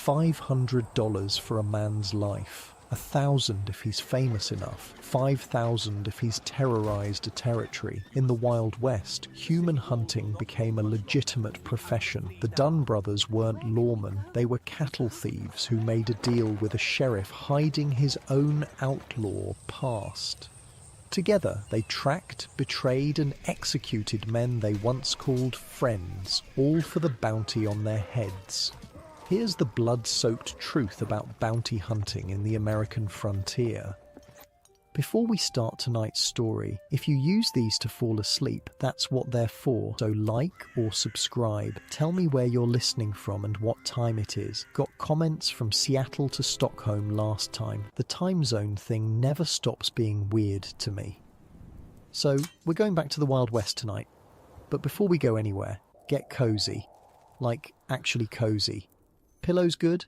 $500 for a man's life. 1,000 if he's famous enough, 5,000 if he's terrorized a territory. In the Wild West, human hunting became a legitimate profession. The Dunn brothers weren't lawmen, they were cattle thieves who made a deal with a sheriff hiding his own outlaw past. Together, they tracked, betrayed and executed men they once called friends, all for the bounty on their heads. Here's the blood-soaked truth about bounty hunting in the American frontier. Before we start tonight's story, if you use these to fall asleep, that's what they're for. So like or subscribe. Tell me where you're listening from and what time it is. Got comments from Seattle to Stockholm last time. The time zone thing never stops being weird to me. So, we're going back to the Wild West tonight. But before we go anywhere, get cozy. Like, actually cozy. Pillows good?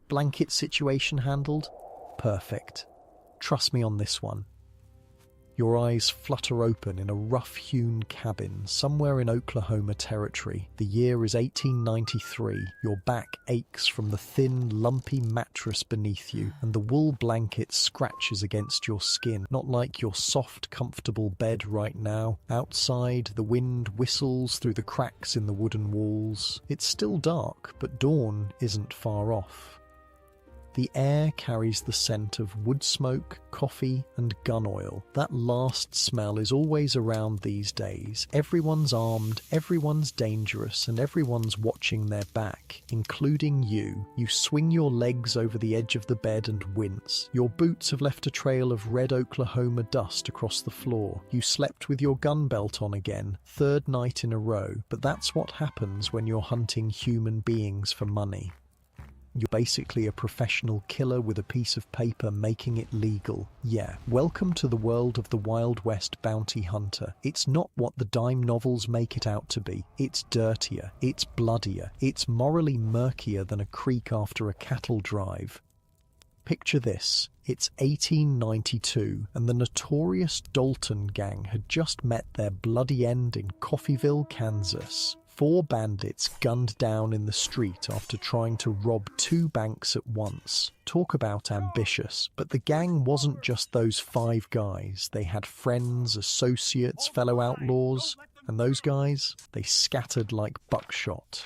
Blanket situation handled? Perfect. Trust me on this one. Your eyes flutter open in a rough-hewn cabin somewhere in Oklahoma territory. The year is 1893. Your back aches from the thin, lumpy mattress beneath you, and the wool blanket scratches against your skin. Not like your soft, comfortable bed right now. Outside, the wind whistles through the cracks in the wooden walls. It's still dark, but dawn isn't far off. The air carries the scent of wood smoke, coffee, and gun oil. That last smell is always around these days. Everyone's armed, everyone's dangerous, and everyone's watching their back, including you. You swing your legs over the edge of the bed and wince. Your boots have left a trail of red Oklahoma dust across the floor. You slept with your gun belt on again, third night in a row, but that's what happens when you're hunting human beings for money. You're basically a professional killer with a piece of paper making it legal. Yeah, welcome to the world of the Wild West bounty hunter. It's not what the dime novels make it out to be. It's dirtier, it's bloodier, it's morally murkier than a creek after a cattle drive. Picture this. It's 1892, and the notorious Dalton gang had just met their bloody end in Coffeyville, Kansas. 4 bandits gunned down in the street after trying to rob 2 banks at once. Talk about ambitious. But the gang wasn't just those 5 guys. They had friends, associates, fellow outlaws, and those guys, they scattered like buckshot.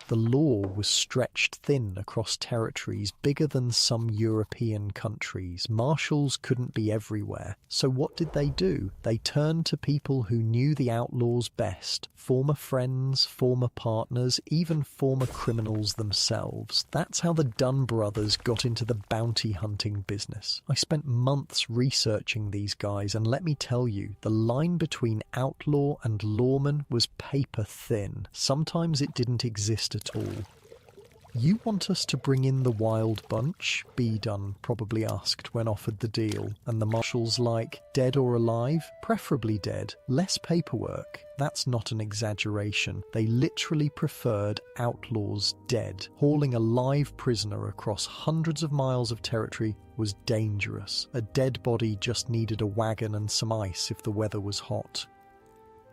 The law was stretched thin across territories bigger than some European countries. Marshals couldn't be everywhere. So what did they do? They turned to people who knew the outlaws best. Former friends, former partners, even former criminals themselves. That's how the Dunn brothers got into the bounty hunting business. I spent months researching these guys, and let me tell you, the line between outlaw and lawman was paper thin. Sometimes it didn't exist at all. You want us to bring in the Wild Bunch? B. Dunn probably asked when offered the deal, and the marshals like, dead or alive? Preferably dead. Less paperwork. That's not an exaggeration. They literally preferred outlaws dead. Hauling a live prisoner across hundreds of miles of territory was dangerous. A dead body just needed a wagon and some ice if the weather was hot.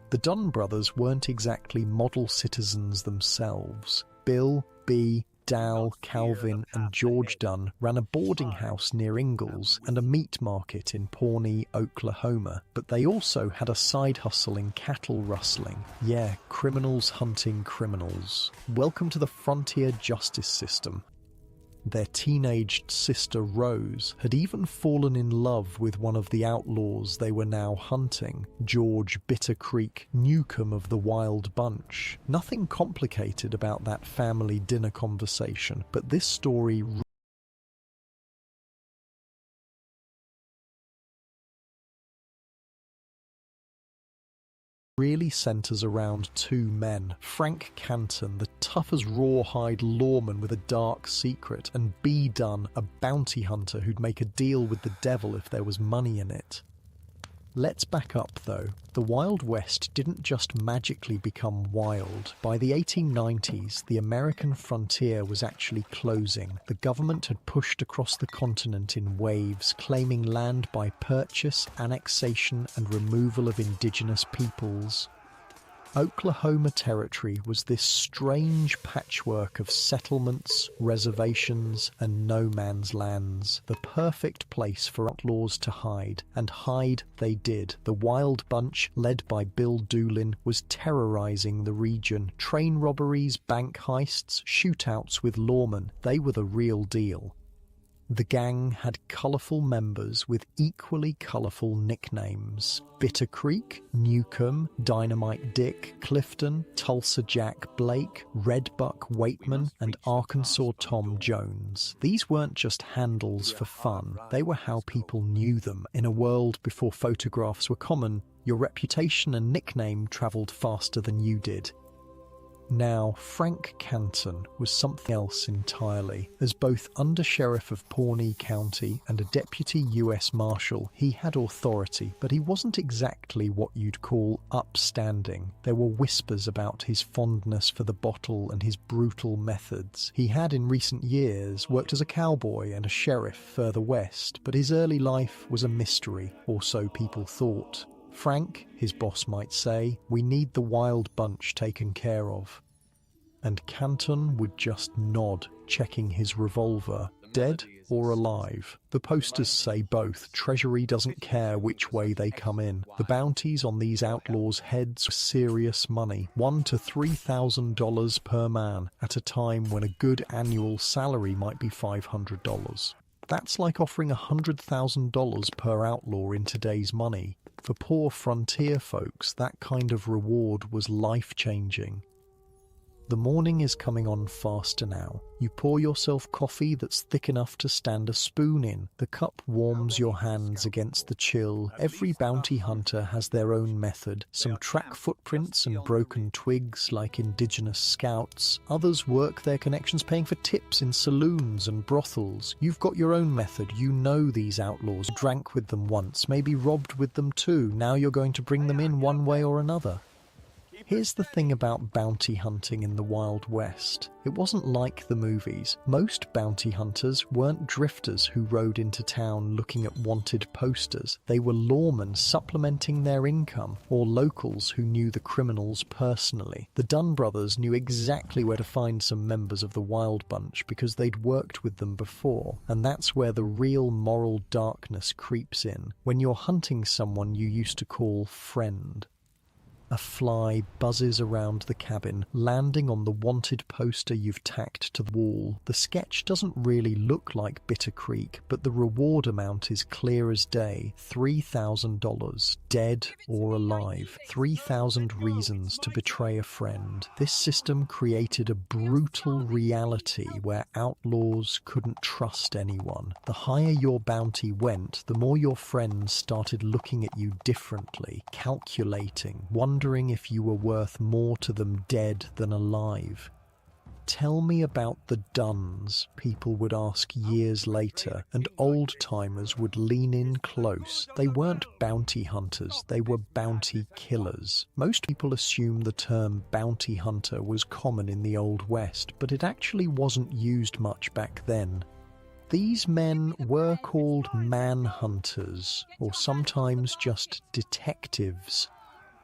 The Dunn brothers weren't exactly model citizens themselves. Bill, B, Dal, Calvin, and George Dunn ran a boarding house near Ingalls and a meat market in Pawnee, Oklahoma. But they also had a side hustle in cattle rustling. Yeah, criminals hunting criminals. Welcome to the frontier justice system. Their teenaged sister Rose had even fallen in love with one of the outlaws they were now hunting, George Bitter Creek Newcomb of the Wild Bunch. Nothing complicated about that family dinner conversation, but this story really centers around 2 men. Frank Canton, the tough-as-rawhide lawman with a dark secret, and B. Dunn, a bounty hunter who'd make a deal with the devil if there was money in it. Let's back up, though. The Wild West didn't just magically become wild. By the 1890s, the American frontier was actually closing. The government had pushed across the continent in waves, claiming land by purchase, annexation, and removal of indigenous peoples. Oklahoma Territory was this strange patchwork of settlements, reservations, and no man's lands, the perfect place for outlaws to hide, and hide they did. The Wild Bunch, led by Bill Doolin, was terrorizing the region. Train robberies, bank heists, shootouts with lawmen, they were the real deal. The gang had colourful members with equally colourful nicknames: Bitter Creek, Newcomb, Dynamite Dick, Clifton, Tulsa Jack Blake, Redbuck Waitman, and Arkansas Tom Jones. These weren't just handles for fun, they were how people knew them. In a world before photographs were common, your reputation and nickname travelled faster than you did. Now, Frank Canton was something else entirely. As both Undersheriff of Pawnee County and a Deputy U.S. Marshal, he had authority, but he wasn't exactly what you'd call upstanding. There were whispers about his fondness for the bottle and his brutal methods. He had, in recent years, worked as a cowboy and a sheriff further west, but his early life was a mystery, or so people thought. Frank, his boss might say, we need the Wild Bunch taken care of. And Canton would just nod, checking his revolver. Dead or alive? The posters say both. Treasury doesn't care which way they come in. The bounties on these outlaws' heads were serious money, $1,000 to $3,000 per man, at a time when a good annual salary might be $500. That's like offering $100,000 per outlaw in today's money. For poor frontier folks, that kind of reward was life-changing. The morning is coming on faster now. You pour yourself coffee that's thick enough to stand a spoon in. The cup warms your hands against the chill. Every bounty hunter has their own method. Some track footprints and broken twigs like indigenous scouts. Others work their connections paying for tips in saloons and brothels. You've got your own method. You know these outlaws. You drank with them once, maybe robbed with them too. Now you're going to bring them in one way or another. Here's the thing about bounty hunting in the Wild West. It wasn't like the movies. Most bounty hunters weren't drifters who rode into town looking at wanted posters. They were lawmen supplementing their income, or locals who knew the criminals personally. The Dunn brothers knew exactly where to find some members of the Wild Bunch because they'd worked with them before, and that's where the real moral darkness creeps in, when you're hunting someone you used to call friend. A fly buzzes around the cabin, landing on the wanted poster you've tacked to the wall. The sketch doesn't really look like Bitter Creek, but the reward amount is clear as day. $3,000, dead or alive. 3,000 reasons to betray a friend. This system created a brutal reality where outlaws couldn't trust anyone. The higher your bounty went, the more your friends started looking at you differently, calculating, wondering if you were worth more to them dead than alive. Tell me about the Dunns, people would ask years later, and old-timers would lean in close. They weren't bounty hunters, they were bounty killers. Most people assume the term bounty hunter was common in the Old West, but it actually wasn't used much back then. These men were called manhunters, or sometimes just detectives.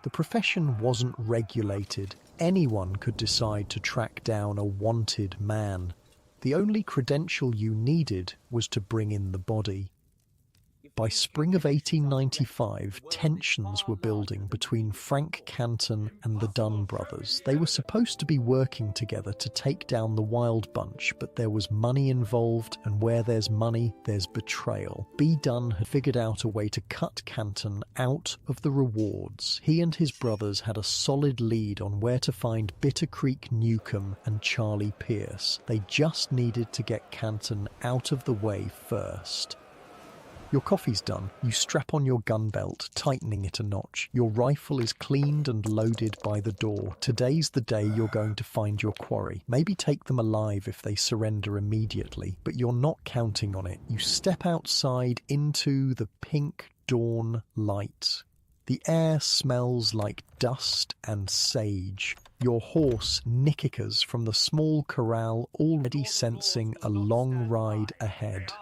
The profession wasn't regulated. Anyone could decide to track down a wanted man. The only credential you needed was to bring in the body. By spring of 1895, tensions were building between Frank Canton and the Dunn brothers. They were supposed to be working together to take down the Wild Bunch, but there was money involved, and where there's money, there's betrayal. B. Dunn had figured out a way to cut Canton out of the rewards. He and his brothers had a solid lead on where to find Bitter Creek Newcomb and Charlie Pierce. They just needed to get Canton out of the way first. Your coffee's done. You strap on your gun belt, tightening it a notch. Your rifle is cleaned and loaded by the door. Today's the day you're going to find your quarry. Maybe take them alive if they surrender immediately, but you're not counting on it. You step outside into the pink dawn light. The air smells like dust and sage. Your horse nickickers from the small corral, already sensing a long ride ahead.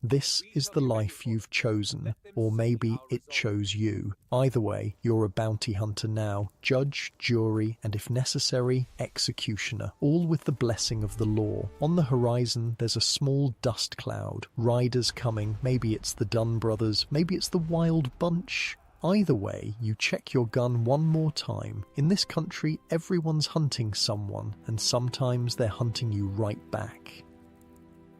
This is the life you've chosen, or maybe it chose you. Either way, you're a bounty hunter now, judge, jury, and if necessary, executioner, all with the blessing of the law. On the horizon, there's a small dust cloud. Riders coming, maybe it's the Dunn brothers, maybe it's the Wild Bunch. Either way, you check your gun one more time. In this country, everyone's hunting someone, and sometimes they're hunting you right back.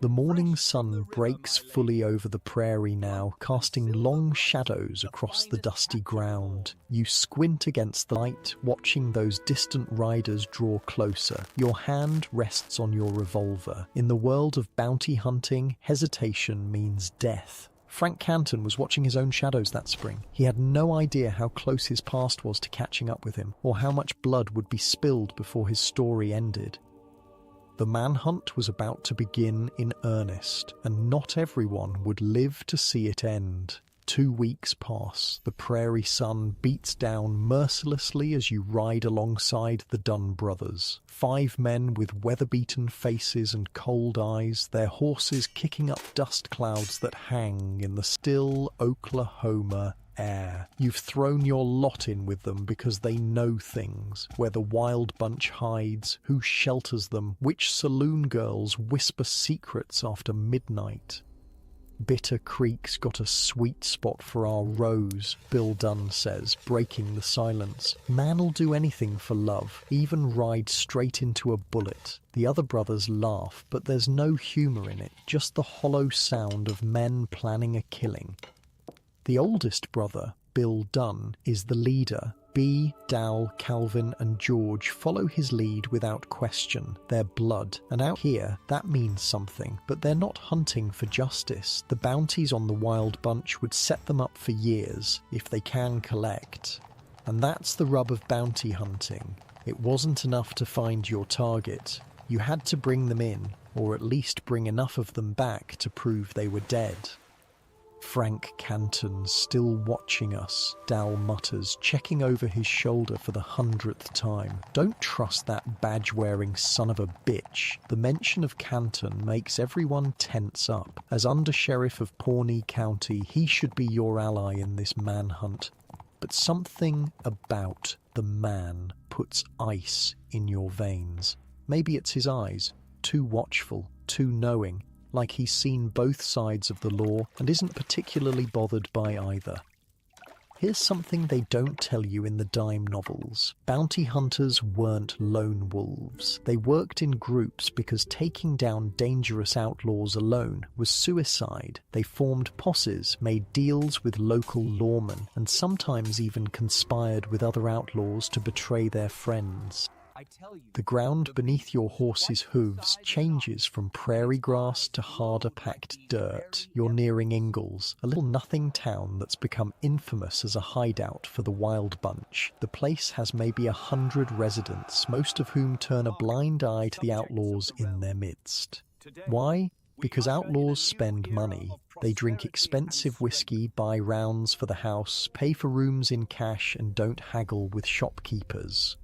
The morning sun breaks fully over the prairie now, casting long shadows across the dusty ground. You squint against the light, watching those distant riders draw closer. Your hand rests on your revolver. In the world of bounty hunting, hesitation means death. Frank Canton was watching his own shadows that spring. He had no idea how close his past was to catching up with him, or how much blood would be spilled before his story ended. The manhunt was about to begin in earnest, and not everyone would live to see it end. 2 weeks pass. The prairie sun beats down mercilessly as you ride alongside the Dunn brothers. 5 men with weather-beaten faces and cold eyes, their horses kicking up dust clouds that hang in the still Oklahoma air. You've thrown your lot in with them because they know things, where the Wild Bunch hides, who shelters them, which saloon girls whisper secrets after midnight. Bitter Creek's got a sweet spot for our Rose, Bill Dunn says, breaking the silence. Man'll do anything for love, even ride straight into a bullet. The other brothers laugh, but there's no humour in it, just the hollow sound of men planning a killing. The oldest brother, Bill Dunn, is the leader. B, Dal, Calvin and George follow his lead without question. They're blood, and out here, that means something, but they're not hunting for justice. The bounties on the Wild Bunch would set them up for years, if they can collect. And that's the rub of bounty hunting. It wasn't enough to find your target. You had to bring them in, or at least bring enough of them back to prove they were dead. Frank Canton's still watching us, Dal mutters, checking over his shoulder for the 100th time. Don't trust that badge-wearing son of a bitch. The mention of Canton makes everyone tense up. As Undersheriff of Pawnee County, he should be your ally in this manhunt. But something about the man puts ice in your veins. Maybe it's his eyes, too watchful, too knowing, like he's seen both sides of the law and isn't particularly bothered by either. Here's something they don't tell you in the dime novels. Bounty hunters weren't lone wolves. They worked in groups because taking down dangerous outlaws alone was suicide. They formed posses, made deals with local lawmen, and sometimes even conspired with other outlaws to betray their friends. The ground beneath your horse's hooves changes from prairie grass to harder packed dirt. You're nearing Ingalls, a little nothing town that's become infamous as a hideout for the Wild Bunch. The place has maybe 100 residents, most of whom turn a blind eye to the outlaws in their midst. Why? Because outlaws spend money. They drink expensive whiskey, buy rounds for the house, pay for rooms in cash, and don't haggle with shopkeepers.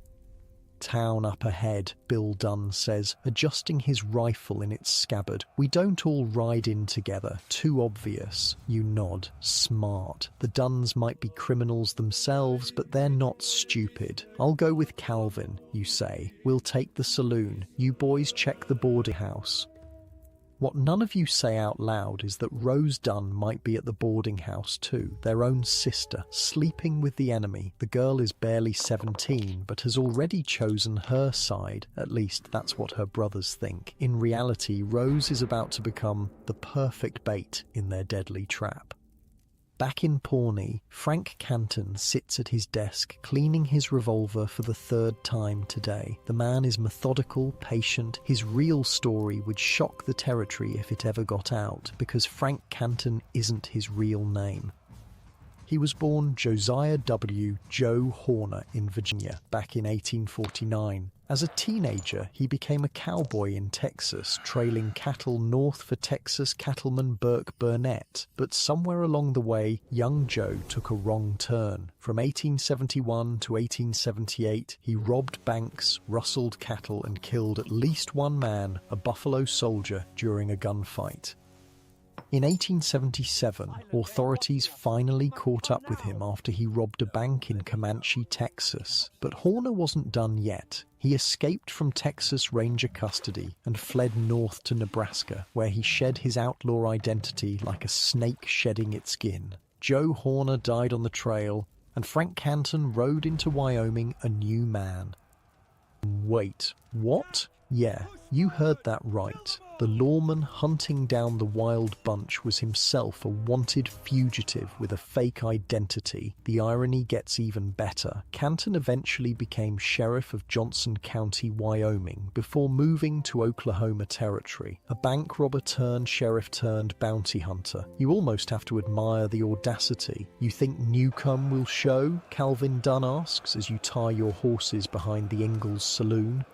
Town up ahead, Bill Dunn says, adjusting his rifle in its scabbard. We don't all ride in together. Too obvious. You nod. Smart. The Dunns might be criminals themselves, but they're not stupid. I'll go with Calvin, you say. We'll take the saloon. You boys check the boarding house. What none of you say out loud is that Rose Dunn might be at the boarding house too, their own sister, sleeping with the enemy. The girl is barely 17, but has already chosen her side. At least that's what her brothers think. In reality, Rose is about to become the perfect bait in their deadly trap. Back in Pawnee, Frank Canton sits at his desk, cleaning his revolver for the 3rd time today. The man is methodical, patient. His real story would shock the territory if it ever got out, because Frank Canton isn't his real name. He was born Josiah W. Joe Horner in Virginia back in 1849. As a teenager, he became a cowboy in Texas, trailing cattle north for Texas cattleman Burke Burnett. But somewhere along the way, young Joe took a wrong turn. From 1871 to 1878, he robbed banks, rustled cattle, and killed at least one man, a Buffalo soldier, during a gunfight. In 1877, authorities finally caught up with him after he robbed a bank in Comanche, Texas. But Horner wasn't done yet. He escaped from Texas Ranger custody and fled north to Nebraska, where he shed his outlaw identity like a snake shedding its skin. Joe Horner died on the trail, and Frank Canton rode into Wyoming a new man. Wait, what? Yeah, you heard that right. The lawman hunting down the wild bunch was himself a wanted fugitive with a fake identity. The irony gets even better. Canton eventually became sheriff of Johnson County, Wyoming, before moving to Oklahoma Territory. A bank robber turned sheriff turned bounty hunter. You almost have to admire the audacity. You think Newcomb will show? Calvin Dunn asks as you tie your horses behind the Ingalls Saloon.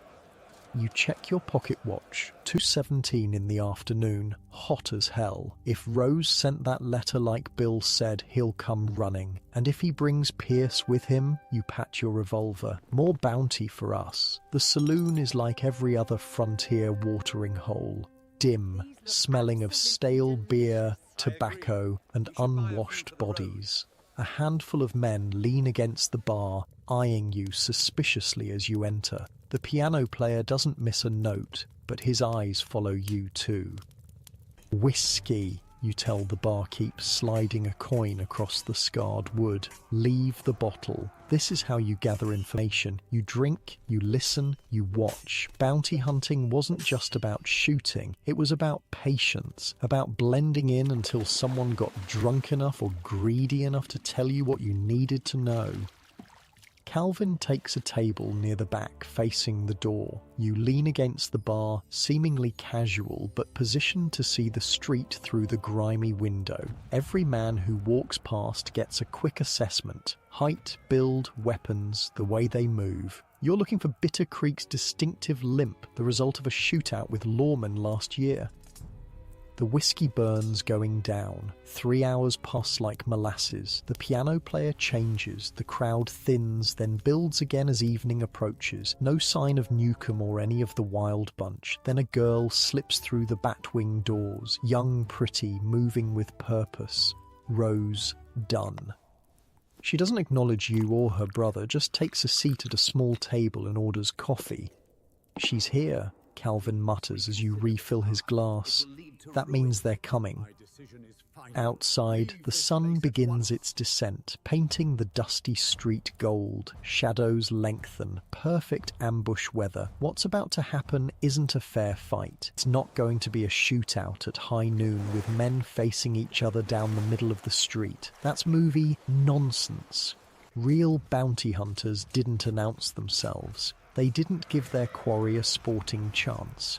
You check your pocket watch. 2:17 in the afternoon. Hot as hell. If Rose sent that letter like Bill said, he'll come running. And if he brings Pierce with him, you pat your revolver. More bounty for us. The saloon is like every other frontier watering hole. Dim, smelling of stale beer, tobacco, and unwashed bodies. A handful of men lean against the bar, eyeing you suspiciously as you enter. The piano player doesn't miss a note, but his eyes follow you too. Whiskey, you tell the barkeep, sliding a coin across the scarred wood. Leave the bottle. This is how you gather information. You drink, you listen, you watch. Bounty hunting wasn't just about shooting. It was about patience, about blending in until someone got drunk enough or greedy enough to tell you what you needed to know. Calvin takes a table near the back facing the door. You lean against the bar, seemingly casual but positioned to see the street through the grimy window. Every man who walks past gets a quick assessment. Height, build, weapons, the way they move. You're looking for Bitter Creek's distinctive limp, the result of a shootout with lawmen last year. The whiskey burns going down. 3 hours pass like molasses. The piano player changes. The crowd thins, then builds again as evening approaches. No sign of Newcomb or any of the wild bunch. Then a girl slips through the batwing doors. Young, pretty, moving with purpose. Rose Dunn. She doesn't acknowledge you or her brother, just takes a seat at a small table and orders coffee. She's here, Calvin mutters as you refill his glass. That means they're coming. Outside, the sun begins its descent, painting the dusty street gold. Shadows lengthen. Perfect ambush weather. What's about to happen isn't a fair fight. It's not going to be a shootout at high noon with men facing each other down the middle of the street. That's movie nonsense. Real bounty hunters didn't announce themselves. They didn't give their quarry a sporting chance.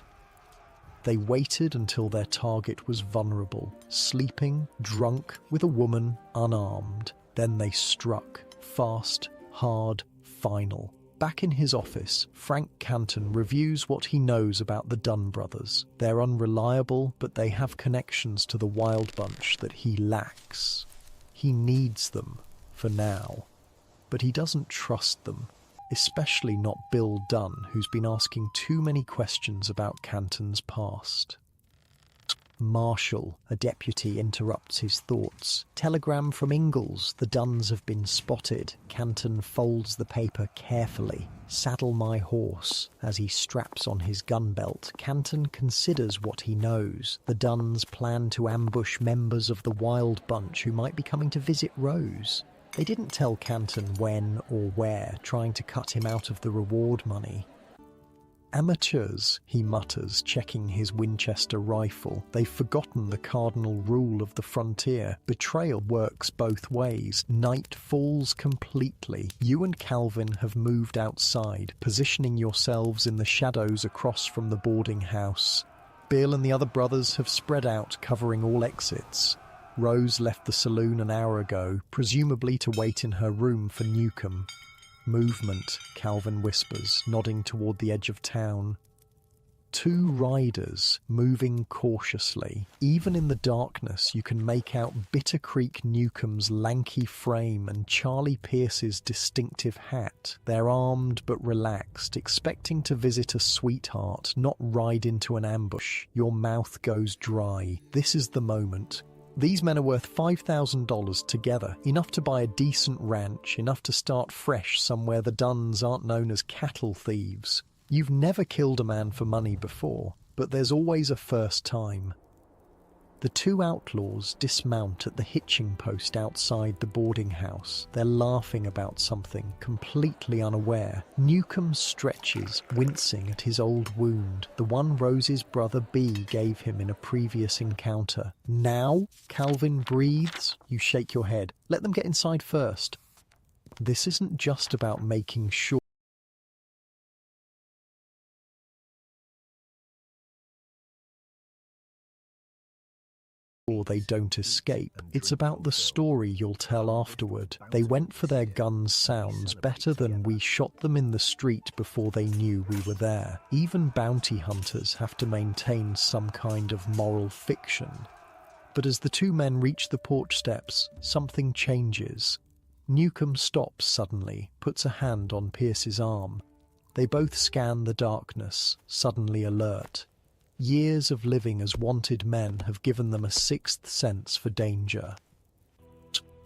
They waited until their target was vulnerable, sleeping, drunk, with a woman, unarmed. Then they struck. Fast, hard, final. Back in his office, Frank Canton reviews what he knows about the Dunn brothers. They're unreliable, but they have connections to the wild bunch that he lacks. He needs them, for now. But he doesn't trust them. Especially not Bill Dunn, who's been asking too many questions about Canton's past. Marshall, a deputy, interrupts his thoughts. Telegram from Ingalls. The Dunns have been spotted. Canton folds the paper carefully. Saddle my horse. As he straps on his gun belt, Canton considers what he knows. The Dunns plan to ambush members of the wild bunch who might be coming to visit Rose. They didn't tell Canton when or where, trying to cut him out of the reward money. Amateurs, he mutters, checking his Winchester rifle. They've forgotten the cardinal rule of the frontier. Betrayal works both ways. Night falls completely. You and Calvin have moved outside, positioning yourselves in the shadows across from the boarding house. Bill and the other brothers have spread out, covering all exits. Rose left the saloon an hour ago, presumably to wait in her room for Newcomb. Movement, Calvin whispers, nodding toward the edge of town. Two riders moving cautiously. Even in the darkness, you can make out Bitter Creek Newcomb's lanky frame and Charlie Pierce's distinctive hat. They're armed but relaxed, expecting to visit a sweetheart, not ride into an ambush. Your mouth goes dry. This is the moment. These men are worth $5,000 together, enough to buy a decent ranch, enough to start fresh somewhere the Dunns aren't known as cattle thieves. You've never killed a man for money before, but there's always a first time. The two outlaws dismount at the hitching post outside the boarding house. They're laughing about something, completely unaware. Newcomb stretches, wincing at his old wound, the one Rose's brother B gave him in a previous encounter. Now? Calvin breathes. You shake your head. Let them get inside first. This isn't just about making sure they don't escape. It's about the story you'll tell afterward. They went for their guns sounds better than we shot them in the street before they knew we were there. Even bounty hunters have to maintain some kind of moral fiction. But as the two men reach the porch steps, something changes. Newcomb stops suddenly, puts a hand on Pierce's arm. They both scan the darkness, suddenly alert. Years of living as wanted men have given them a sixth sense for danger.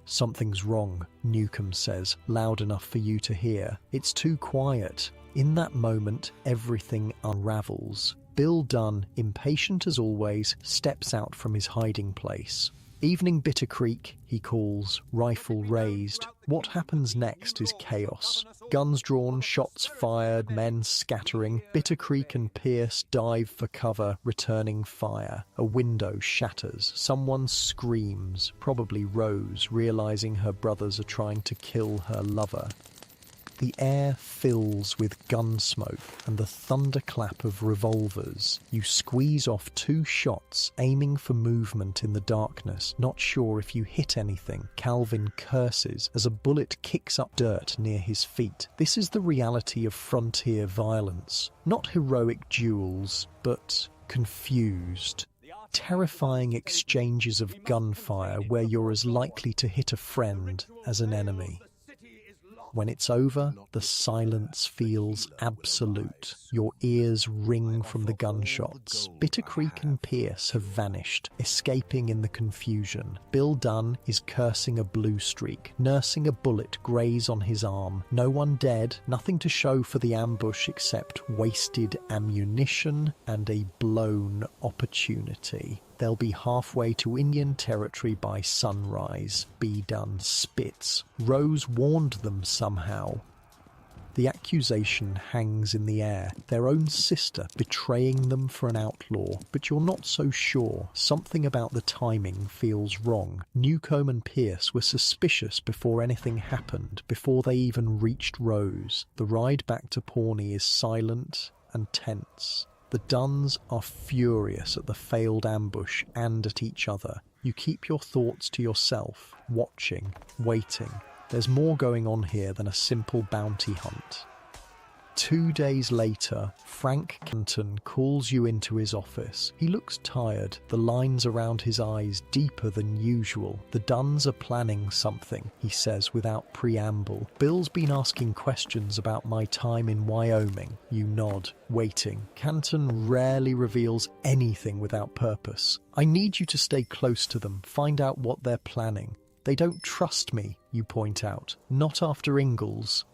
Something's wrong, Newcomb says, loud enough for you to hear. It's too quiet. In that moment, everything unravels. Bill Dunn, impatient as always, steps out from his hiding place. Evening Bitter Creek, he calls, rifle raised. What happens next is chaos. Guns drawn, shots fired, men scattering. Bitter Creek and Pierce dive for cover, returning fire. A window shatters. Someone screams, probably Rose, realizing her brothers are trying to kill her lover. The air fills with gun smoke and the thunderclap of revolvers. You squeeze off two shots, aiming for movement in the darkness, not sure if you hit anything. Calvin curses as a bullet kicks up dirt near his feet. This is the reality of frontier violence. Not heroic duels, but confused. Terrifying exchanges of gunfire where you're as likely to hit a friend as an enemy. When it's over, the silence feels absolute. Your ears ring from the gunshots. Bitter Creek and Pierce have vanished, escaping in the confusion. Bill Dunn is cursing a blue streak, nursing a bullet graze on his arm. No one dead, nothing to show for the ambush except wasted ammunition and a blown opportunity. They'll be halfway to Indian territory by sunrise. B. Dunn spits. Rose warned them somehow. The accusation hangs in the air. Their own sister betraying them for an outlaw. But you're not so sure. Something about the timing feels wrong. Newcomb and Pierce were suspicious before anything happened, before they even reached Rose. The ride back to Pawnee is silent and tense. The Dunns are furious at the failed ambush and at each other. You keep your thoughts to yourself, watching, waiting. There's more going on here than a simple bounty hunt. 2 days later, Frank Canton calls you into his office. He looks tired, the lines around his eyes deeper than usual. The Dunns are planning something, he says without preamble. Bill's been asking questions about my time in Wyoming. You nod, waiting. Canton rarely reveals anything without purpose. I need you to stay close to them, find out what they're planning. They don't trust me, you point out. Not after Ingalls.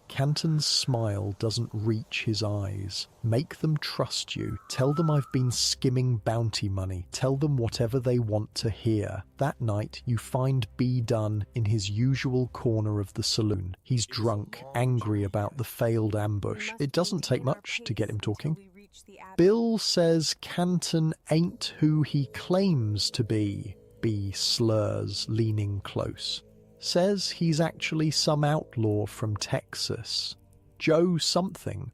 Canton's smile doesn't reach his eyes. Make them trust you. Tell them I've been skimming bounty money. Tell them whatever they want to hear. That night, you find B. Dunn in his usual corner of the saloon. He's drunk, angry about the failed ambush. It doesn't take much to get him talking. Bill says Canton ain't who he claims to be. B. slurs, leaning close. Says he's actually some outlaw from Texas. Joe something.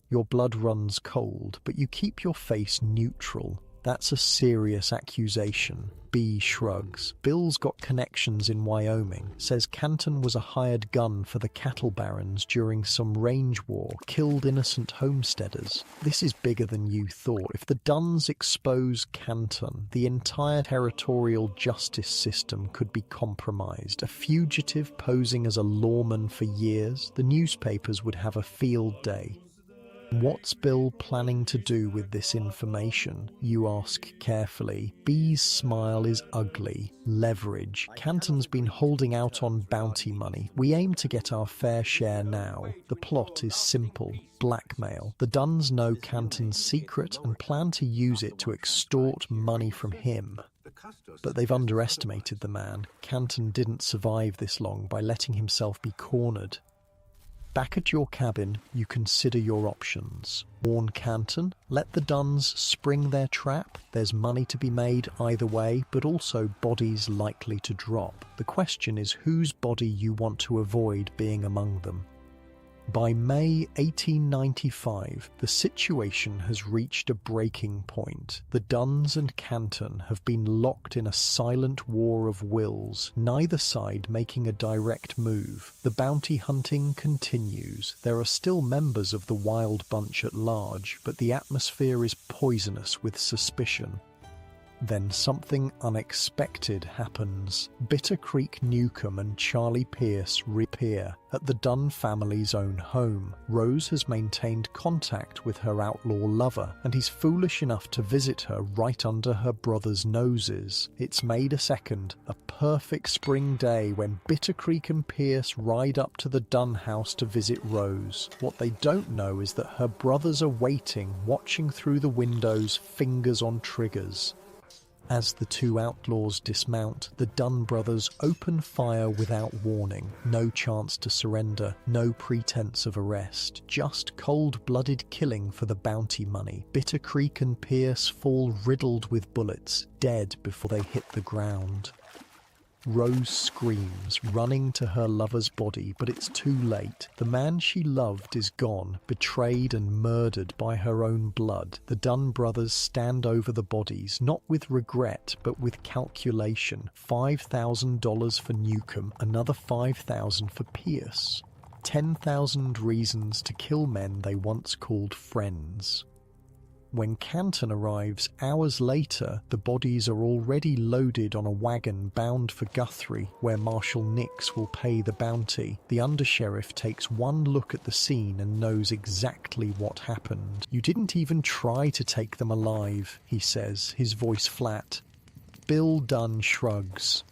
Your blood runs cold, but you keep your face neutral. That's a serious accusation. B shrugs. Bill's got connections in Wyoming. Says Canton was a hired gun for the cattle barons during some range war, killed innocent homesteaders. This is bigger than you thought. If the Duns expose Canton, the entire territorial justice system could be compromised. A fugitive posing as a lawman for years, the newspapers would have a field day. What's Bill planning to do with this information? You ask carefully. B's smile is ugly. Leverage. Canton's been holding out on bounty money. We aim to get our fair share now. The plot is simple. Blackmail. The Duns know Canton's secret and plan to use it to extort money from him. But they've underestimated the man. Canton didn't survive this long by letting himself be cornered. Back at your cabin, you consider your options. Warn Canton, let the Duns spring their trap. There's money to be made either way, but also bodies likely to drop. The question is whose body you want to avoid being among them. By May 1895, the situation has reached a breaking point. The Duns and Canton have been locked in a silent war of wills, neither side making a direct move. The bounty hunting continues. There are still members of the wild bunch at large, but the atmosphere is poisonous with suspicion. Then something unexpected happens. Bitter Creek Newcomb and Charlie Pierce reappear at the Dunn family's own home. Rose has maintained contact with her outlaw lover, and he's foolish enough to visit her right under her brother's noses. It's May 2nd, a perfect spring day when Bitter Creek and Pierce ride up to the Dunn house to visit Rose. What they don't know is that her brothers are waiting, watching through the windows, fingers on triggers. As the two outlaws dismount, the Dunn brothers open fire without warning. No chance to surrender, no pretense of arrest, just cold-blooded killing for the bounty money. Bitter Creek and Pierce fall riddled with bullets, dead before they hit the ground. Rose screams, running to her lover's body, but it's too late. The man she loved is gone, betrayed and murdered by her own blood. The Dunn brothers stand over the bodies, not with regret, but with calculation. $5,000 for Newcomb, another $5,000 for Pierce. 10,000 reasons to kill men they once called friends. When Canton arrives hours later, the bodies are already loaded on a wagon bound for Guthrie, where Marshal Nix will pay the bounty. The undersheriff takes one look at the scene and knows exactly what happened. "You didn't even try to take them alive," he says, his voice flat. Bill Dunn shrugs.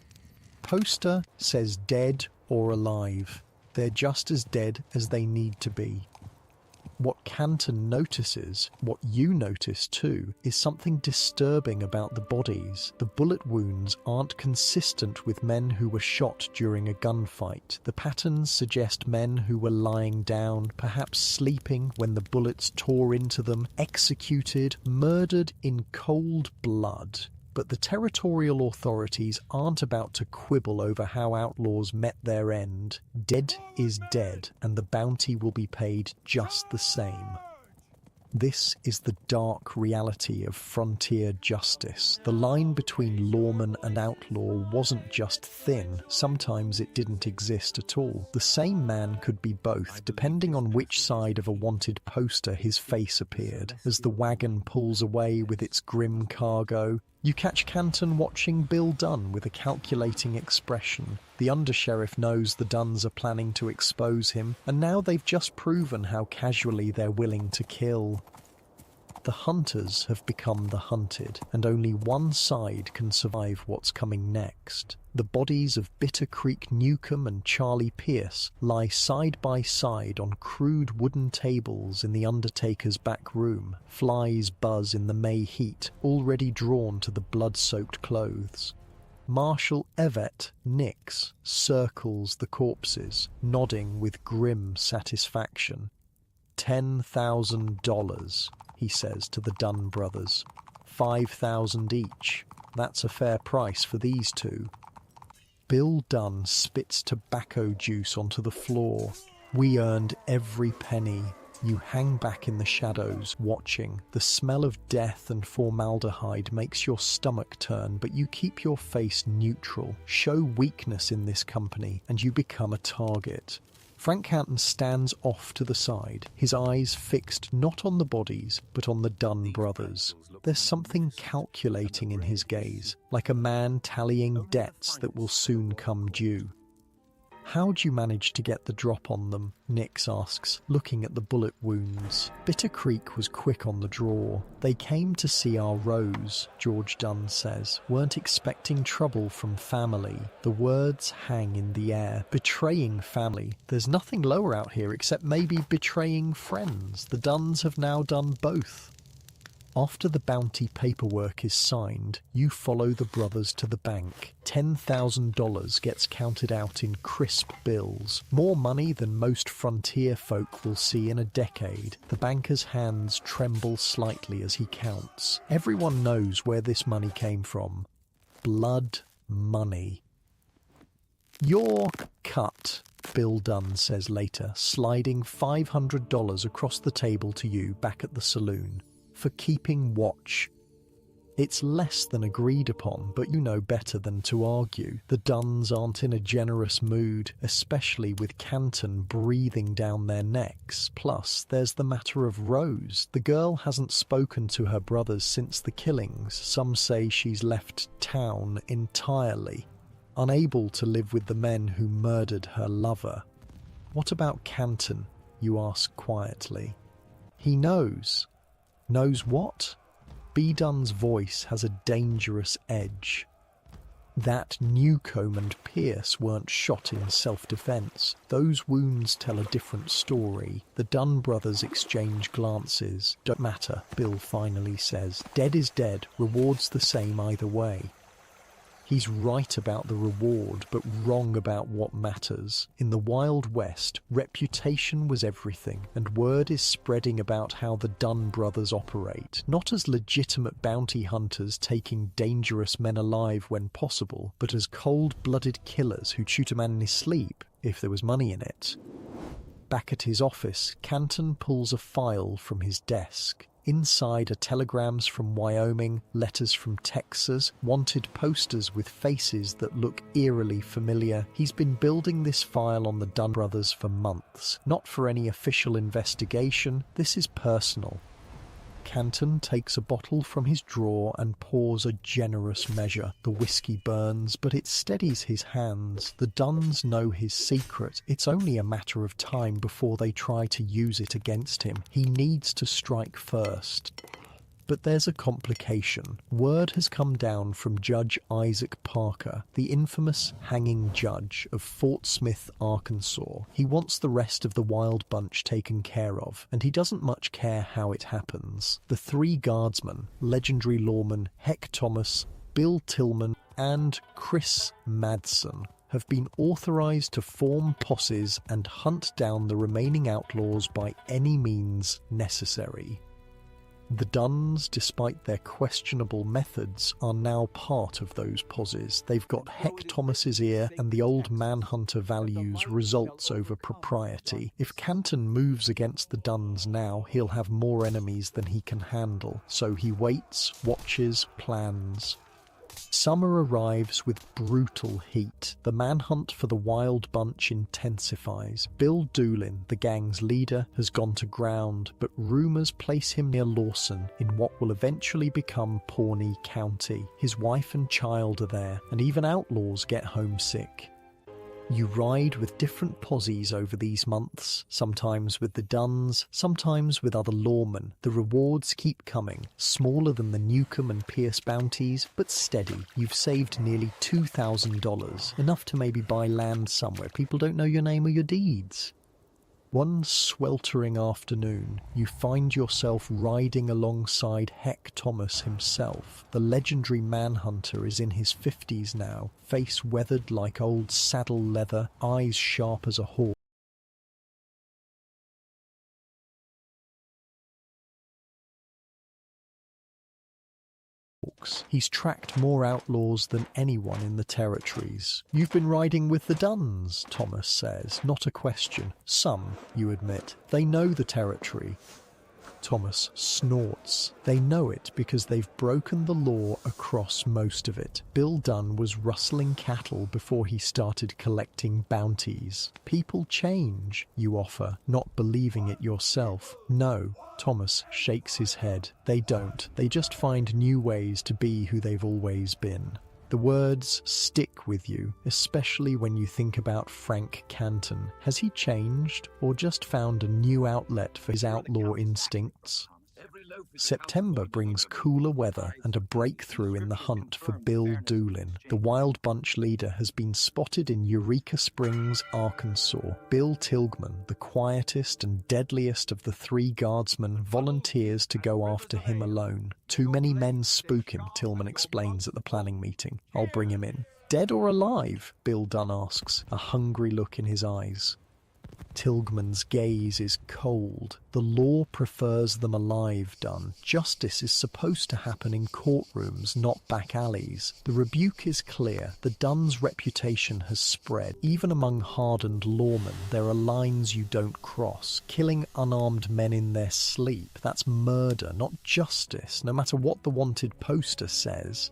Poster says dead or alive. They're just as dead as they need to be. What Canton notices, what you notice too, is something disturbing about the bodies. The bullet wounds aren't consistent with men who were shot during a gunfight. The patterns suggest men who were lying down, perhaps sleeping when the bullets tore into them, executed, murdered in cold blood. But the territorial authorities aren't about to quibble over how outlaws met their end. Dead is dead, and the bounty will be paid just the same. This is the dark reality of frontier justice. The line between lawman and outlaw wasn't just thin, sometimes it didn't exist at all. The same man could be both, depending on which side of a wanted poster his face appeared. As the wagon pulls away with its grim cargo, you catch Canton watching Bill Dunn with a calculating expression. The undersheriff knows the Dunns are planning to expose him, and now they've just proven how casually they're willing to kill. The hunters have become the hunted, and only one side can survive what's coming next. The bodies of Bitter Creek Newcomb and Charlie Pierce lie side by side on crude wooden tables in the undertaker's back room. Flies buzz in the May heat, already drawn to the blood-soaked clothes. Marshal Evett Nix circles the corpses, nodding with grim satisfaction. $10,000, he says to the Dunn brothers. 5,000 each. That's a fair price for these two. Bill Dunn spits tobacco juice onto the floor. We earned every penny. You hang back in the shadows, watching. The smell of death and formaldehyde makes your stomach turn, but you keep your face neutral. Show weakness in this company, and you become a target. Frank Canton stands off to the side, his eyes fixed not on the bodies, but on the Dunn brothers. There's something calculating in his gaze, like a man tallying debts that will soon come due. "How'd you manage to get the drop on them?" Nix asks, looking at the bullet wounds. "Bitter Creek was quick on the draw. They came to see our Rose," George Dunn says. "Weren't expecting trouble from family." The words hang in the air. Betraying family. There's nothing lower out here except maybe betraying friends. The Dunns have now done both. After the bounty paperwork is signed, you follow the brothers to the bank. $10,000 gets counted out in crisp bills, more money than most frontier folk will see in a decade. The banker's hands tremble slightly as he counts. Everyone knows where this money came from. Blood money. "You're cut," Bill Dunn says later, sliding $500 across the table to you back at the saloon. "For keeping watch." It's less than agreed upon, but you know better than to argue. The Dunns aren't in a generous mood, especially with Canton breathing down their necks. Plus, there's the matter of Rose. The girl hasn't spoken to her brothers since the killings. Some say she's left town entirely, unable to live with the men who murdered her lover. "What about Canton?" you ask quietly. "He knows." "Knows what?" B. Dunn's voice has a dangerous edge. "That Newcomb and Pierce weren't shot in self-defense. Those wounds tell a different story." The Dunn brothers exchange glances. "Don't matter," Bill finally says. "Dead is dead. Reward's the same either way." He's right about the reward, but wrong about what matters. In the Wild West, reputation was everything, and word is spreading about how the Dunn brothers operate, not as legitimate bounty hunters taking dangerous men alive when possible, but as cold-blooded killers who'd shoot a man in his sleep if there was money in it. Back at his office, Canton pulls a file from his desk. Inside are telegrams from Wyoming, letters from Texas, wanted posters with faces that look eerily familiar. He's been building this file on the Dunn brothers for months. Not for any official investigation, this is personal. Canton takes a bottle from his drawer and pours a generous measure. The whiskey burns, but it steadies his hands. The Dunns know his secret. It's only a matter of time before they try to use it against him. He needs to strike first. But there's a complication. Word has come down from Judge Isaac Parker, the infamous hanging judge of Fort Smith, Arkansas. He wants the rest of the Wild Bunch taken care of, and he doesn't much care how it happens. The three guardsmen, legendary lawman Heck Thomas, Bill Tillman, and Chris Madsen, have been authorized to form posses and hunt down the remaining outlaws by any means necessary. The Dunns, despite their questionable methods, are now part of those posses. They've got Heck Thomas's ear, and the old manhunter values results over propriety. If Canton moves against the Dunns now, he'll have more enemies than he can handle. So he waits, watches, plans. Summer arrives with brutal heat. The manhunt for the Wild Bunch intensifies. Bill Doolin, the gang's leader, has gone to ground, but rumors place him near Lawson in what will eventually become Pawnee County. His wife and child are there, and even outlaws get homesick. You ride with different posses over these months, sometimes with the Dunns, sometimes with other lawmen. The rewards keep coming, smaller than the Newcomb and Pierce bounties, but steady. You've saved nearly $2,000, enough to maybe buy land somewhere people don't know your name or your deeds. One sweltering afternoon, you find yourself riding alongside Heck Thomas himself. The legendary manhunter is in his 50s now, face weathered like old saddle leather, eyes sharp as a hawk. He's tracked more outlaws than anyone in the territories. "You've been riding with the Duns," Thomas says, not a question. "Some, you admit. They know the territory." Thomas snorts. "They know it because they've broken the law across most of it." Bill Dunn was rustling cattle before he started collecting bounties. "People change," you offer, not believing it yourself. "No." Thomas shakes his head. "They don't. They just find new ways to be who they've always been." The words stick with you, especially when you think about Frank Canton. Has he changed, or just found a new outlet for his outlaw instincts? September brings cooler weather and a breakthrough in the hunt for Bill Doolin. The Wild Bunch leader has been spotted in Eureka Springs, Arkansas. Bill Tilghman, the quietest and deadliest of the three guardsmen, volunteers to go after him alone. "Too many men spook him," Tillman explains at the planning meeting. "I'll bring him in." "Dead or alive?" Bill Dunn asks, a hungry look in his eyes. Tilghman's gaze is cold. "The law prefers them alive, Dunn. Justice is supposed to happen in courtrooms, not back alleys." The rebuke is clear. The Dunn's reputation has spread. Even among hardened lawmen, there are lines you don't cross. Killing unarmed men in their sleep, that's murder, not justice, no matter what the wanted poster says.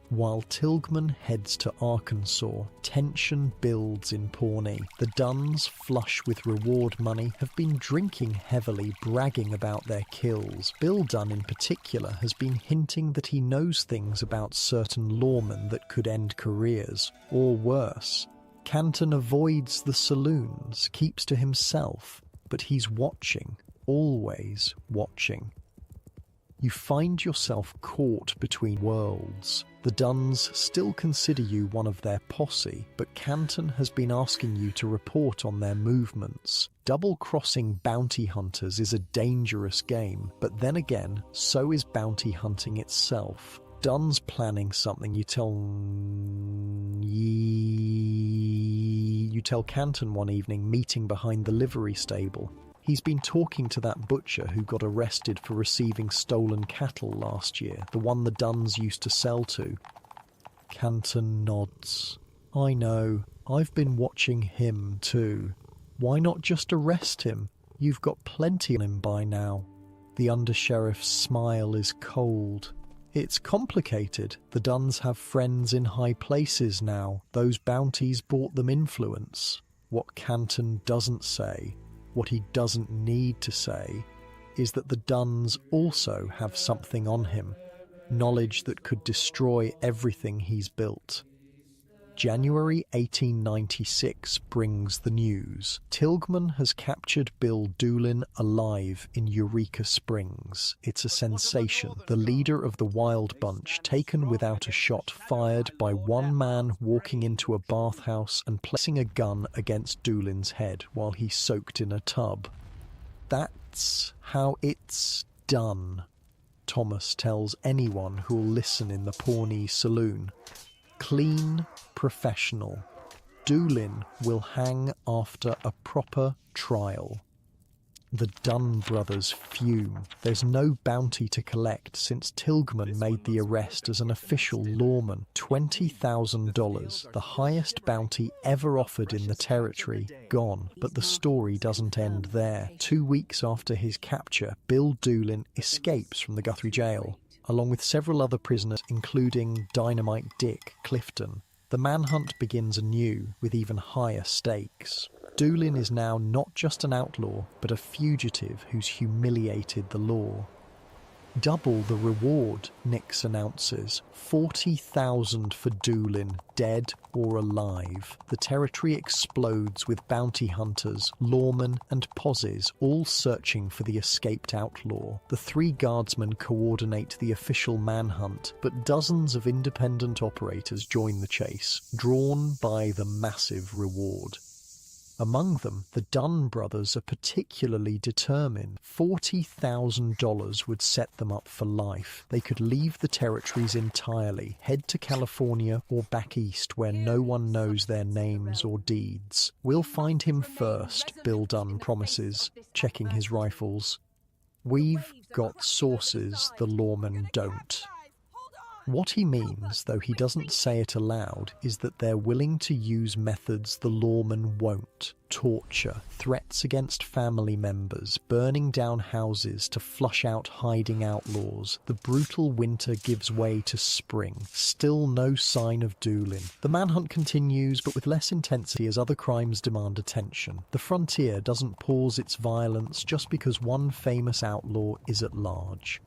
While Tilghman heads to Arkansas, tension builds in Pawnee. The Dunns, flush with reward money, have been drinking heavily, bragging about their kills. Bill Dunn in particular has been hinting that he knows things about certain lawmen that could end careers, or worse. Canton avoids the saloons, keeps to himself, but he's watching, always watching. You find yourself caught between worlds. The Dunns still consider you one of their posse, but Canton has been asking you to report on their movements. Double-crossing bounty hunters is a dangerous game, but then again, so is bounty hunting itself. Dunn's planning something, you tell Canton one evening, meeting behind the livery stable. He's been talking to that butcher who got arrested for receiving stolen cattle last year, the one the Dunns used to sell to. Canton nods. "I know. I've been watching him too. Why not just arrest him? You've got plenty on him by now." The undersheriff's smile is cold. "It's complicated. The Dunns have friends in high places now. Those bounties bought them influence." What Canton doesn't say, what he doesn't need to say, is that the Dunns also have something on him, knowledge that could destroy everything he's built. January 1896 brings the news. Tilghman has captured Bill Doolin alive in Eureka Springs. It's a sensation. The leader of the Wild Bunch taken without a shot fired by one man walking into a bathhouse and placing a gun against Doolin's head while he soaked in a tub. That's how it's done, Thomas tells anyone who'll listen in the Pawnee saloon. Clean, professional. Doolin will hang after a proper trial. The Dunn brothers fume. There's no bounty to collect since Tilghman made the arrest as an official lawman. $20,000, the highest bounty ever offered in the territory, gone. But the story doesn't end there. 2 weeks after his capture, Bill Doolin escapes from the Guthrie jail, along with several other prisoners, including Dynamite Dick Clifton. The manhunt begins anew, with even higher stakes. Doolin is now not just an outlaw, but a fugitive who's humiliated the law. "Double the reward," Nix announces. 40,000 for Doolin, dead or alive. The territory explodes with bounty hunters, lawmen, and posses, all searching for the escaped outlaw. The three guardsmen coordinate the official manhunt, but dozens of independent operators join the chase, drawn by the massive reward. Among them, the Dunn brothers are particularly determined. $40,000 would set them up for life. They could leave the territories entirely, head to California or back east where no one knows their names or deeds. "We'll find him first," Bill Dunn promises, checking his rifles. "We've got sources the lawmen don't." What he means, though he doesn't say it aloud, is that they're willing to use methods the lawmen won't. Torture, threats against family members, burning down houses to flush out hiding outlaws. The brutal winter gives way to spring. Still no sign of Doolin. The manhunt continues, but with less intensity as other crimes demand attention. The frontier doesn't pause its violence just because one famous outlaw is at large.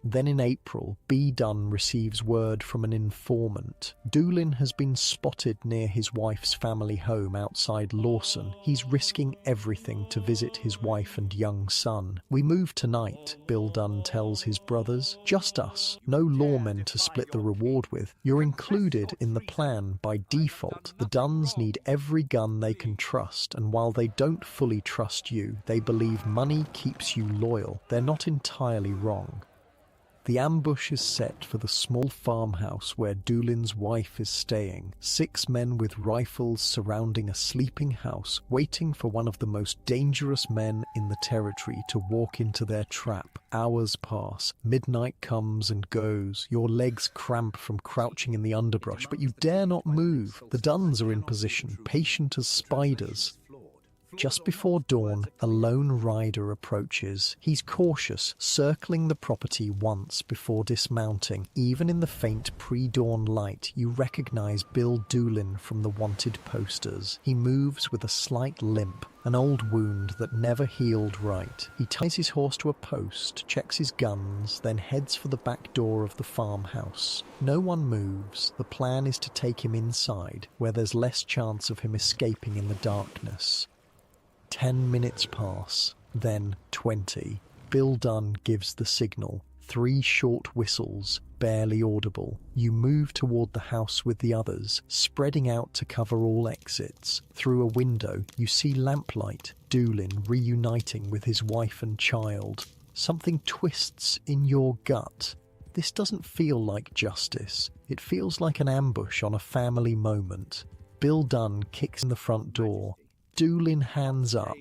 Then in April, B. Dunn receives word from an informant. Doolin has been spotted near his wife's family home outside Lawson. He's risking everything to visit his wife and young son. "We move tonight," Bill Dunn tells his brothers. "Just us. No lawmen to split the reward with. You're included in the plan by default. The Dunns need every gun they can trust, and while they don't fully trust you, they believe money keeps you loyal. They're not entirely wrong." The ambush is set for the small farmhouse where Doolin's wife is staying. 6 men with rifles surrounding a sleeping house, waiting for one of the most dangerous men in the territory to walk into their trap. Hours pass. Midnight comes and goes. Your legs cramp from crouching in the underbrush, but you dare not move. The Dunns are in position, patient as spiders. Just before dawn, a lone rider approaches. He's cautious, circling the property once before dismounting. Even in the faint pre-dawn light, you recognize Bill Doolin from the wanted posters. He moves with a slight limp, an old wound that never healed right. He ties his horse to a post, checks his guns, then heads for the back door of the farmhouse. No one moves. The plan is to take him inside, where there's less chance of him escaping in the darkness. 10 minutes pass, then 20. Bill Dunn gives the signal. 3 short whistles, barely audible. You move toward the house with the others, spreading out to cover all exits. Through a window, you see lamplight, Doolin reuniting with his wife and child. Something twists in your gut. This doesn't feel like justice. It feels like an ambush on a family moment. Bill Dunn kicks in the front door. Doolin hands up.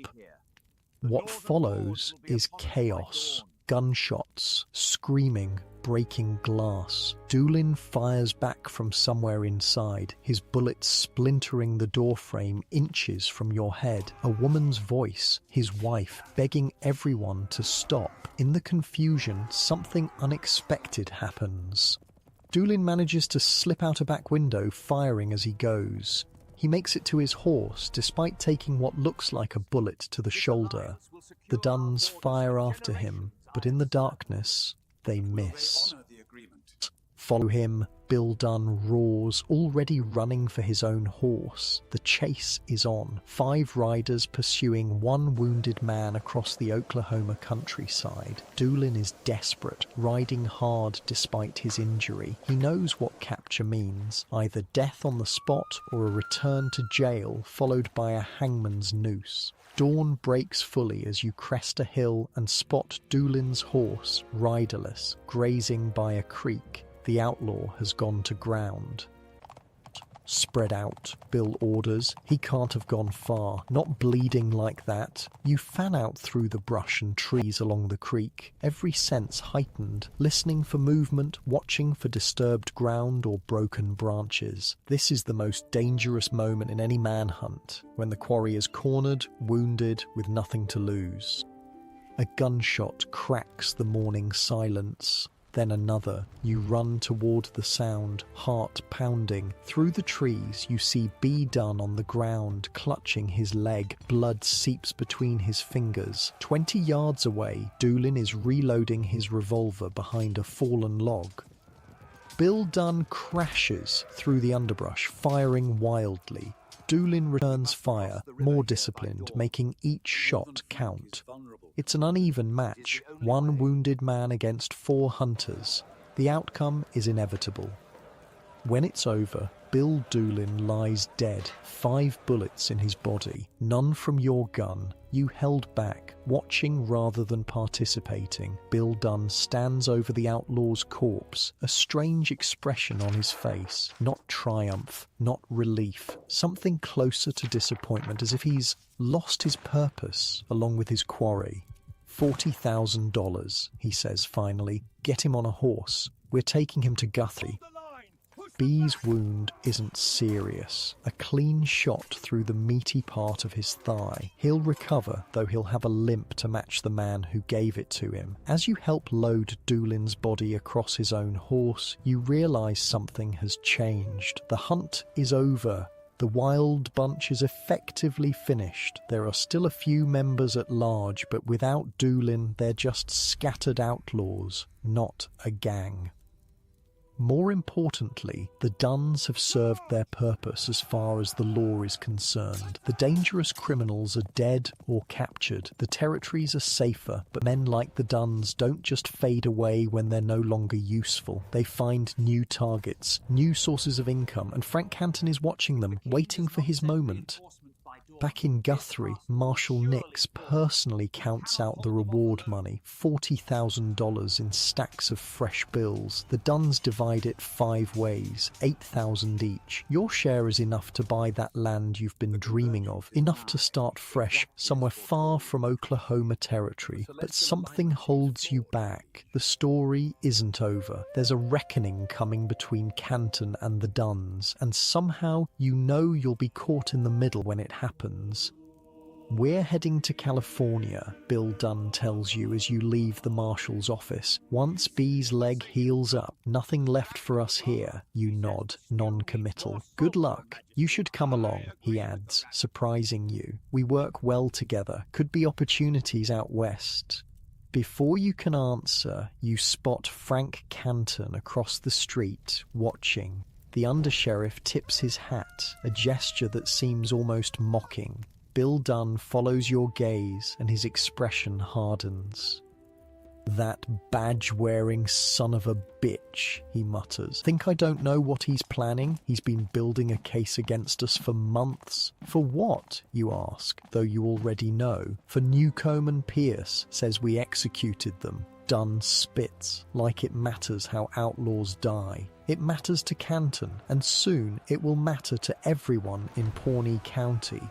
What follows is chaos. Gunshots, screaming, breaking glass. Doolin fires back from somewhere inside, his bullets splintering the doorframe inches from your head. A woman's voice, his wife, begging everyone to stop. In the confusion, something unexpected happens. Doolin manages to slip out a back window, firing as he goes. He makes it to his horse, despite taking what looks like a bullet to the shoulder. The Dunns fire after him, but in the darkness, they miss. Follow him, Bill Dunn roars, already running for his own horse. The chase is on. 5 riders pursuing one wounded man across the Oklahoma countryside. Doolin is desperate, riding hard despite his injury. He knows what capture means, either death on the spot or a return to jail, followed by a hangman's noose. Dawn breaks fully as you crest a hill and spot Doolin's horse, riderless, grazing by a creek. The outlaw has gone to ground. "Spread out," Bill orders. He can't have gone far. Not bleeding like that. You fan out through the brush and trees along the creek, every sense heightened, listening for movement, watching for disturbed ground or broken branches. This is the most dangerous moment in any manhunt, when the quarry is cornered, wounded, with nothing to lose. A gunshot cracks the morning silence. Then another. You run toward the sound, heart pounding. Through the trees, you see B. Dunn on the ground, clutching his leg. Blood seeps between his fingers. 20 yards away, Doolin is reloading his revolver behind a fallen log. Bill Dunn crashes through the underbrush, firing wildly. Doolin returns fire, more disciplined, making each shot count. It's an uneven match, 1 wounded man against 4 hunters. The outcome is inevitable. When it's over, Bill Doolin lies dead, 5 bullets in his body, none from your gun. You held back, watching rather than participating. Bill Dunn stands over the outlaw's corpse, a strange expression on his face. Not triumph, not relief, something closer to disappointment, as if he's lost his purpose along with his quarry. $40,000, he says finally. Get him on a horse. We're taking him to Guthrie. B's wound isn't serious. A clean shot through the meaty part of his thigh. He'll recover, though he'll have a limp to match the man who gave it to him. As you help load Doolin's body across his own horse, you realise something has changed. The hunt is over. The wild bunch is effectively finished. There are still a few members at large, but without Doolin, they're just scattered outlaws, not a gang. More importantly, the Duns have served their purpose as far as the law is concerned. The dangerous criminals are dead or captured. The territories are safer, but men like the Duns don't just fade away when they're no longer useful. They find new targets, new sources of income, and Frank Canton is watching them, waiting for his moment. Back in Guthrie, Marshal Nix personally counts out the reward money, $40,000 in stacks of fresh bills. The Duns divide it 5 ways, $8,000 each. Your share is enough to buy that land you've been dreaming of, enough to start fresh, somewhere far from Oklahoma territory. But something holds you back. The story isn't over. There's a reckoning coming between Canton and the Duns, and somehow you know you'll be caught in the middle when it happens. We're heading to California, Bill Dunn tells you as you leave the marshal's office. Once B's leg heals up, nothing left for us here. You nod, non-committal. Good luck. You should come along, he adds, surprising you. We work well together. Could be opportunities out west. Before you can answer, you spot Frank Canton across the street, watching. The undersheriff tips his hat, a gesture that seems almost mocking. Bill Dunn follows your gaze and his expression hardens. That badge-wearing son of a bitch, he mutters. Think I don't know what he's planning? He's been building a case against us for months. For what, you ask, though you already know. For Newcomb and Pierce, says we executed them. Dunn spits, like it matters how outlaws die. It matters to Canton, and soon it will matter to everyone in Pawnee County.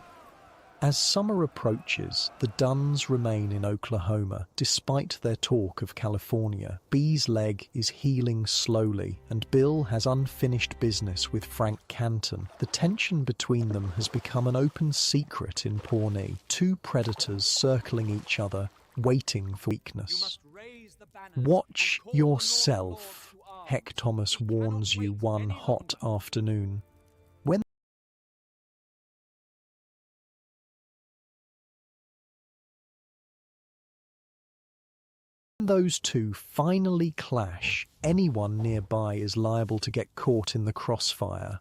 As summer approaches, the Duns remain in Oklahoma, despite their talk of California. B's leg is healing slowly, and Bill has unfinished business with Frank Canton. The tension between them has become an open secret in Pawnee. 2 predators circling each other, waiting for weakness. Watch yourself, Heck Thomas warns you one hot afternoon. When those two finally clash, anyone nearby is liable to get caught in the crossfire.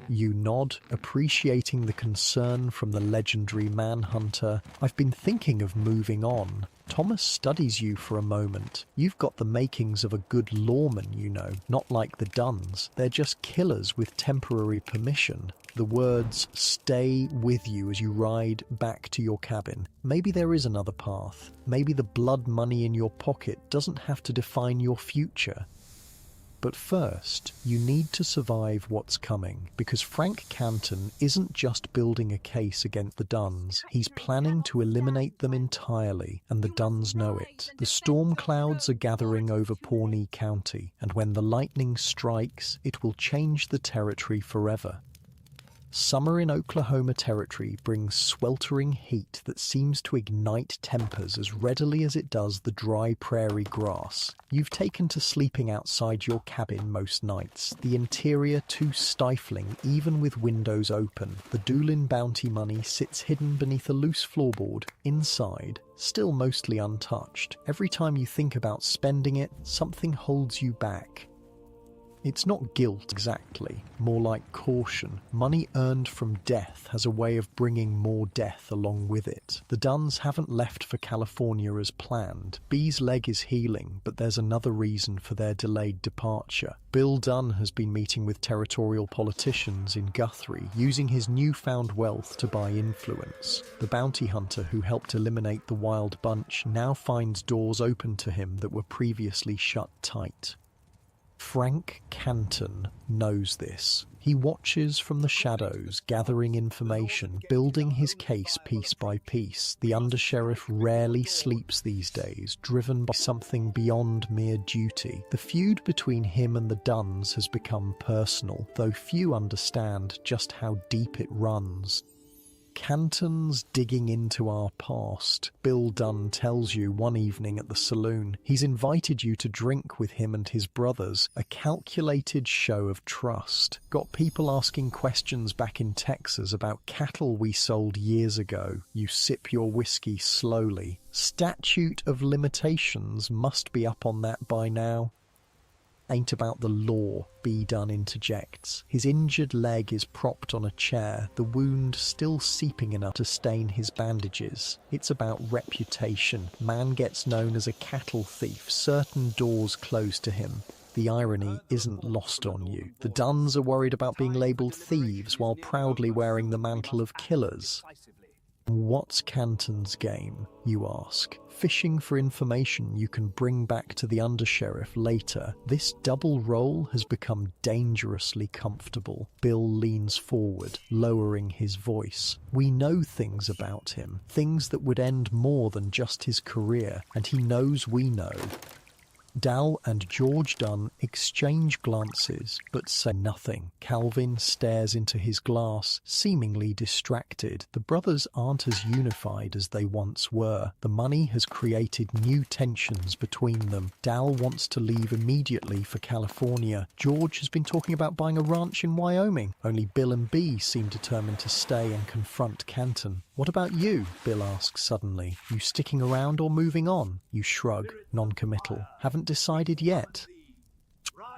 You nod, appreciating the concern from the legendary manhunter. I've been thinking of moving on. Thomas studies you for a moment. You've got the makings of a good lawman, you know, not like the Duns. They're just killers with temporary permission. The words stay with you as you ride back to your cabin. Maybe there is another path. Maybe the blood money in your pocket doesn't have to define your future. But first, you need to survive what's coming, because Frank Canton isn't just building a case against the Duns, he's planning to eliminate them entirely, and the Duns know it. The storm clouds are gathering over Pawnee County, and when the lightning strikes, it will change the territory forever. Summer in Oklahoma territory brings sweltering heat that seems to ignite tempers as readily as it does the dry prairie grass. You've taken to sleeping outside your cabin most nights, the interior too stifling even with windows open. The Doolin bounty money sits hidden beneath a loose floorboard. Inside, still mostly untouched. Every time you think about spending it, something holds you back. It's not guilt exactly, more like caution. Money earned from death has a way of bringing more death along with it. The Duns haven't left for California as planned. B's leg is healing, but there's another reason for their delayed departure. Bill Dunn has been meeting with territorial politicians in Guthrie, using his newfound wealth to buy influence. The bounty hunter who helped eliminate the wild bunch now finds doors open to him that were previously shut tight. Frank Canton knows this. He watches from the shadows, gathering information, building his case piece by piece. The undersheriff rarely sleeps these days, driven by something beyond mere duty. The feud between him and the Dunns has become personal, though few understand just how deep it runs. Canton's digging into our past. Bill Dunn tells you one evening at the saloon. He's invited you to drink with him and his brothers, a calculated show of trust. Got people asking questions back in Texas about cattle we sold years ago. You sip your whiskey slowly. Statute of limitations must be up on that by now. Ain't about the law, B. Dunn interjects. His injured leg is propped on a chair, the wound still seeping enough to stain his bandages. It's about reputation. Man gets known as a cattle thief, certain doors close to him. The irony isn't lost on you. The Dunns are worried about being labelled thieves while proudly wearing the mantle of killers. What's Canton's game, you ask? Fishing for information you can bring back to the undersheriff later. This double role has become dangerously comfortable. Bill leans forward, lowering his voice. We know things about him, things that would end more than just his career, and he knows we know. Dal and George Dunn exchange glances, but say nothing. Calvin stares into his glass, seemingly distracted. The brothers aren't as unified as they once were. The money has created new tensions between them. Dal wants to leave immediately for California. George has been talking about buying a ranch in Wyoming. Only Bill and Bee seem determined to stay and confront Canton. What about you? Bill asks suddenly. You sticking around or moving on? You shrug, non-committal. Haven't decided yet.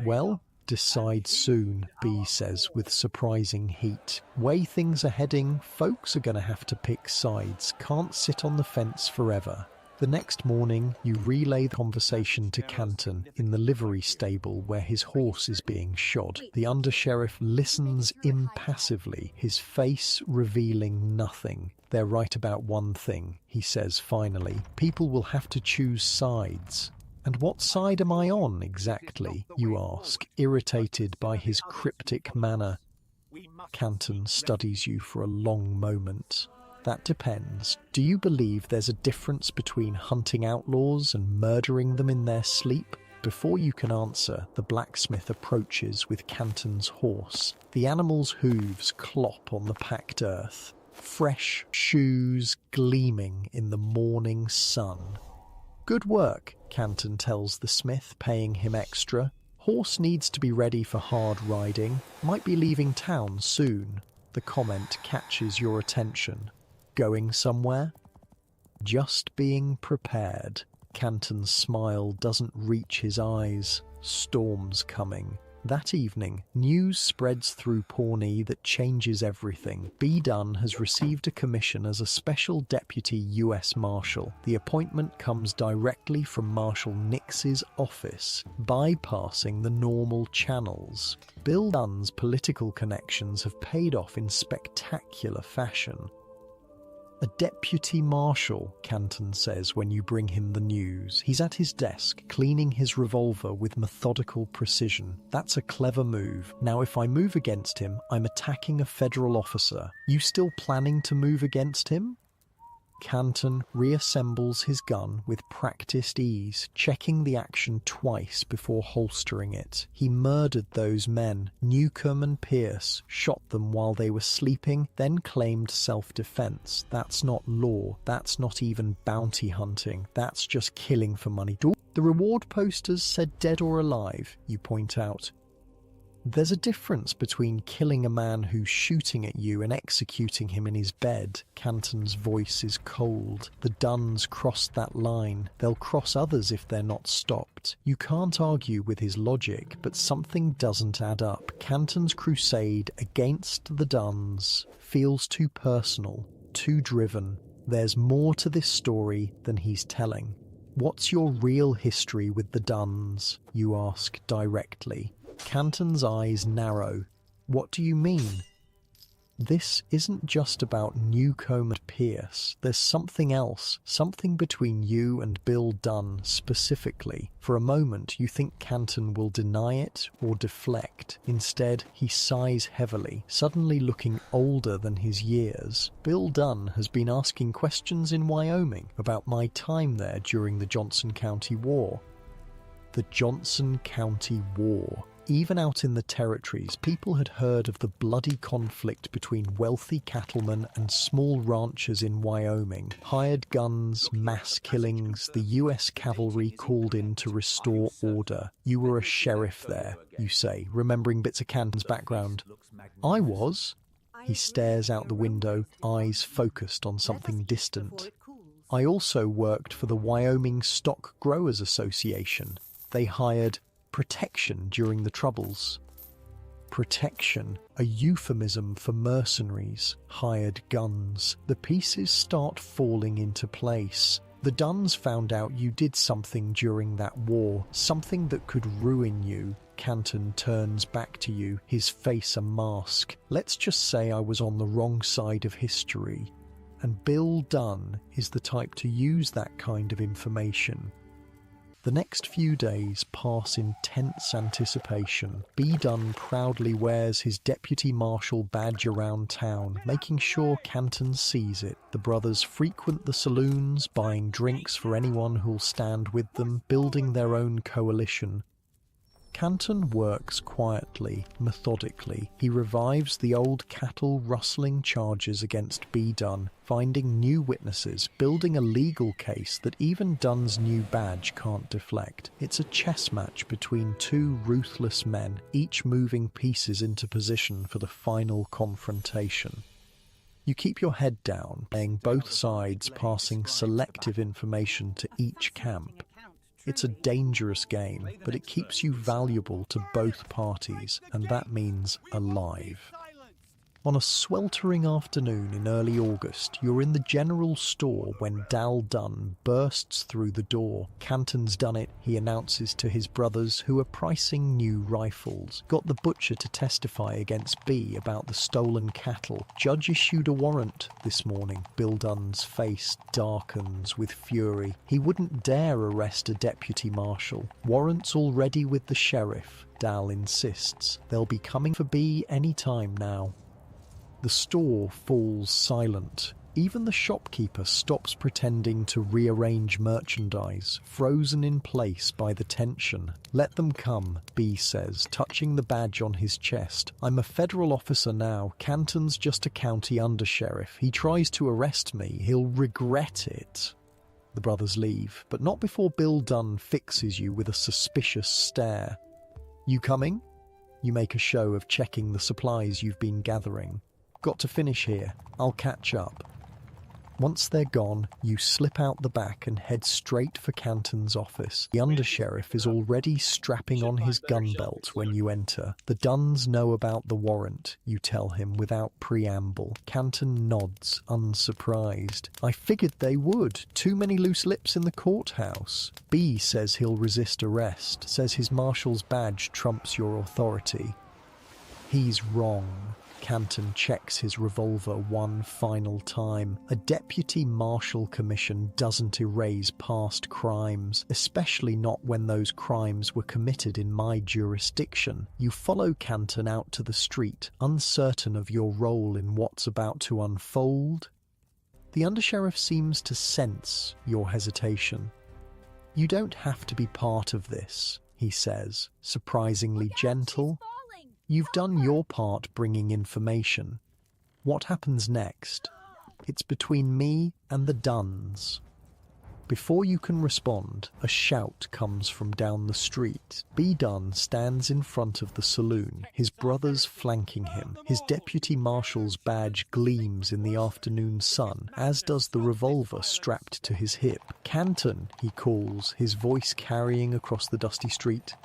Well, decide soon, B says with surprising heat. Way things are heading, folks are going to have to pick sides. Can't sit on the fence forever. The next morning, you relay the conversation to Canton in the livery stable where his horse is being shod. The undersheriff listens impassively, his face revealing nothing. They're right about one thing, he says finally. People will have to choose sides. And what side am I on, exactly, you ask, irritated by his cryptic manner. Canton studies you for a long moment. That depends. Do you believe there's a difference between hunting outlaws and murdering them in their sleep? Before you can answer, the blacksmith approaches with Canton's horse. The animal's hooves clop on the packed earth. Fresh shoes gleaming in the morning sun. Good work, Canton tells the smith, paying him extra. Horse needs to be ready for hard riding. Might be leaving town soon. The comment catches your attention. Going somewhere? Just being prepared. Canton's smile doesn't reach his eyes. Storm's coming. That evening, news spreads through Pawnee that changes everything. B. Dunn has received a commission as a special deputy U.S. Marshal. The appointment comes directly from Marshal Nix's office, bypassing the normal channels. Bill Dunn's political connections have paid off in spectacular fashion. A deputy marshal, Canton says when you bring him the news. He's at his desk, cleaning his revolver with methodical precision. That's a clever move. Now if I move against him, I'm attacking a federal officer. You still planning to move against him? Canton reassembles his gun with practiced ease, checking the action twice before holstering it. He murdered those men. Newcomb and Pierce shot them while they were sleeping, then claimed self-defense. That's not law. That's not even bounty hunting. That's just killing for money. The reward posters said dead or alive, you point out. There's a difference between killing a man who's shooting at you and executing him in his bed. Canton's voice is cold. The Dunns crossed that line. They'll cross others if they're not stopped. You can't argue with his logic, but something doesn't add up. Canton's crusade against the Dunns feels too personal, too driven. There's more to this story than he's telling. What's your real history with the Dunns? You ask directly. Canton's eyes narrow. What do you mean? This isn't just about Newcomb and Pierce. There's something else, something between you and Bill Dunn specifically. For a moment, you think Canton will deny it or deflect. Instead, he sighs heavily, suddenly looking older than his years. Bill Dunn has been asking questions in Wyoming about my time there during the Johnson County War. The Johnson County War. Even out in the territories, people had heard of the bloody conflict between wealthy cattlemen and small ranchers in Wyoming. Hired guns, mass killings, the US cavalry called in to restore order. You were a sheriff there, you say, remembering bits of Canton's background. I was. He stares out the window, eyes focused on something distant. I also worked for the Wyoming Stock Growers Association. They hired protection during the Troubles. Protection, a euphemism for mercenaries, hired guns. The pieces start falling into place. The Dunns found out you did something during that war, something that could ruin you. Canton turns back to you, his face a mask. Let's just say I was on the wrong side of history. And Bill Dunn is the type to use that kind of information. The next few days pass in tense anticipation. B. Dunn proudly wears his deputy marshal badge around town, making sure Canton sees it. The brothers frequent the saloons, buying drinks for anyone who'll stand with them, building their own coalition. Canton works quietly, methodically. He revives the old cattle rustling charges against B. Dunn, finding new witnesses, building a legal case that even Dunn's new badge can't deflect. It's a chess match between two ruthless men, each moving pieces into position for the final confrontation. You keep your head down, playing both sides, passing selective information to each camp. It's a dangerous game, but it keeps you valuable to both parties, and that means alive. On a sweltering afternoon in early August, you're in the general store when Dal Dunn bursts through the door. Canton's done it, he announces to his brothers, who are pricing new rifles. Got the butcher to testify against B about the stolen cattle. Judge issued a warrant this morning. Bill Dunn's face darkens with fury. He wouldn't dare arrest a deputy marshal. Warrant's already with the sheriff, Dal insists. They'll be coming for B any time now. The store falls silent. Even the shopkeeper stops pretending to rearrange merchandise, frozen in place by the tension. Let them come, B says, touching the badge on his chest. I'm a federal officer now. Canton's just a county undersheriff. He tries to arrest me. He'll regret it. The brothers leave, but not before Bill Dunn fixes you with a suspicious stare. You coming? You make a show of checking the supplies you've been gathering. Got to finish here. I'll catch up. Once they're gone, you slip out the back and head straight for Canton's office. The undersheriff is already strapping on his gun belt when you enter. The Dunns know about the warrant, you tell him without preamble. Canton nods, unsurprised. I figured they would. Too many loose lips in the courthouse. B says he'll resist arrest, says his marshal's badge trumps your authority. He's wrong. Canton checks his revolver one final time. A deputy marshal commission doesn't erase past crimes, especially not when those crimes were committed in my jurisdiction. You follow Canton out to the street, uncertain of your role in what's about to unfold. The undersheriff seems to sense your hesitation. You don't have to be part of this, he says, surprisingly gentle. You've done your part bringing information. What happens next? It's between me and the Dunns. Before you can respond, a shout comes from down the street. B. Dunn stands in front of the saloon, his brothers flanking him. His deputy marshal's badge gleams in the afternoon sun, as does the revolver strapped to his hip. Canton, he calls, his voice carrying across the dusty street.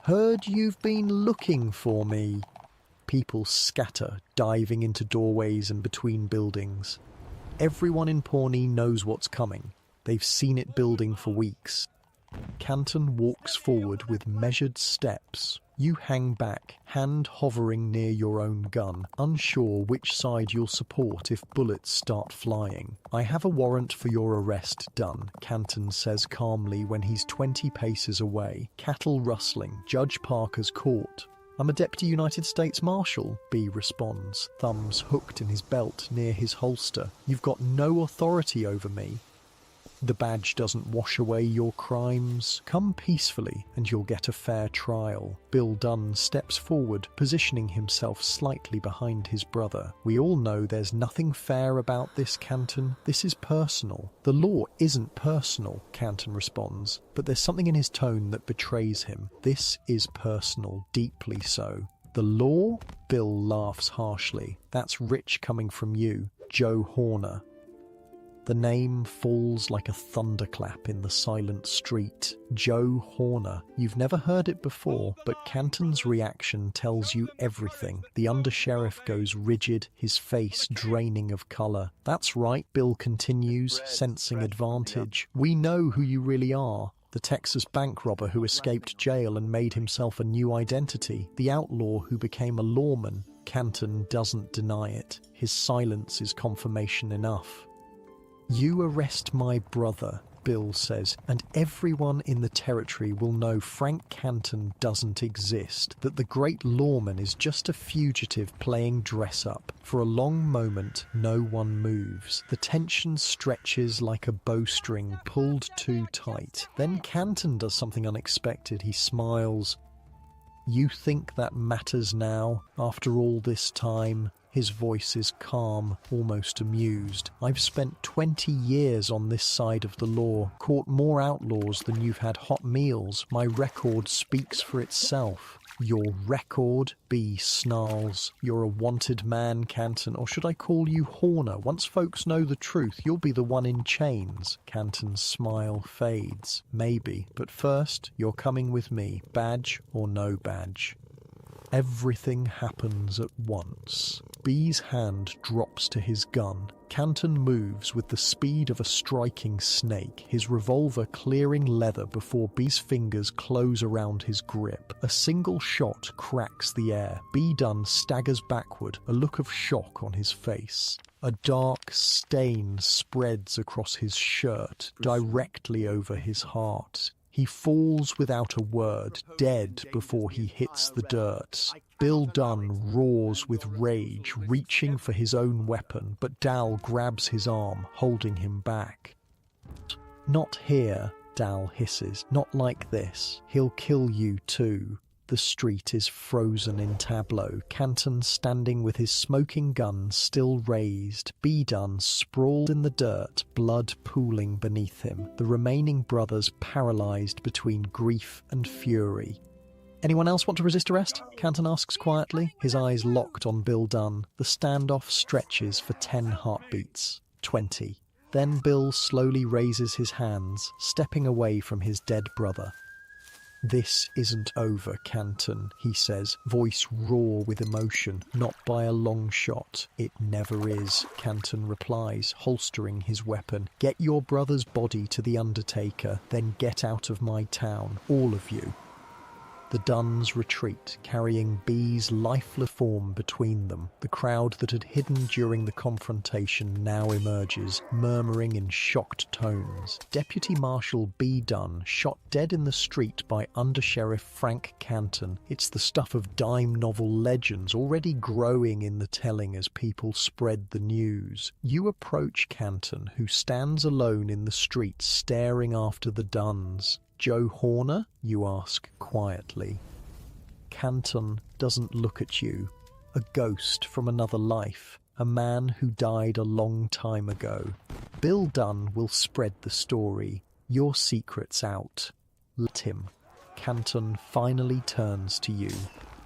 Heard you've been looking for me. People scatter, diving into doorways and between buildings. Everyone in Pawnee knows what's coming. They've seen it building for weeks. Canton walks forward with measured steps. You hang back, hand hovering near your own gun, unsure which side you'll support if bullets start flying. "I have a warrant for your arrest done," Canton says calmly when he's 20 paces away. Cattle rustling, Judge Parker's court. "I'm a Deputy United States Marshal," B responds, thumbs hooked in his belt near his holster. "You've got no authority over me." "The badge doesn't wash away your crimes. Come peacefully and you'll get a fair trial." Bill Dunn steps forward, positioning himself slightly behind his brother. "We all know there's nothing fair about this, Canton. This is personal." "The law isn't personal," Canton responds, but there's something in his tone that betrays him. This is personal, deeply so. "The law?" Bill laughs harshly. "That's rich coming from you, Joe Horner." The name falls like a thunderclap in the silent street. Joe Horner. You've never heard it before, but Canton's reaction tells you everything. The undersheriff goes rigid, his face draining of colour. "That's right," Bill continues, sensing advantage. "We know who you really are. The Texas bank robber who escaped jail and made himself a new identity. The outlaw who became a lawman." Canton doesn't deny it. His silence is confirmation enough. "You arrest my brother," Bill says, "and everyone in the territory will know Frank Canton doesn't exist, that the great lawman is just a fugitive playing dress-up." For a long moment, no one moves. The tension stretches like a bowstring pulled too tight. Then Canton does something unexpected. He smiles. "You think that matters now, after all this time?" His voice is calm, almost amused. "I've spent 20 years on this side of the law, caught more outlaws than you've had hot meals. My record speaks for itself." "Your record?" B snarls. "You're a wanted man, Canton, or should I call you Horner? Once folks know the truth, you'll be the one in chains." Canton's smile fades. "Maybe, but first, you're coming with me, badge or no badge." Everything happens at once. B's hand drops to his gun. Canton moves with the speed of a striking snake, his revolver clearing leather before B's fingers close around his grip. A single shot cracks the air. B Dunn staggers backward, a look of shock on his face. A dark stain spreads across his shirt, directly over his heart. He falls without a word, dead before he hits the dirt. Bill Dunn roars with rage, reaching for his own weapon, but Dal grabs his arm, holding him back. "Not here," Dal hisses. "Not like this. He'll kill you too." The street is frozen in tableau, Canton standing with his smoking gun still raised, B Dunn sprawled in the dirt, blood pooling beneath him, the remaining brothers paralysed between grief and fury. "Anyone else want to resist arrest?" Canton asks quietly, his eyes locked on Bill Dunn. The standoff stretches for 10 heartbeats, 20. Then Bill slowly raises his hands, stepping away from his dead brother. "This isn't over, Canton," he says, voice raw with emotion. "Not by a long shot. It never is," Canton replies, holstering his weapon. "Get your brother's body to the Undertaker, then get out of my town, all of you." The Dunns retreat, carrying B's lifeless form between them. The crowd that had hidden during the confrontation now emerges, murmuring in shocked tones. Deputy Marshal B. Dunn, shot dead in the street by Undersheriff Frank Canton. It's the stuff of dime novel legends, already growing in the telling as people spread the news. You approach Canton, who stands alone in the street staring after the Dunns. "Joe Horner?" you ask quietly. Canton doesn't look at you. A ghost from another life. A man who died a long time ago. Bill Dunn will spread the story. Your secret's out. Let him. Canton finally turns to you.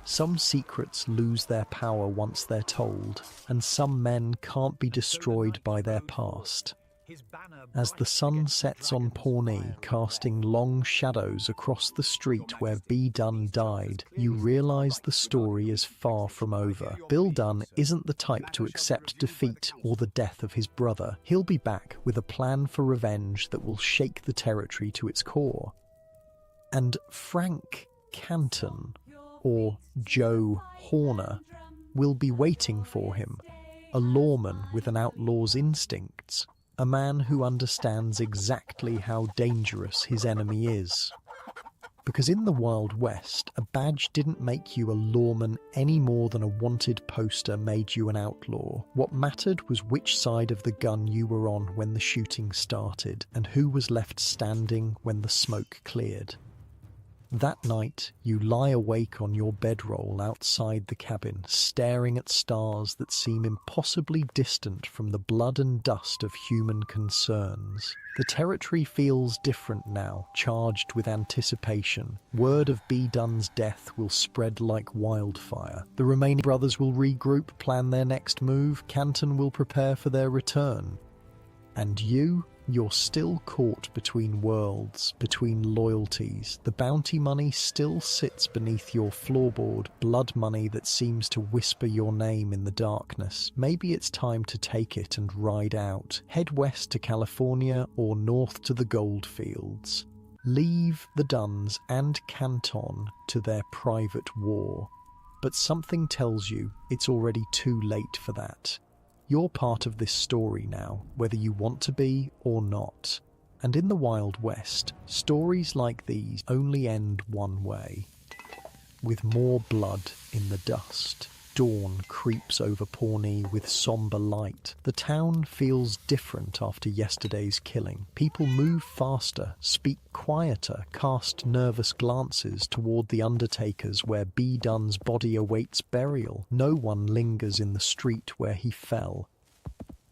Some secrets lose their power once they're told, and some men can't be destroyed by their past. As the sun sets on Pawnee, casting long shadows across the street where B. Dunn died, you realise the story is far from over. Bill Dunn isn't the type to accept defeat or the death of his brother. He'll be back with a plan for revenge that will shake the territory to its core. And Frank Canton, or Joe Horner, will be waiting for him, a lawman with an outlaw's instincts, a man who understands exactly how dangerous his enemy is. Because in the Wild West, a badge didn't make you a lawman any more than a wanted poster made you an outlaw. What mattered was which side of the gun you were on when the shooting started, and who was left standing when the smoke cleared. That night, you lie awake on your bedroll outside the cabin, staring at stars that seem impossibly distant from the blood and dust of human concerns. The territory feels different now, charged with anticipation. Word of B. Dunn's death will spread like wildfire. The remaining brothers will regroup, plan their next move. Canton will prepare for their return. And you're still caught between worlds, between loyalties. The bounty money still sits beneath your floorboard, blood money that seems to whisper your name in the darkness. Maybe it's time to take it and ride out. Head west to California or north to the gold fields. Leave the Dunns and Canton to their private war. But something tells you it's already too late for that. You're part of this story now, whether you want to be or not. And in the Wild West, stories like these only end one way. With more blood in the dust. Dawn creeps over Pawnee with somber light. The town feels different after yesterday's killing. People move faster, speak quieter, cast nervous glances toward the undertakers where B. Dunn's body awaits burial. No one lingers in the street where he fell.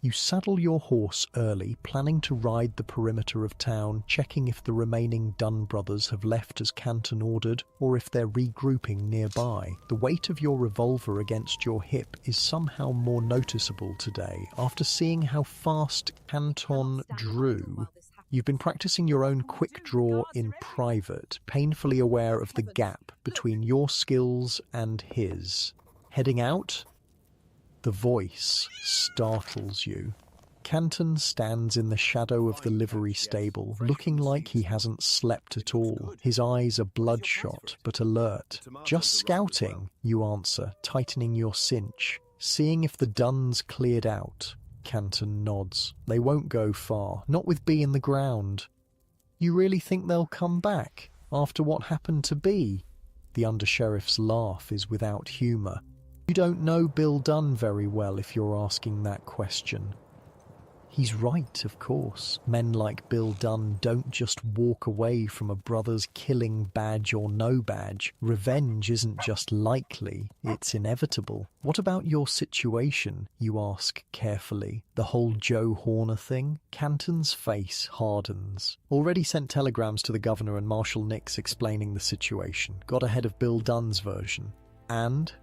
You saddle your horse early, planning to ride the perimeter of town, checking if the remaining Dunn brothers have left as Canton ordered, or if they're regrouping nearby. The weight of your revolver against your hip is somehow more noticeable today, after seeing how fast Canton drew. You've been practicing your own quick draw in private, painfully aware of the gap between your skills and his. Heading out? The voice startles you. Canton stands in the shadow of the livery stable, looking like he hasn't slept at all. His eyes are bloodshot but alert. Just scouting, you answer, tightening your cinch. Seeing if the Dunns cleared out. Canton nods. They won't go far, not with B in the ground. You really think they'll come back, after what happened to B? The undersheriff's laugh is without humour. You don't know Bill Dunn very well if you're asking that question. He's right, of course. Men like Bill Dunn don't just walk away from a brother's killing, badge or no badge. Revenge isn't just likely, it's inevitable. What about your situation, you ask carefully? The whole Joe Horner thing? Canton's face hardens. Already sent telegrams to the governor and Marshal Nix explaining the situation. Got ahead of Bill Dunn's version. And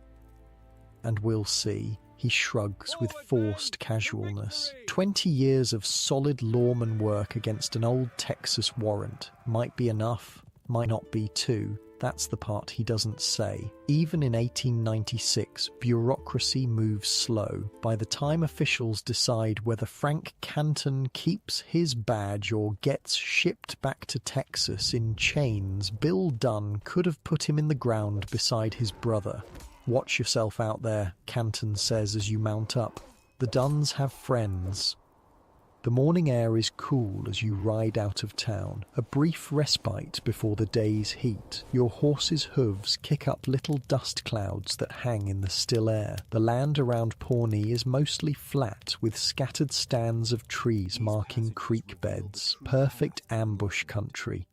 we'll see. He shrugs with forced casualness. 20 years of solid lawman work against an old Texas warrant. Might be enough, might not be too. That's the part he doesn't say. Even in 1896, bureaucracy moves slow. By the time officials decide whether Frank Canton keeps his badge or gets shipped back to Texas in chains, Bill Dunn could have put him in the ground beside his brother. Watch yourself out there, Canton says as you mount up. The Dunns have friends. The morning air is cool as you ride out of town, a brief respite before the day's heat. Your horse's hooves kick up little dust clouds that hang in the still air. The land around Pawnee is mostly flat, with scattered stands of trees marking creek beds. Perfect ambush country.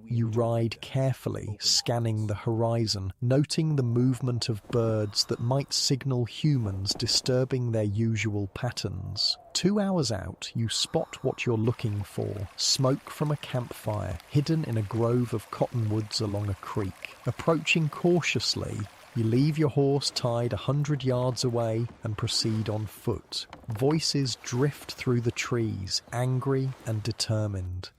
You ride carefully, scanning the horizon, noting the movement of birds that might signal humans disturbing their usual patterns. 2 hours out, you spot what you're looking for. Smoke from a campfire, hidden in a grove of cottonwoods along a creek. Approaching cautiously, you leave your horse tied 100 yards away and proceed on foot. Voices drift through the trees, angry and determined.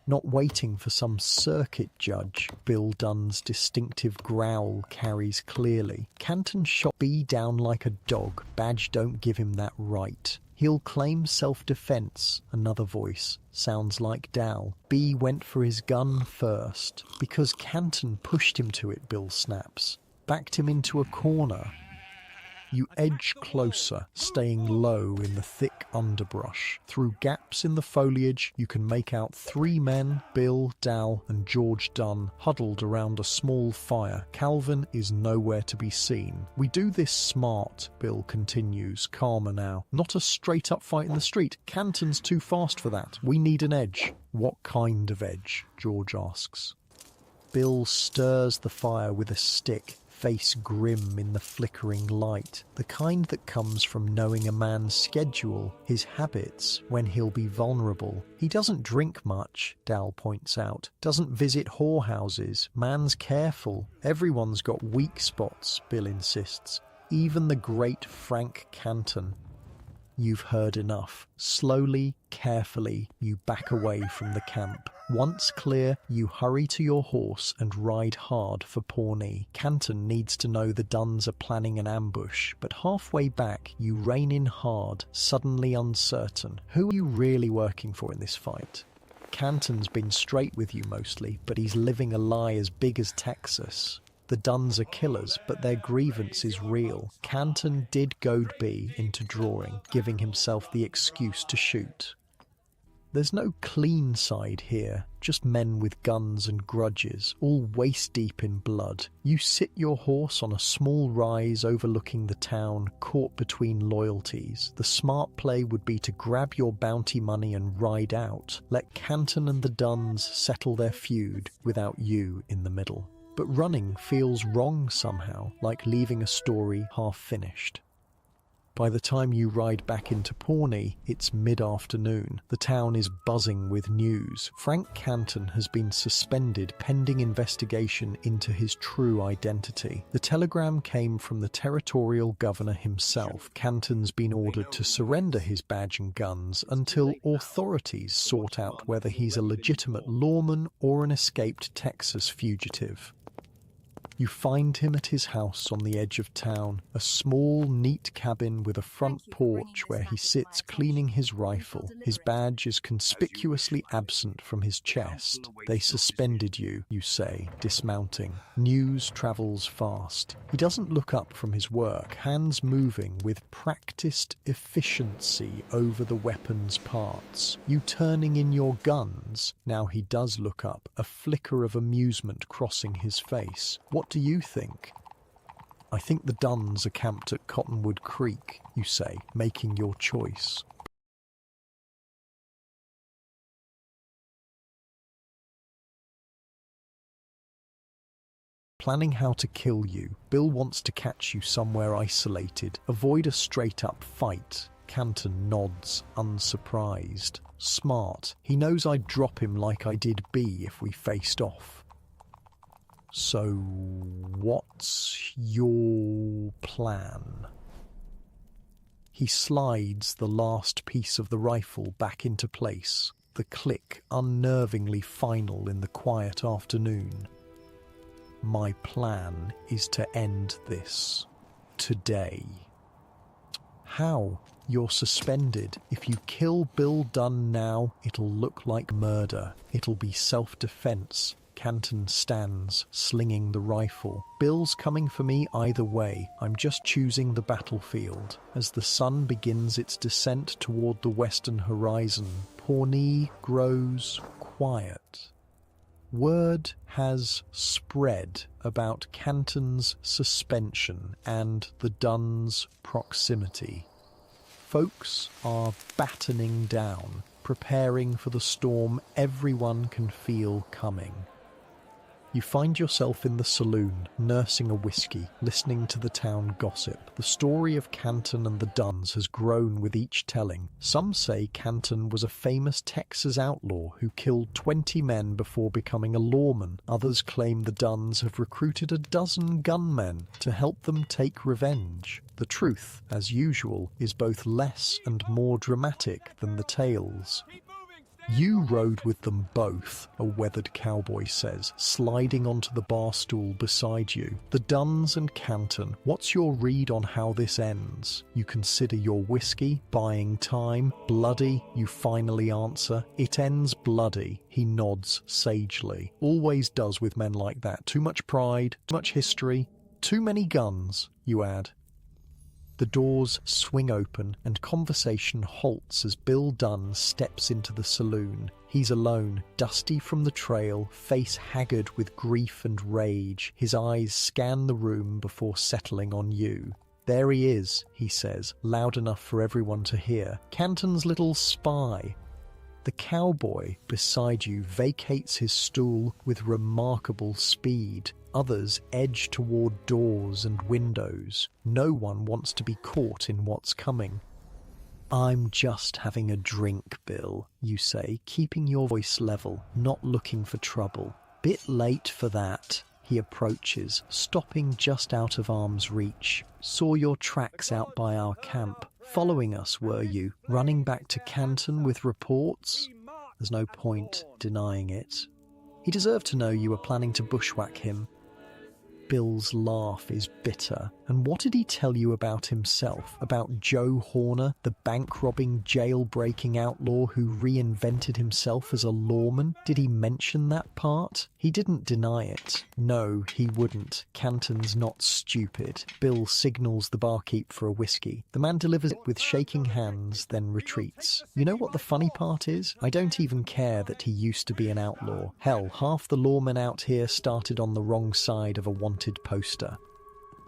Not waiting for some circuit judge, Bill Dunn's distinctive growl carries clearly. Canton shot B down like a dog. Badge don't give him that right. He'll claim self-defense, another voice. Sounds like Dal. B went for his gun first. Because Canton pushed him to it, Bill snaps. Backed him into a corner. You edge closer, staying low in the thick underbrush. Through gaps in the foliage, you can make out 3 men, Bill, Dal, and George Dunn, huddled around a small fire. Calvin is nowhere to be seen. We do this smart, Bill continues, calmer now. Not a straight-up fight in the street. Canton's too fast for that. We need an edge. What kind of edge? George asks. Bill stirs the fire with a stick, face grim in the flickering light, the kind that comes from knowing a man's schedule, his habits, when he'll be vulnerable. He doesn't drink much, Dal points out, doesn't visit whorehouses, man's careful. Everyone's got weak spots, Bill insists, even the great Frank Canton. You've heard enough. Slowly, carefully, you back away from the camp. Once clear, you hurry to your horse and ride hard for Pawnee. Canton needs to know the Dunns are planning an ambush, but halfway back, you rein in hard, suddenly uncertain. Who are you really working for in this fight? Canton's been straight with you mostly, but he's living a lie as big as Texas. The Dunns are killers, but their grievance is real. Canton did goad B into drawing, giving himself the excuse to shoot. There's no clean side here, just men with guns and grudges, all waist-deep in blood. You sit your horse on a small rise overlooking the town, caught between loyalties. The smart play would be to grab your bounty money and ride out. Let Canton and the Dunns settle their feud without you in the middle. But running feels wrong somehow, like leaving a story half-finished. By the time you ride back into Pawnee, it's mid-afternoon. The town is buzzing with news. Frank Canton has been suspended pending investigation into his true identity. The telegram came from the territorial governor himself. Canton's been ordered to surrender his badge and guns until authorities sort out whether he's a legitimate lawman or an escaped Texas fugitive. You find him at his house on the edge of town, a small, neat cabin with a front porch where he sits cleaning his rifle. His badge is conspicuously absent from his chest. They suspended you, you say, dismounting. News travels fast. He doesn't look up from his work, hands moving with practiced efficiency over the weapon's parts. You turning in your guns. Now he does look up, a flicker of amusement crossing his face. What do you think? I think the Dunns are camped at Cottonwood Creek, you say, making your choice. Planning how to kill you. Bill wants to catch you somewhere isolated. Avoid a straight-up fight. Canton nods, unsurprised. Smart. He knows I'd drop him like I did B if we faced off. So, what's your plan? He slides the last piece of the rifle back into place, the click unnervingly final in the quiet afternoon. My plan is to end this today. How? You're suspended. If you kill Bill Dunn now, it'll look like murder. It'll be self-defense. Canton stands, slinging the rifle. Bill's coming for me either way. I'm just choosing the battlefield. As the sun begins its descent toward the western horizon, Pawnee grows quiet. Word has spread about Canton's suspension and the Dunns' proximity. Folks are battening down, preparing for the storm everyone can feel coming. You find yourself in the saloon, nursing a whiskey, listening to the town gossip. The story of Canton and the Dunns has grown with each telling. Some say Canton was a famous Texas outlaw who killed 20 men before becoming a lawman. Others claim the Dunns have recruited a dozen gunmen to help them take revenge. The truth, as usual, is both less and more dramatic than the tales. You rode with them both, a weathered cowboy says, sliding onto the bar stool beside you. The Duns and Canton, what's your read on how this ends? You consider your whiskey, buying time, bloody, you finally answer. It ends bloody, he nods sagely. Always does with men like that. Too much pride, too much history, too many guns, you add. The doors swing open and conversation halts as Bill Dunn steps into the saloon. He's alone, dusty from the trail, face haggard with grief and rage. His eyes scan the room before settling on you. There he is, he says, loud enough for everyone to hear. Canton's little spy. The cowboy beside you vacates his stool with remarkable speed. Others edge toward doors and windows. No one wants to be caught in what's coming. I'm just having a drink, Bill, you say, keeping your voice level, not looking for trouble. Bit late for that. He approaches, stopping just out of arm's reach. Saw your tracks out by our camp. Following us, were you? Running back to Canton with reports? There's no point denying it. He deserved to know you were planning to bushwhack him. Bill's laugh is bitter. And what did he tell you about himself? About Joe Horner, the bank-robbing, jail-breaking outlaw who reinvented himself as a lawman? Did he mention that part? He didn't deny it. No, he wouldn't. Canton's not stupid. Bill signals the barkeep for a whiskey. The man delivers it with shaking hands, then retreats. You know what the funny part is? I don't even care that he used to be an outlaw. Hell, half the lawmen out here started on the wrong side of a wanted poster.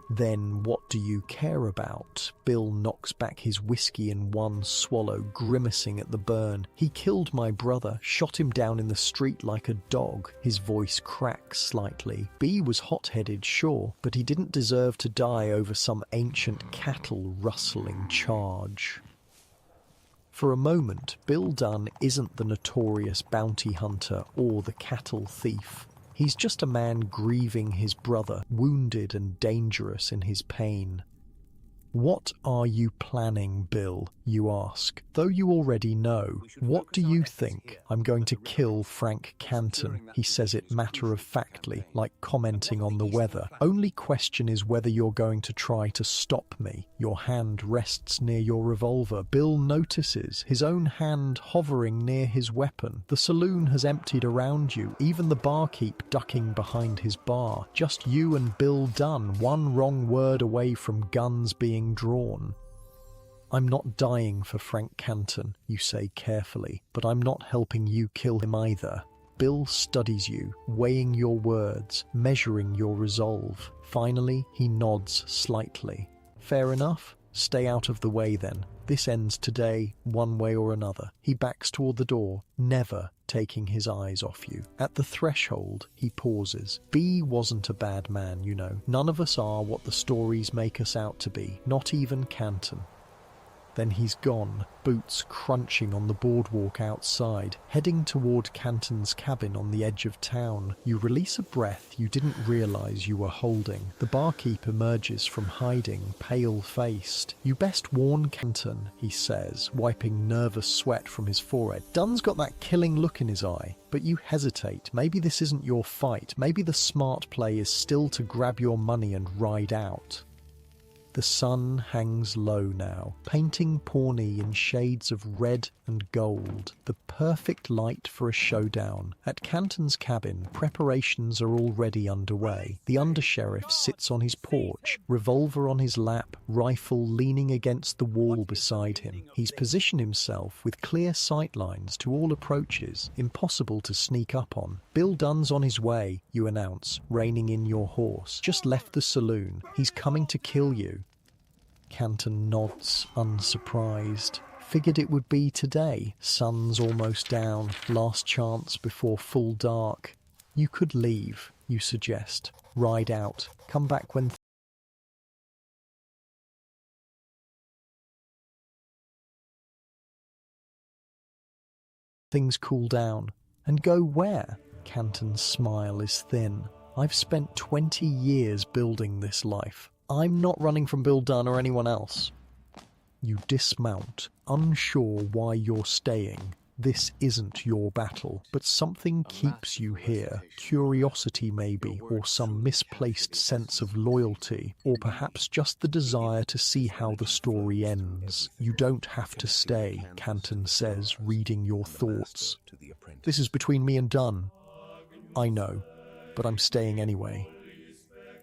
Then what do you care about? Bill knocks back his whiskey in one swallow, grimacing at the burn. He killed my brother, shot him down in the street like a dog. His voice cracks slightly. B was hot-headed, sure, but he didn't deserve to die over some ancient cattle-rustling charge. For a moment, Bill Dunn isn't the notorious bounty hunter or the cattle thief. He's just a man grieving his brother, wounded and dangerous in his pain. What are you planning, Bill? You ask. Though you already know. What do you think? I'm going to kill Frank Canton. He says it matter-of-factly, like commenting on the weather. Only question is whether you're going to try to stop me. Your hand rests near your revolver. Bill notices, his own hand hovering near his weapon. The saloon has emptied around you, even the barkeep ducking behind his bar. Just you and Bill Dunn, one wrong word away from guns being drawn. I'm not dying for Frank Canton, you say carefully, but I'm not helping you kill him either. Bill studies you, weighing your words, measuring your resolve. Finally, he nods slightly. Fair enough? Stay out of the way then. This ends today, one way or another. He backs toward the door, never taking his eyes off you. At the threshold, he pauses. B wasn't a bad man, you know. None of us are what the stories make us out to be, not even Canton. Then he's gone, boots crunching on the boardwalk outside, heading toward Canton's cabin on the edge of town. You release a breath you didn't realize you were holding. The barkeep emerges from hiding, pale-faced. You best warn Canton, he says, wiping nervous sweat from his forehead. Dunn's got that killing look in his eye, but you hesitate. Maybe this isn't your fight. Maybe the smart play is still to grab your money and ride out. The sun hangs low now, painting Pawnee in shades of red and gold, the perfect light for a showdown. At Canton's cabin, preparations are already underway. The undersheriff sits on his porch, revolver on his lap, rifle leaning against the wall beside him. He's positioned himself with clear sightlines to all approaches, impossible to sneak up on. Bill Dunn's on his way, you announce, reining in your horse. Just left the saloon. He's coming to kill you. Canton nods, unsurprised. Figured it would be today. Sun's almost down. Last chance before full dark. You could leave, you suggest. Ride out. Come back when things cool down. And go where? Canton's smile is thin. I've spent 20 years building this life. I'm not running from Bill Dunn or anyone else. You dismount, unsure why you're staying. This isn't your battle, but something keeps you here. Curiosity maybe, or some misplaced sense of loyalty, or perhaps just the desire to see how the story ends. You don't have to stay, Canton says, reading your thoughts. This is between me and Dunn. I know, but I'm staying anyway.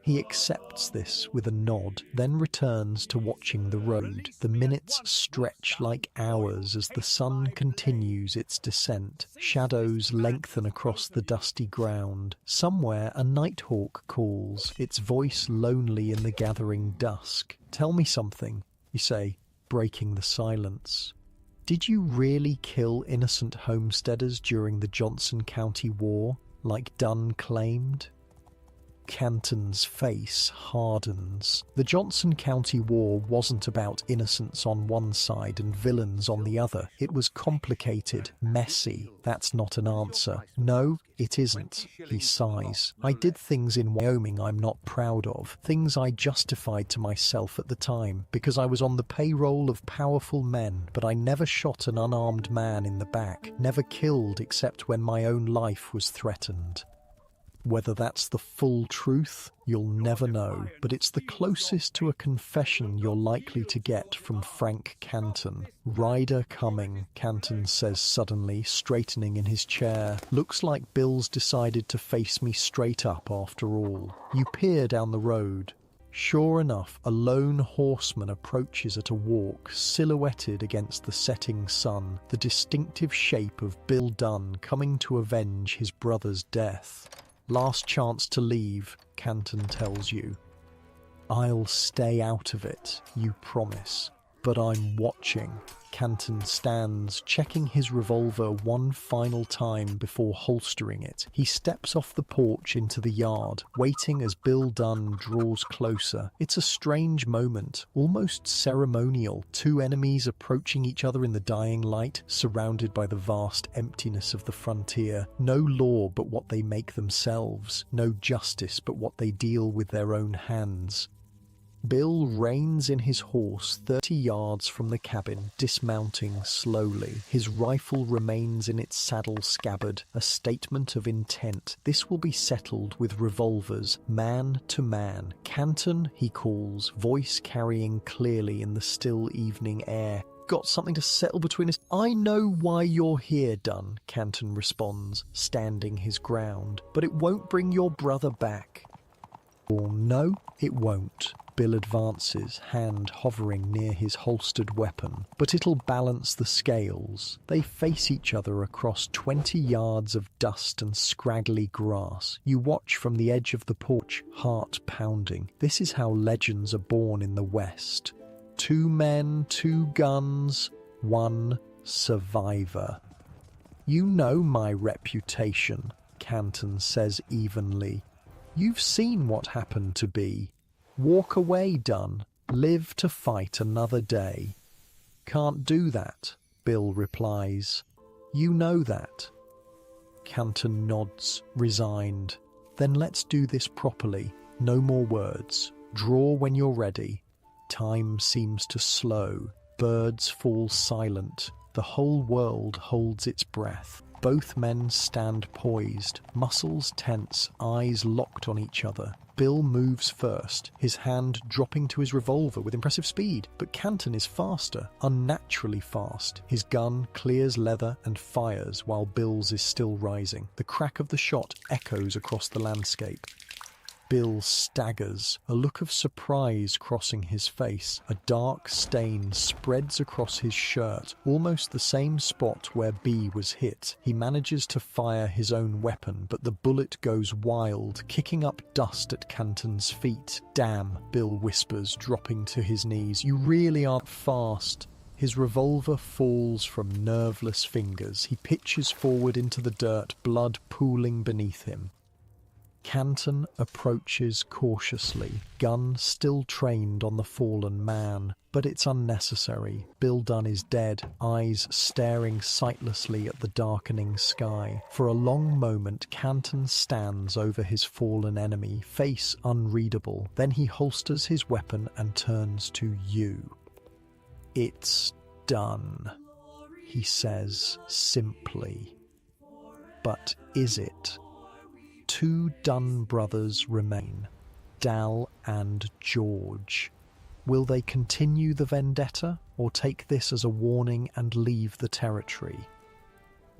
He accepts this with a nod, then returns to watching the road. The minutes stretch like hours as the sun continues its descent. Shadows lengthen across the dusty ground. Somewhere a nighthawk calls, its voice lonely in the gathering dusk. "Tell me something," you say, breaking the silence. "Did you really kill innocent homesteaders during the Johnson County War, like Dunn claimed?" Canton's face hardens. The Johnson County War wasn't about innocents on one side and villains on the other. It was complicated, messy. That's not an answer. No, it isn't. He sighs. I did things in Wyoming I'm not proud of. Things I justified to myself at the time because I was on the payroll of powerful men, but I never shot an unarmed man in the back. Never killed except when my own life was threatened. Whether that's the full truth, you'll never know, but it's the closest to a confession you're likely to get from Frank Canton. "Rider coming," Canton says suddenly, straightening in his chair. "Looks like Bill's decided to face me straight up after all." You peer down the road. Sure enough, a lone horseman approaches at a walk, silhouetted against the setting sun, the distinctive shape of Bill Dunn coming to avenge his brother's death. "Last chance to leave," Canton tells you. "I'll stay out of it, you promise. But I'm watching." Canton stands, checking his revolver one final time before holstering it. He steps off the porch into the yard, waiting as Bill Dunn draws closer. It's a strange moment, almost ceremonial. Two enemies approaching each other in the dying light, surrounded by the vast emptiness of the frontier. No law but what they make themselves. No justice but what they deal with their own hands. Bill reins in his horse 30 yards from the cabin, dismounting slowly. His rifle remains in its saddle scabbard, a statement of intent. This will be settled with revolvers, man to man. "Canton," he calls, voice carrying clearly in the still evening air. "Got something to settle between us?" "I know why you're here, Dunn," Canton responds, standing his ground. "But it won't bring your brother back." "Oh, no, it won't." Bill advances, hand hovering near his holstered weapon. "But it'll balance the scales." They face each other across 20 yards of dust and scraggly grass. You watch from the edge of the porch, heart pounding. This is how legends are born in the West. 2 men, 2 guns, 1 survivor. "You know my reputation," Canton says evenly. "You've seen what happened to be. Walk away, Dunn. Live to fight another day." "Can't do that," Bill replies. "You know that." Canton nods, resigned. "Then let's do this properly. No more words. Draw when you're ready." Time seems to slow. Birds fall silent. The whole world holds its breath. Both men stand poised, muscles tense, eyes locked on each other. Bill moves first, his hand dropping to his revolver with impressive speed, but Canton is faster, unnaturally fast. His gun clears leather and fires while Bill's is still rising. The crack of the shot echoes across the landscape. Bill staggers, a look of surprise crossing his face. A dark stain spreads across his shirt, almost the same spot where B was hit. He manages to fire his own weapon, but the bullet goes wild, kicking up dust at Canton's feet. "Damn," Bill whispers, dropping to his knees. "You really aren't fast." His revolver falls from nerveless fingers. He pitches forward into the dirt, blood pooling beneath him. Canton approaches cautiously, gun still trained on the fallen man, but it's unnecessary. Bill Dunn is dead, eyes staring sightlessly at the darkening sky. For a long moment, Canton stands over his fallen enemy, face unreadable. Then he holsters his weapon and turns to you. "It's done." he says simply. But is it? Two Dunn brothers remain, Dal and George. Will they continue the vendetta or take this as a warning and leave the territory?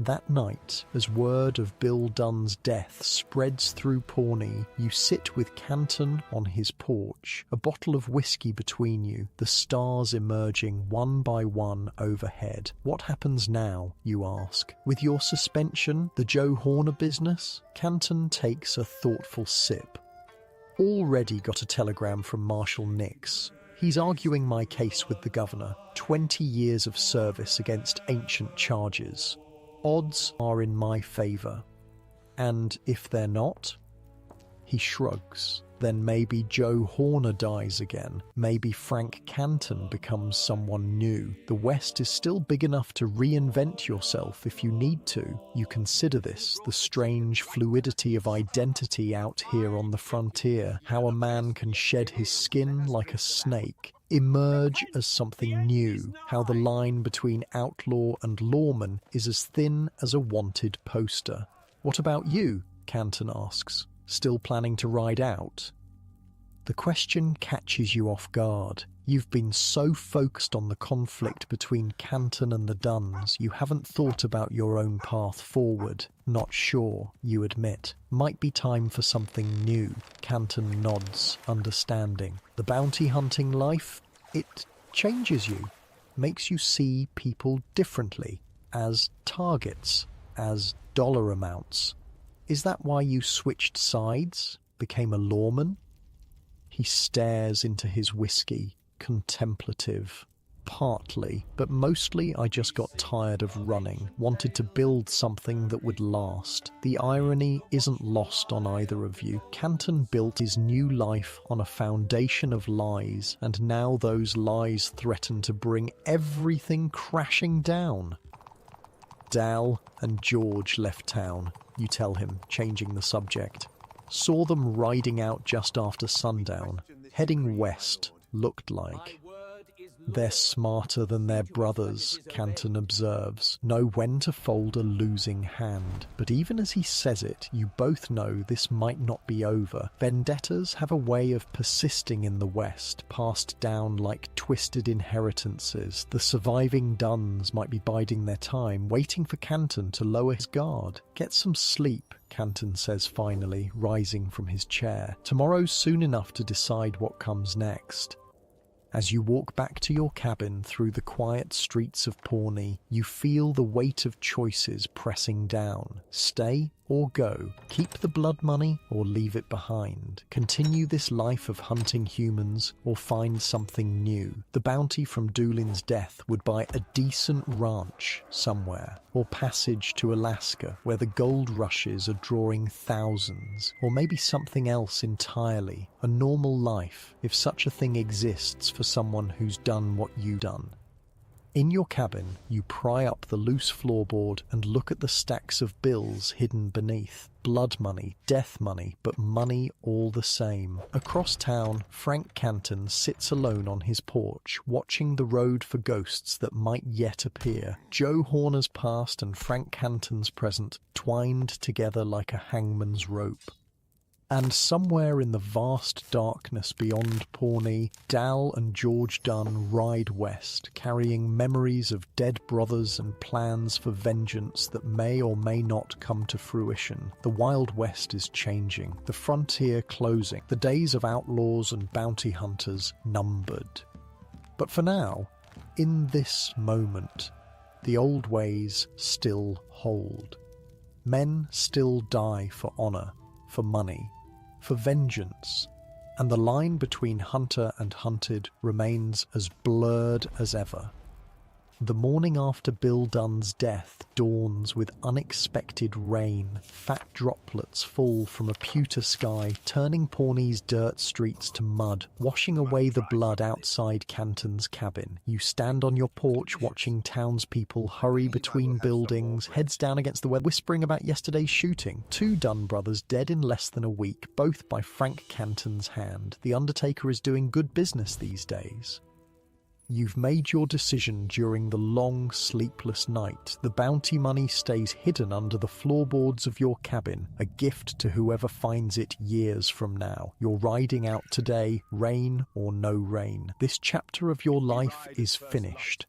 That night, as word of Bill Dunn's death spreads through Pawnee, you sit with Canton on his porch, a bottle of whiskey between you, the stars emerging one by one overhead. What happens now, you ask? With your suspension, the Joe Horner business? Canton takes a thoughtful sip. Already got a telegram from Marshal Nix. He's arguing my case with the governor. 20 years of service against ancient charges. Odds are in my favour. And if they're not? He shrugs. Then maybe Joe Horner dies again. Maybe Frank Canton becomes someone new. The West is still big enough to reinvent yourself if you need to. You consider this, the strange fluidity of identity out here on the frontier, how a man can shed his skin like a snake, emerge as something new, how the line between outlaw and lawman is as thin as a wanted poster. What about you? Canton asks. Still planning to ride out? The question catches you off guard. You've been so focused on the conflict between Canton and the Dunns, you haven't thought about your own path forward. Not sure, you admit. Might be time for something new. Canton nods, understanding. The bounty hunting life, it changes you, makes you see people differently, as targets, as dollar amounts. Is that why you switched sides, became a lawman? He stares into his whiskey, contemplative. Partly, but mostly I just got tired of running, wanted to build something that would last. The irony isn't lost on either of you. Canton built his new life on a foundation of lies, and now those lies threaten to bring everything crashing down. Dal and George left town, you tell him, changing the subject. Saw them riding out just after sundown, heading west, looked like. They're smarter than their brothers, Canton observes, know when to fold a losing hand. But even as he says it, you both know this might not be over. Vendettas have a way of persisting in the West, passed down like twisted inheritances. The surviving Dunns might be biding their time, waiting for Canton to lower his guard. Get some sleep, Canton says finally, rising from his chair. Tomorrow's soon enough to decide what comes next. As you walk back to your cabin through the quiet streets of Pawnee, you feel the weight of choices pressing down. Stay or go. Keep the blood money or leave it behind. Continue this life of hunting humans or find something new. The bounty from Doolin's death would buy a decent ranch somewhere, or passage to Alaska where the gold rushes are drawing thousands, or maybe something else entirely, a normal life, if such a thing exists for someone who's done what you've done. In your cabin, you pry up the loose floorboard and look at the stacks of bills hidden beneath. Blood money, death money, but money all the same. Across town, Frank Canton sits alone on his porch, watching the road for ghosts that might yet appear. Joe Horner's past and Frank Canton's present, twined together like a hangman's rope. And somewhere in the vast darkness beyond Pawnee, Dal and George Dunn ride west, carrying memories of dead brothers and plans for vengeance that may or may not come to fruition. The Wild West is changing, the frontier closing, the days of outlaws and bounty hunters numbered. But for now, in this moment, the old ways still hold. Men still die for honor, for money, for vengeance, and the line between hunter and hunted remains as blurred as ever. The morning after Bill Dunn's death dawns with unexpected rain. Fat droplets fall from a pewter sky, turning Pawnee's dirt streets to mud, washing away the blood outside Canton's cabin. You stand on your porch watching townspeople hurry between buildings, heads down against the weather, whispering about yesterday's shooting. Two Dunn brothers dead in less than a week, both by Frank Canton's hand. The undertaker is doing good business these days. You've made your decision during the long, sleepless night. The bounty money stays hidden under the floorboards of your cabin, a gift to whoever finds it years from now. You're riding out today, rain or no rain. This chapter of your life is finished.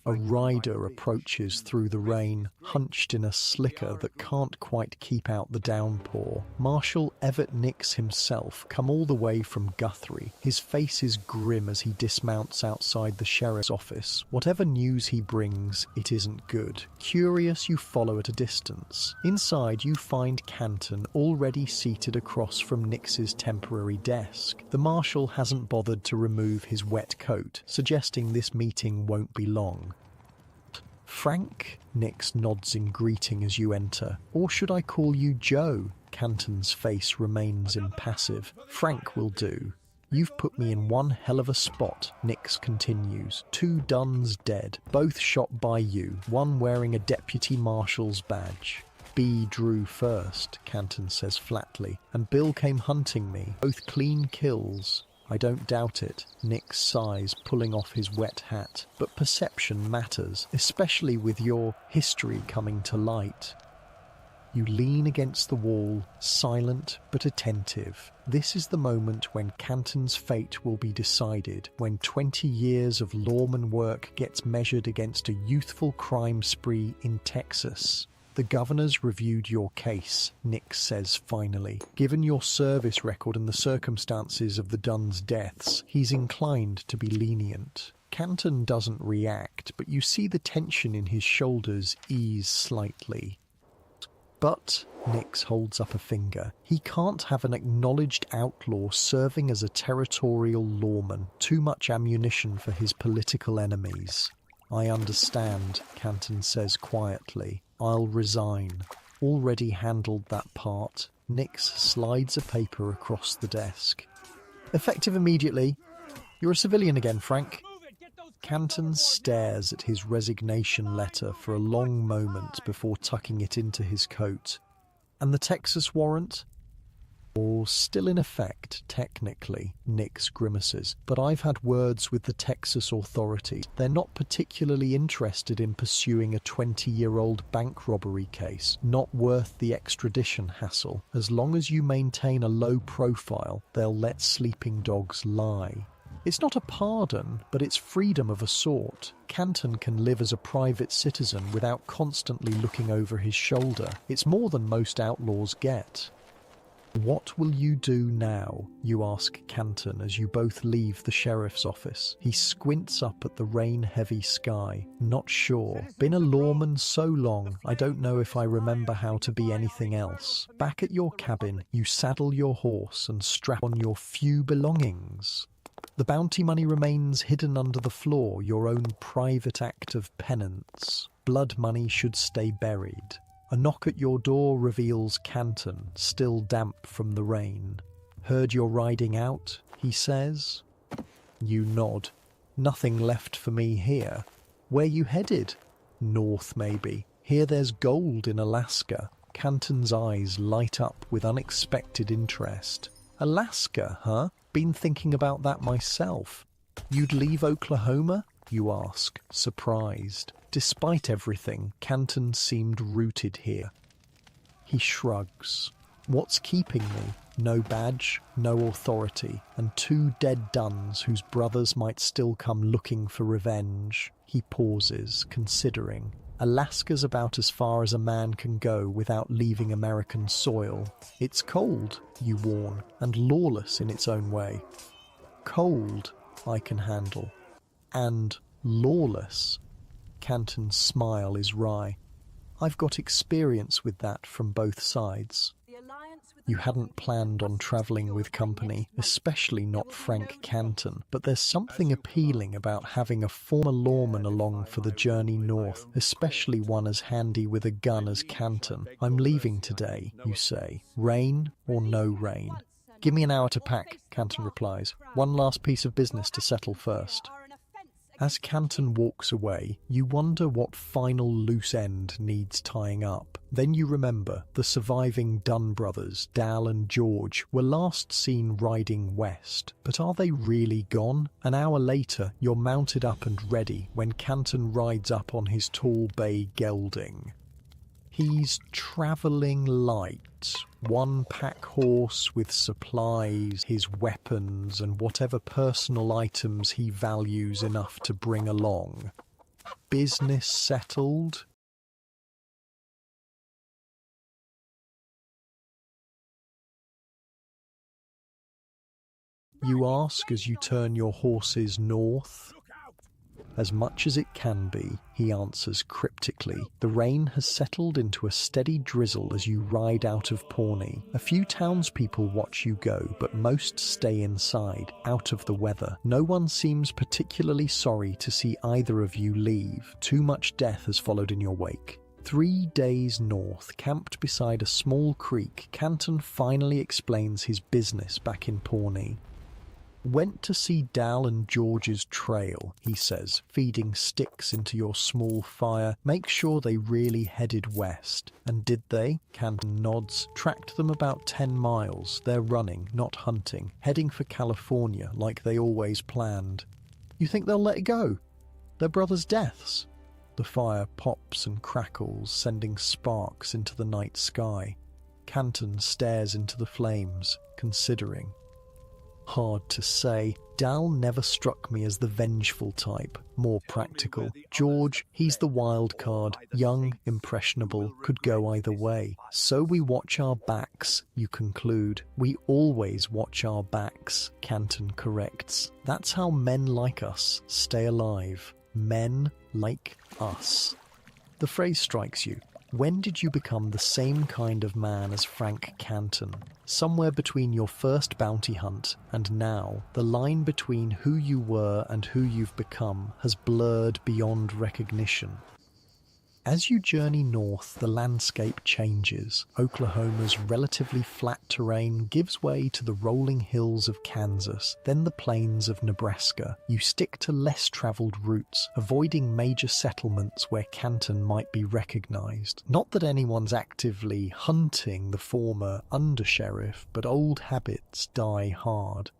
A rider approaches through the rain, hunched in a slicker that can't quite keep out the downpour. Marshal Everett Nix himself, come all the way from Guthrie. His face is grim as he dismounts outside the sheriff's office. Whatever news he brings, it isn't good. Curious, you follow at a distance. Inside, you find Canton already seated across from Nix's temporary desk. The marshal hasn't bothered to remove his wet coat, suggesting this meeting won't be long. Frank? Nix nods in greeting as you enter. Or should I call you Joe? Canton's face remains impassive. Frank will do. You've put me in one hell of a spot, Nix continues. 2 Duns dead, both shot by you, one wearing a deputy marshal's badge. B drew first, Canton says flatly, and Bill came hunting me. Both clean kills. I don't doubt it, Nix sighs, pulling off his wet hat. But perception matters, especially with your history coming to light. You lean against the wall, silent but attentive. This is the moment when Canton's fate will be decided, when 20 years of lawman work gets measured against a youthful crime spree in Texas. The governor's reviewed your case, Nix says finally. Given your service record and the circumstances of the Duns' deaths, he's inclined to be lenient. Canton doesn't react, but you see the tension in his shoulders ease slightly. But, Nix holds up a finger, he can't have an acknowledged outlaw serving as a territorial lawman. Too much ammunition for his political enemies. I understand, Canton says quietly. I'll resign. Already handled that part. Nix slides a paper across the desk. Effective immediately. You're a civilian again, Frank. Canton stares at his resignation letter for a long moment before tucking it into his coat. And the Texas warrant? Or still in effect, technically, Nix grimaces, but I've had words with the Texas authorities. They're not particularly interested in pursuing a 20-year-old bank robbery case, not worth the extradition hassle. As long as you maintain a low profile, they'll let sleeping dogs lie. It's not a pardon, but it's freedom of a sort. Canton can live as a private citizen without constantly looking over his shoulder. It's more than most outlaws get. What will you do now? You ask Canton as you both leave the sheriff's office. He squints up at the rain-heavy sky. Not sure. Been a lawman so long, I don't know if I remember how to be anything else. Back at your cabin, you saddle your horse and strap on your few belongings. The bounty money remains hidden under the floor, your own private act of penance. Blood money should stay buried. A knock at your door reveals Canton, still damp from the rain. Heard you're riding out, he says. You nod. Nothing left for me here. Where you headed? North, maybe. Hear there's gold in Alaska. Canton's eyes light up with unexpected interest. Alaska, huh? Been thinking about that myself. You'd leave Oklahoma? You ask, surprised. Despite everything, Canton seemed rooted here. He shrugs. What's keeping me? No badge, no authority, and 2 dead Duns whose brothers might still come looking for revenge. He pauses, considering. Alaska's about as far as a man can go without leaving American soil. It's cold, you warn, and lawless in its own way. Cold, I can handle. And lawless. Canton's smile is wry. I've got experience with that from both sides. You hadn't planned on travelling with company, especially not Frank Canton, but there's something appealing about having a former lawman along for the journey north, especially one as handy with a gun as Canton. I'm leaving today, you say. Rain or no rain? Give me an hour to pack, Canton replies. One last piece of business to settle first. As Canton walks away, you wonder what final loose end needs tying up. Then you remember the surviving Dunn brothers, Dal and George, were last seen riding west. But are they really gone? An hour later, you're mounted up and ready when Canton rides up on his tall bay gelding. He's travelling light, one pack horse with supplies, his weapons and whatever personal items he values enough to bring along. Business settled? You ask as you turn your horses north. As much as it can be, he answers cryptically. The rain has settled into a steady drizzle as you ride out of Pawnee. A few townspeople watch you go, but most stay inside, out of the weather. No one seems particularly sorry to see either of you leave. Too much death has followed in your wake. 3 days north, camped beside a small creek, Canton finally explains his business back in Pawnee. Went to see Dal and George's trail, he says, feeding sticks into your small fire. Make sure they really headed west. And did they? Canton nods. Tracked them about 10 miles. They're running, not hunting, heading for California like they always planned. You think they'll let it go? Their brothers' deaths? The fire pops and crackles, sending sparks into the night sky. Canton stares into the flames, considering. Hard to say. Dal never struck me as the vengeful type, more practical. George, he's the wild card, young, impressionable, could go either way. So we watch our backs, you conclude. We always watch our backs, Canton corrects. That's how men like us stay alive. Men like us. The phrase strikes you. When did you become the same kind of man as Frank Canton? Somewhere between your first bounty hunt and now, the line between who you were and who you've become has blurred beyond recognition. As you journey north, the landscape changes. Oklahoma's relatively flat terrain gives way to the rolling hills of Kansas, then the plains of Nebraska. You stick to less traveled routes, avoiding major settlements where Canton might be recognized. Not that anyone's actively hunting the former undersheriff, but old habits die hard.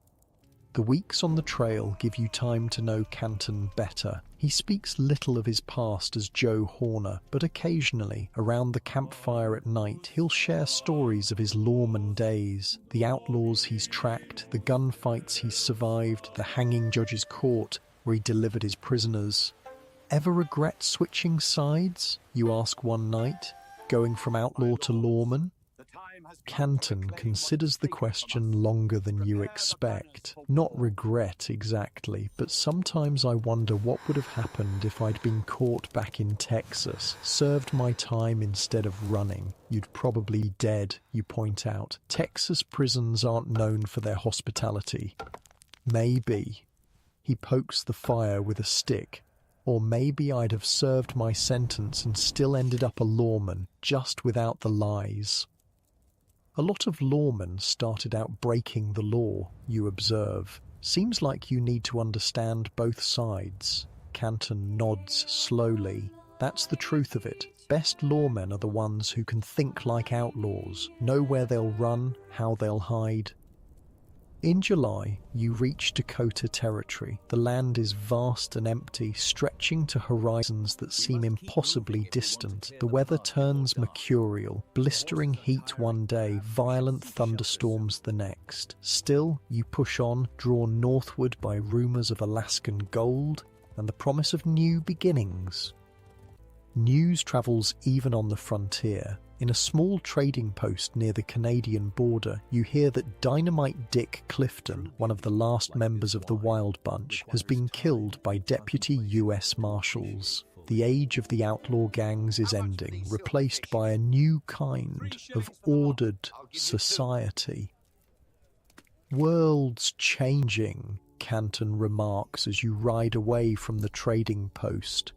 The weeks on the trail give you time to know Canton better. He speaks little of his past as Joe Horner, but occasionally, around the campfire at night, he'll share stories of his lawman days, the outlaws he's tracked, the gunfights he's survived, the hanging judge's court where he delivered his prisoners. Ever regret switching sides? You ask one night, going from outlaw to lawman? Canton considers the question longer than you expect. Not regret exactly, but sometimes I wonder what would have happened if I'd been caught back in Texas, served my time instead of running. You'd probably be dead, you point out. Texas prisons aren't known for their hospitality. Maybe. He pokes the fire with a stick. Or maybe I'd have served my sentence and still ended up a lawman, just without the lies. A lot of lawmen started out breaking the law, you observe. Seems like you need to understand both sides. Canton nods slowly. That's the truth of it. Best lawmen are the ones who can think like outlaws, know where they'll run, how they'll hide. In July, you reach Dakota Territory. The land is vast and empty, stretching to horizons that seem impossibly distant. The weather turns mercurial, blistering heat one day, violent thunderstorms the next. Still, you push on, drawn northward by rumors of Alaskan gold and the promise of new beginnings. News travels even on the frontier. In a small trading post near the Canadian border, you hear that Dynamite Dick Clifton, one of the last members of the Wild Bunch, has been killed by deputy U.S. Marshals. The age of the outlaw gangs is ending, replaced by a new kind of ordered society. World's changing, Canton remarks as you ride away from the trading post.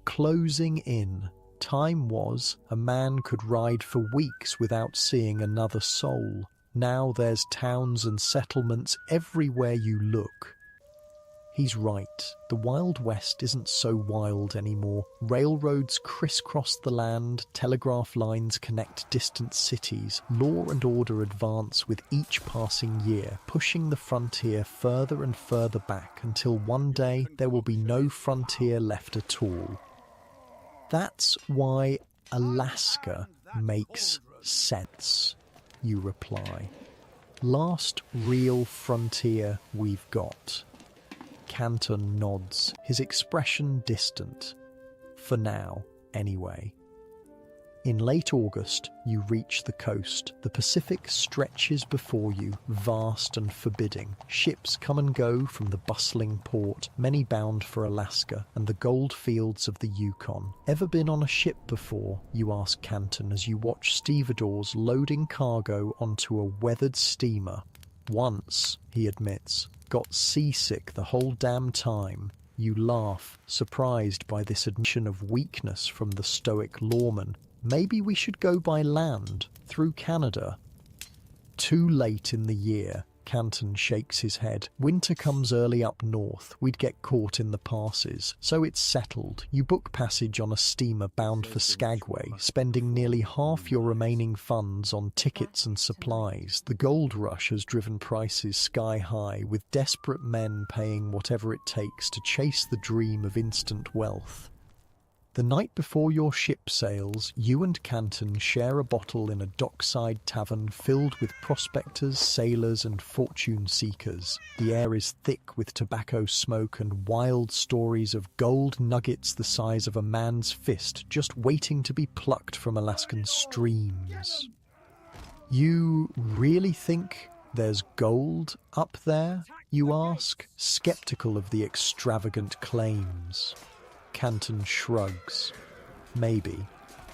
Closing in. Time was, a man could ride for weeks without seeing another soul. Now there's towns and settlements everywhere you look. He's right. The Wild West isn't so wild anymore. Railroads crisscross the land, telegraph lines connect distant cities, law and order advance with each passing year, pushing the frontier further and further back until one day there will be no frontier left at all. That's why Alaska makes sense, you reply. Last real frontier we've got. Canton nods, his expression distant. For now, anyway. In late August, you reach the coast. The Pacific stretches before you, vast and forbidding. Ships come and go from the bustling port, many bound for Alaska and the gold fields of the Yukon. Ever been on a ship before? You ask Canton as you watch stevedores loading cargo onto a weathered steamer. Once, he admits. Got seasick the whole damn time. You laugh, surprised by this admission of weakness from the stoic lawman. Maybe we should go by land, through Canada. Too late in the year. Canton shakes his head. Winter comes early up north. We'd get caught in the passes. So it's settled. You book passage on a steamer bound for Skagway, spending nearly half your remaining funds on tickets and supplies. The gold rush has driven prices sky high, with desperate men paying whatever it takes to chase the dream of instant wealth. The night before your ship sails, you and Canton share a bottle in a dockside tavern filled with prospectors, sailors and fortune seekers. The air is thick with tobacco smoke and wild stories of gold nuggets the size of a man's fist just waiting to be plucked from Alaskan streams. You really think there's gold up there? You ask, skeptical of the extravagant claims. Canton shrugs. Maybe.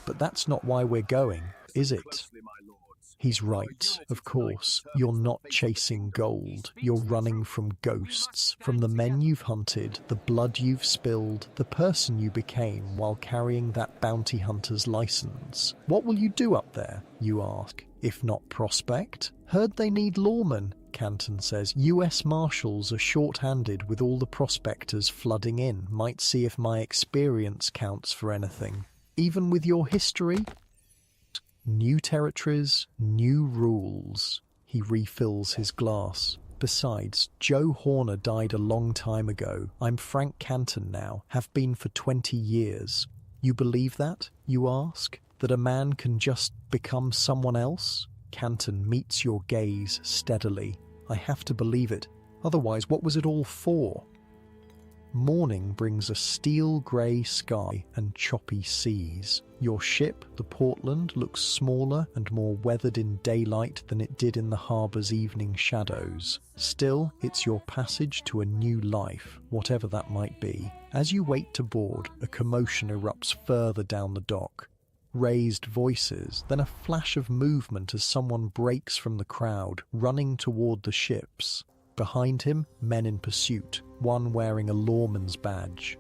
But that's not why we're going, is it? He's right, of course. You're not chasing gold. You're running from ghosts, from the men you've hunted, the blood you've spilled, the person you became while carrying that bounty hunter's license. What will you do up there, you ask, if not prospect? Heard they need lawmen, Canton says. US Marshals are short-handed with all the prospectors flooding in. Might see if my experience counts for anything. Even with your history? New territories, new rules. He refills his glass. Besides, Joe Horner died a long time ago. I'm Frank Canton now, have been for 20 years. You believe that, you ask? That a man can just become someone else? Canton meets your gaze steadily. I have to believe it. Otherwise, what was it all for? Morning brings a steel-grey sky and choppy seas. Your ship, the Portland, looks smaller and more weathered in daylight than it did in the harbour's evening shadows. Still, it's your passage to a new life, whatever that might be. As you wait to board, a commotion erupts further down the dock. Raised voices, then a flash of movement as someone breaks from the crowd, running toward the ships. Behind him, men in pursuit, one wearing a lawman's badge.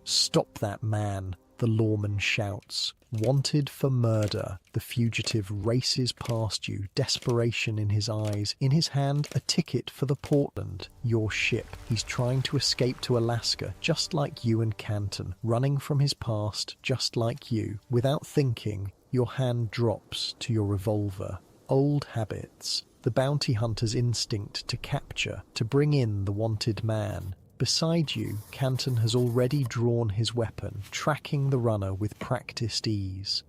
Stop that man, the lawman shouts. Wanted for murder, the fugitive races past you, desperation in his eyes. In his hand, a ticket for the Portland, your ship. He's trying to escape to Alaska, just like you and Canton, running from his past, just like you. Without thinking, your hand drops to your revolver. Old habits, the bounty hunter's instinct to capture, to bring in the wanted man. Beside you, Canton has already drawn his weapon, tracking the runner with practiced ease.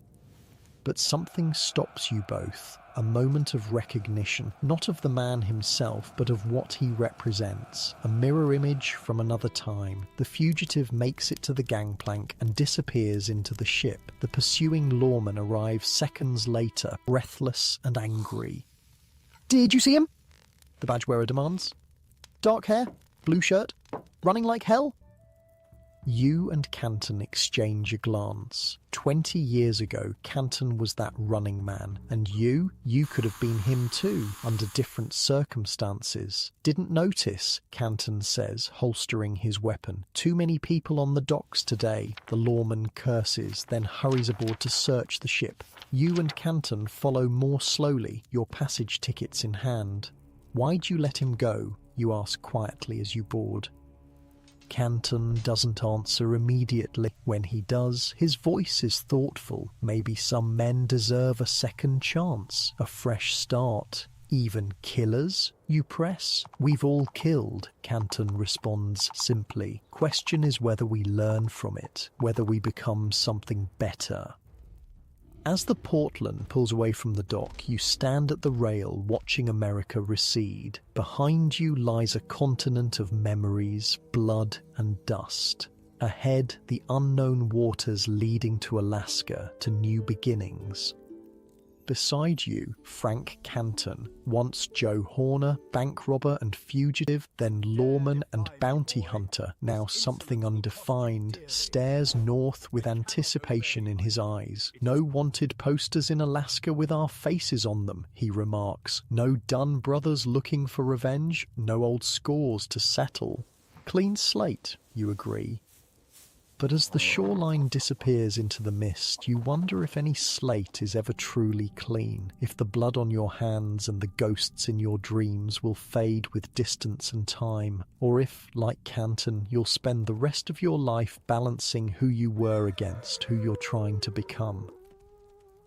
But something stops you both, a moment of recognition, not of the man himself, but of what he represents, a mirror image from another time. The fugitive makes it to the gangplank and disappears into the ship. The pursuing lawman arrives seconds later, breathless and angry. "Did you see him?" the badge wearer demands. "Dark hair, blue shirt, running like hell?" You and Canton exchange a glance. 20 years ago, Canton was that running man, and you could have been him too, under different circumstances. "Didn't notice," Canton says, holstering his weapon. "Too many people on the docks today." The lawman curses, then hurries aboard to search the ship. You and Canton follow more slowly, your passage tickets in hand. "Why'd you let him go?" You ask quietly as you board. Canton doesn't answer immediately. When he does, his voice is thoughtful. Maybe some men deserve a second chance, a fresh start. Even killers, you press? We've all killed, Canton responds simply. Question is whether we learn from it, whether we become something better. As the Portland pulls away from the dock, you stand at the rail watching America recede. Behind you lies a continent of memories, blood and dust. Ahead, the unknown waters leading to Alaska, to new beginnings. Beside you, Frank Canton, once Joe Horner, bank robber and fugitive, then lawman and bounty hunter, now something undefined, stares north with anticipation in his eyes. No wanted posters in Alaska with our faces on them, he remarks. No Dunn brothers looking for revenge, no old scores to settle. Clean slate, you agree. But as the shoreline disappears into the mist, you wonder if any slate is ever truly clean, if the blood on your hands and the ghosts in your dreams will fade with distance and time, or if, like Canton, you'll spend the rest of your life balancing who you were against who you're trying to become.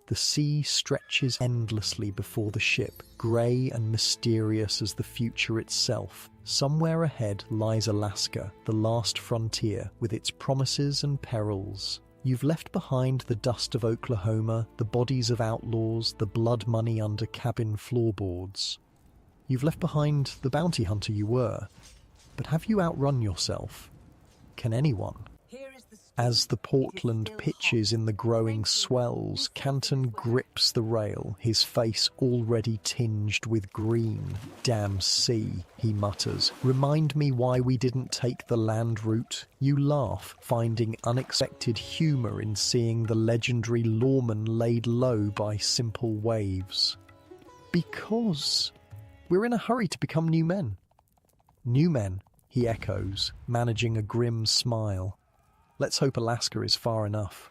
The sea stretches endlessly before the ship, grey and mysterious as the future itself. Somewhere ahead lies Alaska, the last frontier, with its promises and perils. You've left behind the dust of Oklahoma, the bodies of outlaws, the blood money under cabin floorboards. You've left behind the bounty hunter you were. But have you outrun yourself? Can anyone? As the Portland pitches in the growing swells, Canton grips the rail, his face already tinged with green. Damn sea, he mutters. Remind me why we didn't take the land route. You laugh, finding unexpected humour in seeing the legendary lawman laid low by simple waves. Because we're in a hurry to become new men. New men, he echoes, managing a grim smile. Let's hope Alaska is far enough.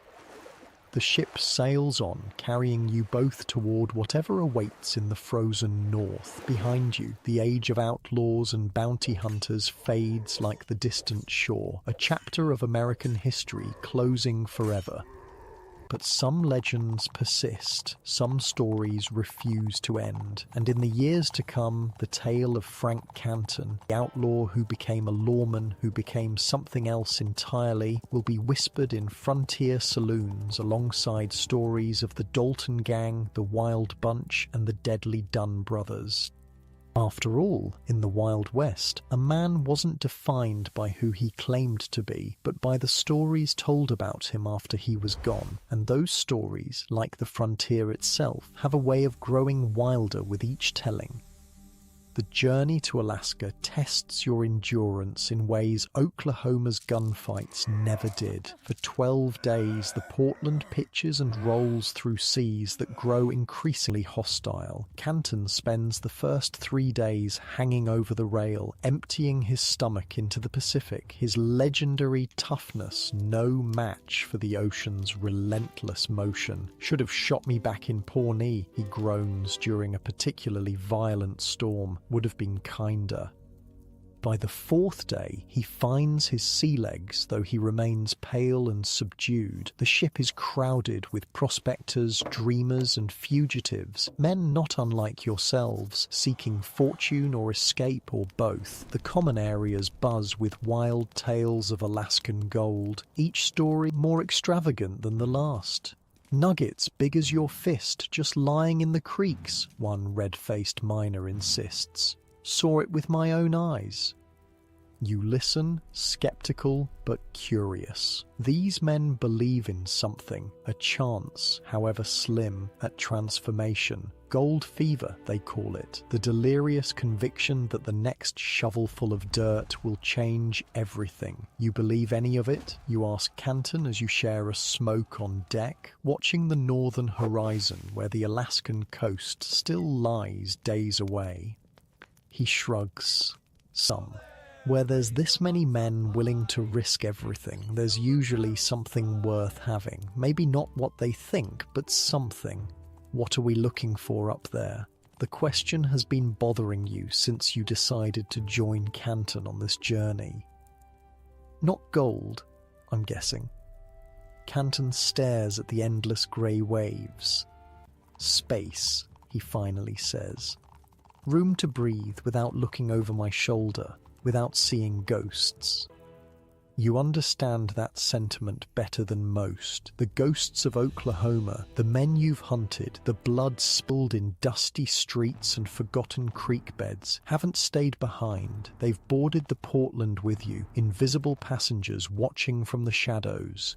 The ship sails on, carrying you both toward whatever awaits in the frozen north. Behind you, the age of outlaws and bounty hunters fades like the distant shore, a chapter of American history closing forever. But some legends persist, some stories refuse to end, and in the years to come, the tale of Frank Canton, the outlaw who became a lawman, who became something else entirely, will be whispered in frontier saloons alongside stories of the Dalton Gang, the Wild Bunch, and the deadly Dunn brothers. After all, in the Wild West, a man wasn't defined by who he claimed to be, but by the stories told about him after he was gone, and those stories, like the frontier itself, have a way of growing wilder with each telling. The journey to Alaska tests your endurance in ways Oklahoma's gunfights never did. For 12 days, the Portland pitches and rolls through seas that grow increasingly hostile. Canton spends the first 3 days hanging over the rail, emptying his stomach into the Pacific, his legendary toughness no match for the ocean's relentless motion. Should have shot me back in Pawnee, he groans during a particularly violent storm. Would have been kinder. By the 4th day, he finds his sea legs, though he remains pale and subdued. The ship is crowded with prospectors, dreamers, and fugitives, men not unlike yourselves, seeking fortune or escape or both. The common areas buzz with wild tales of Alaskan gold, each story more extravagant than the last. Nuggets big as your fist just lying in the creeks, one red-faced miner insists. Saw it with my own eyes. You listen, skeptical but curious. These men believe in something, a chance, however slim, at transformation. Gold fever, they call it, the delirious conviction that the next shovelful of dirt will change everything. You believe any of it? You ask Canton as you share a smoke on deck, watching the northern horizon where the Alaskan coast still lies days away. He shrugs. Some. Where there's this many men willing to risk everything, there's usually something worth having. Maybe not what they think, but something. What are we looking for up there? The question has been bothering you since you decided to join Canton on this journey. Not gold, I'm guessing. Canton stares at the endless grey waves. Space, he finally says. Room to breathe without looking over my shoulder, without seeing ghosts. You understand that sentiment better than most. The ghosts of Oklahoma, the men you've hunted, the blood spilled in dusty streets and forgotten creek beds, haven't stayed behind. They've boarded the Portland with you, invisible passengers watching from the shadows.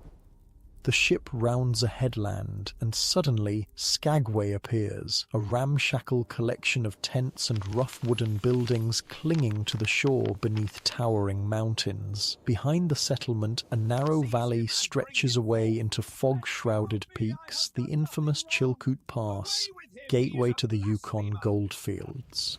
The ship rounds a headland, and suddenly Skagway appears, a ramshackle collection of tents and rough wooden buildings clinging to the shore beneath towering mountains. Behind the settlement, a narrow valley stretches away into fog-shrouded peaks, the infamous Chilkoot Pass, gateway to the Yukon goldfields.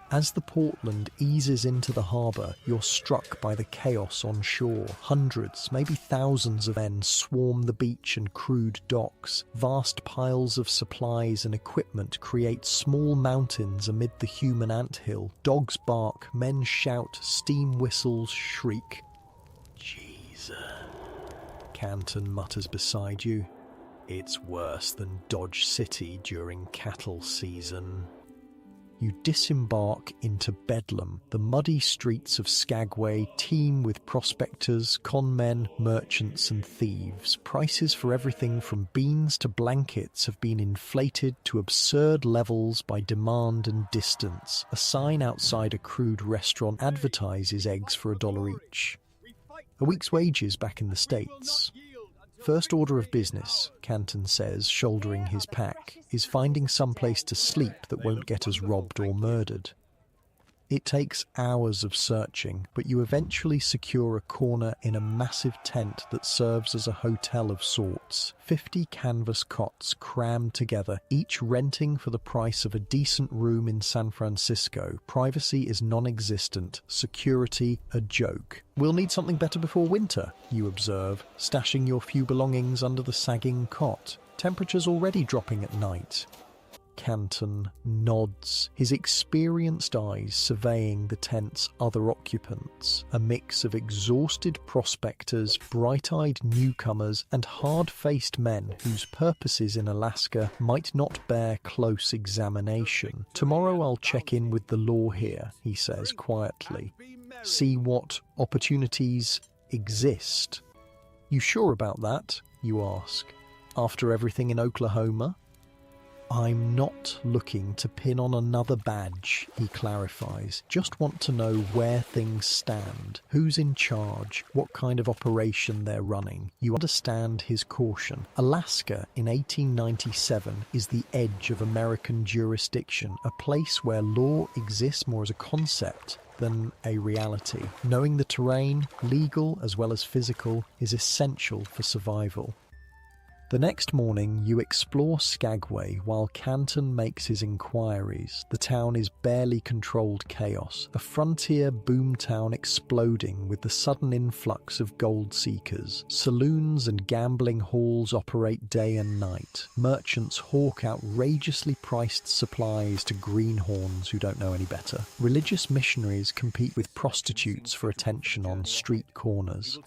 As the Portland eases into the harbour, you're struck by the chaos on shore. Hundreds, maybe thousands of men swarm the beach and crude docks. Vast piles of supplies and equipment create small mountains amid the human anthill. Dogs bark, men shout, steam whistles shriek. Jesus, Canton mutters beside you. It's worse than Dodge City during cattle season. You disembark into Bedlam. The muddy streets of Skagway teem with prospectors, conmen, merchants and thieves. Prices for everything from beans to blankets have been inflated to absurd levels by demand and distance. A sign outside a crude restaurant advertises eggs for $1 each. A week's wages back in the States. First order of business, Canton says, shouldering his pack, is finding some place to sleep that won't get us robbed or murdered. It takes hours of searching, but you eventually secure a corner in a massive tent that serves as a hotel of sorts. 50 canvas cots crammed together, each renting for the price of a decent room in San Francisco. Privacy is non-existent, security a joke. We'll need something better before winter, you observe, stashing your few belongings under the sagging cot. Temperatures already dropping at night. Canton nods, his experienced eyes surveying the tent's other occupants, a mix of exhausted prospectors, bright-eyed newcomers, and hard-faced men whose purposes in Alaska might not bear close examination. Tomorrow I'll check in with the law here, he says quietly. See what opportunities exist. You sure about that? You ask. After everything in Oklahoma? I'm not looking to pin on another badge, he clarifies. Just want to know where things stand, who's in charge, what kind of operation they're running. You understand his caution. Alaska in 1897 is the edge of American jurisdiction, a place where law exists more as a concept than a reality. Knowing the terrain, legal as well as physical, is essential for survival. The next morning, you explore Skagway while Canton makes his inquiries. The town is barely controlled chaos, a frontier boomtown exploding with the sudden influx of gold seekers. Saloons and gambling halls operate day and night. Merchants hawk outrageously priced supplies to greenhorns who don't know any better. Religious missionaries compete with prostitutes for attention on street corners.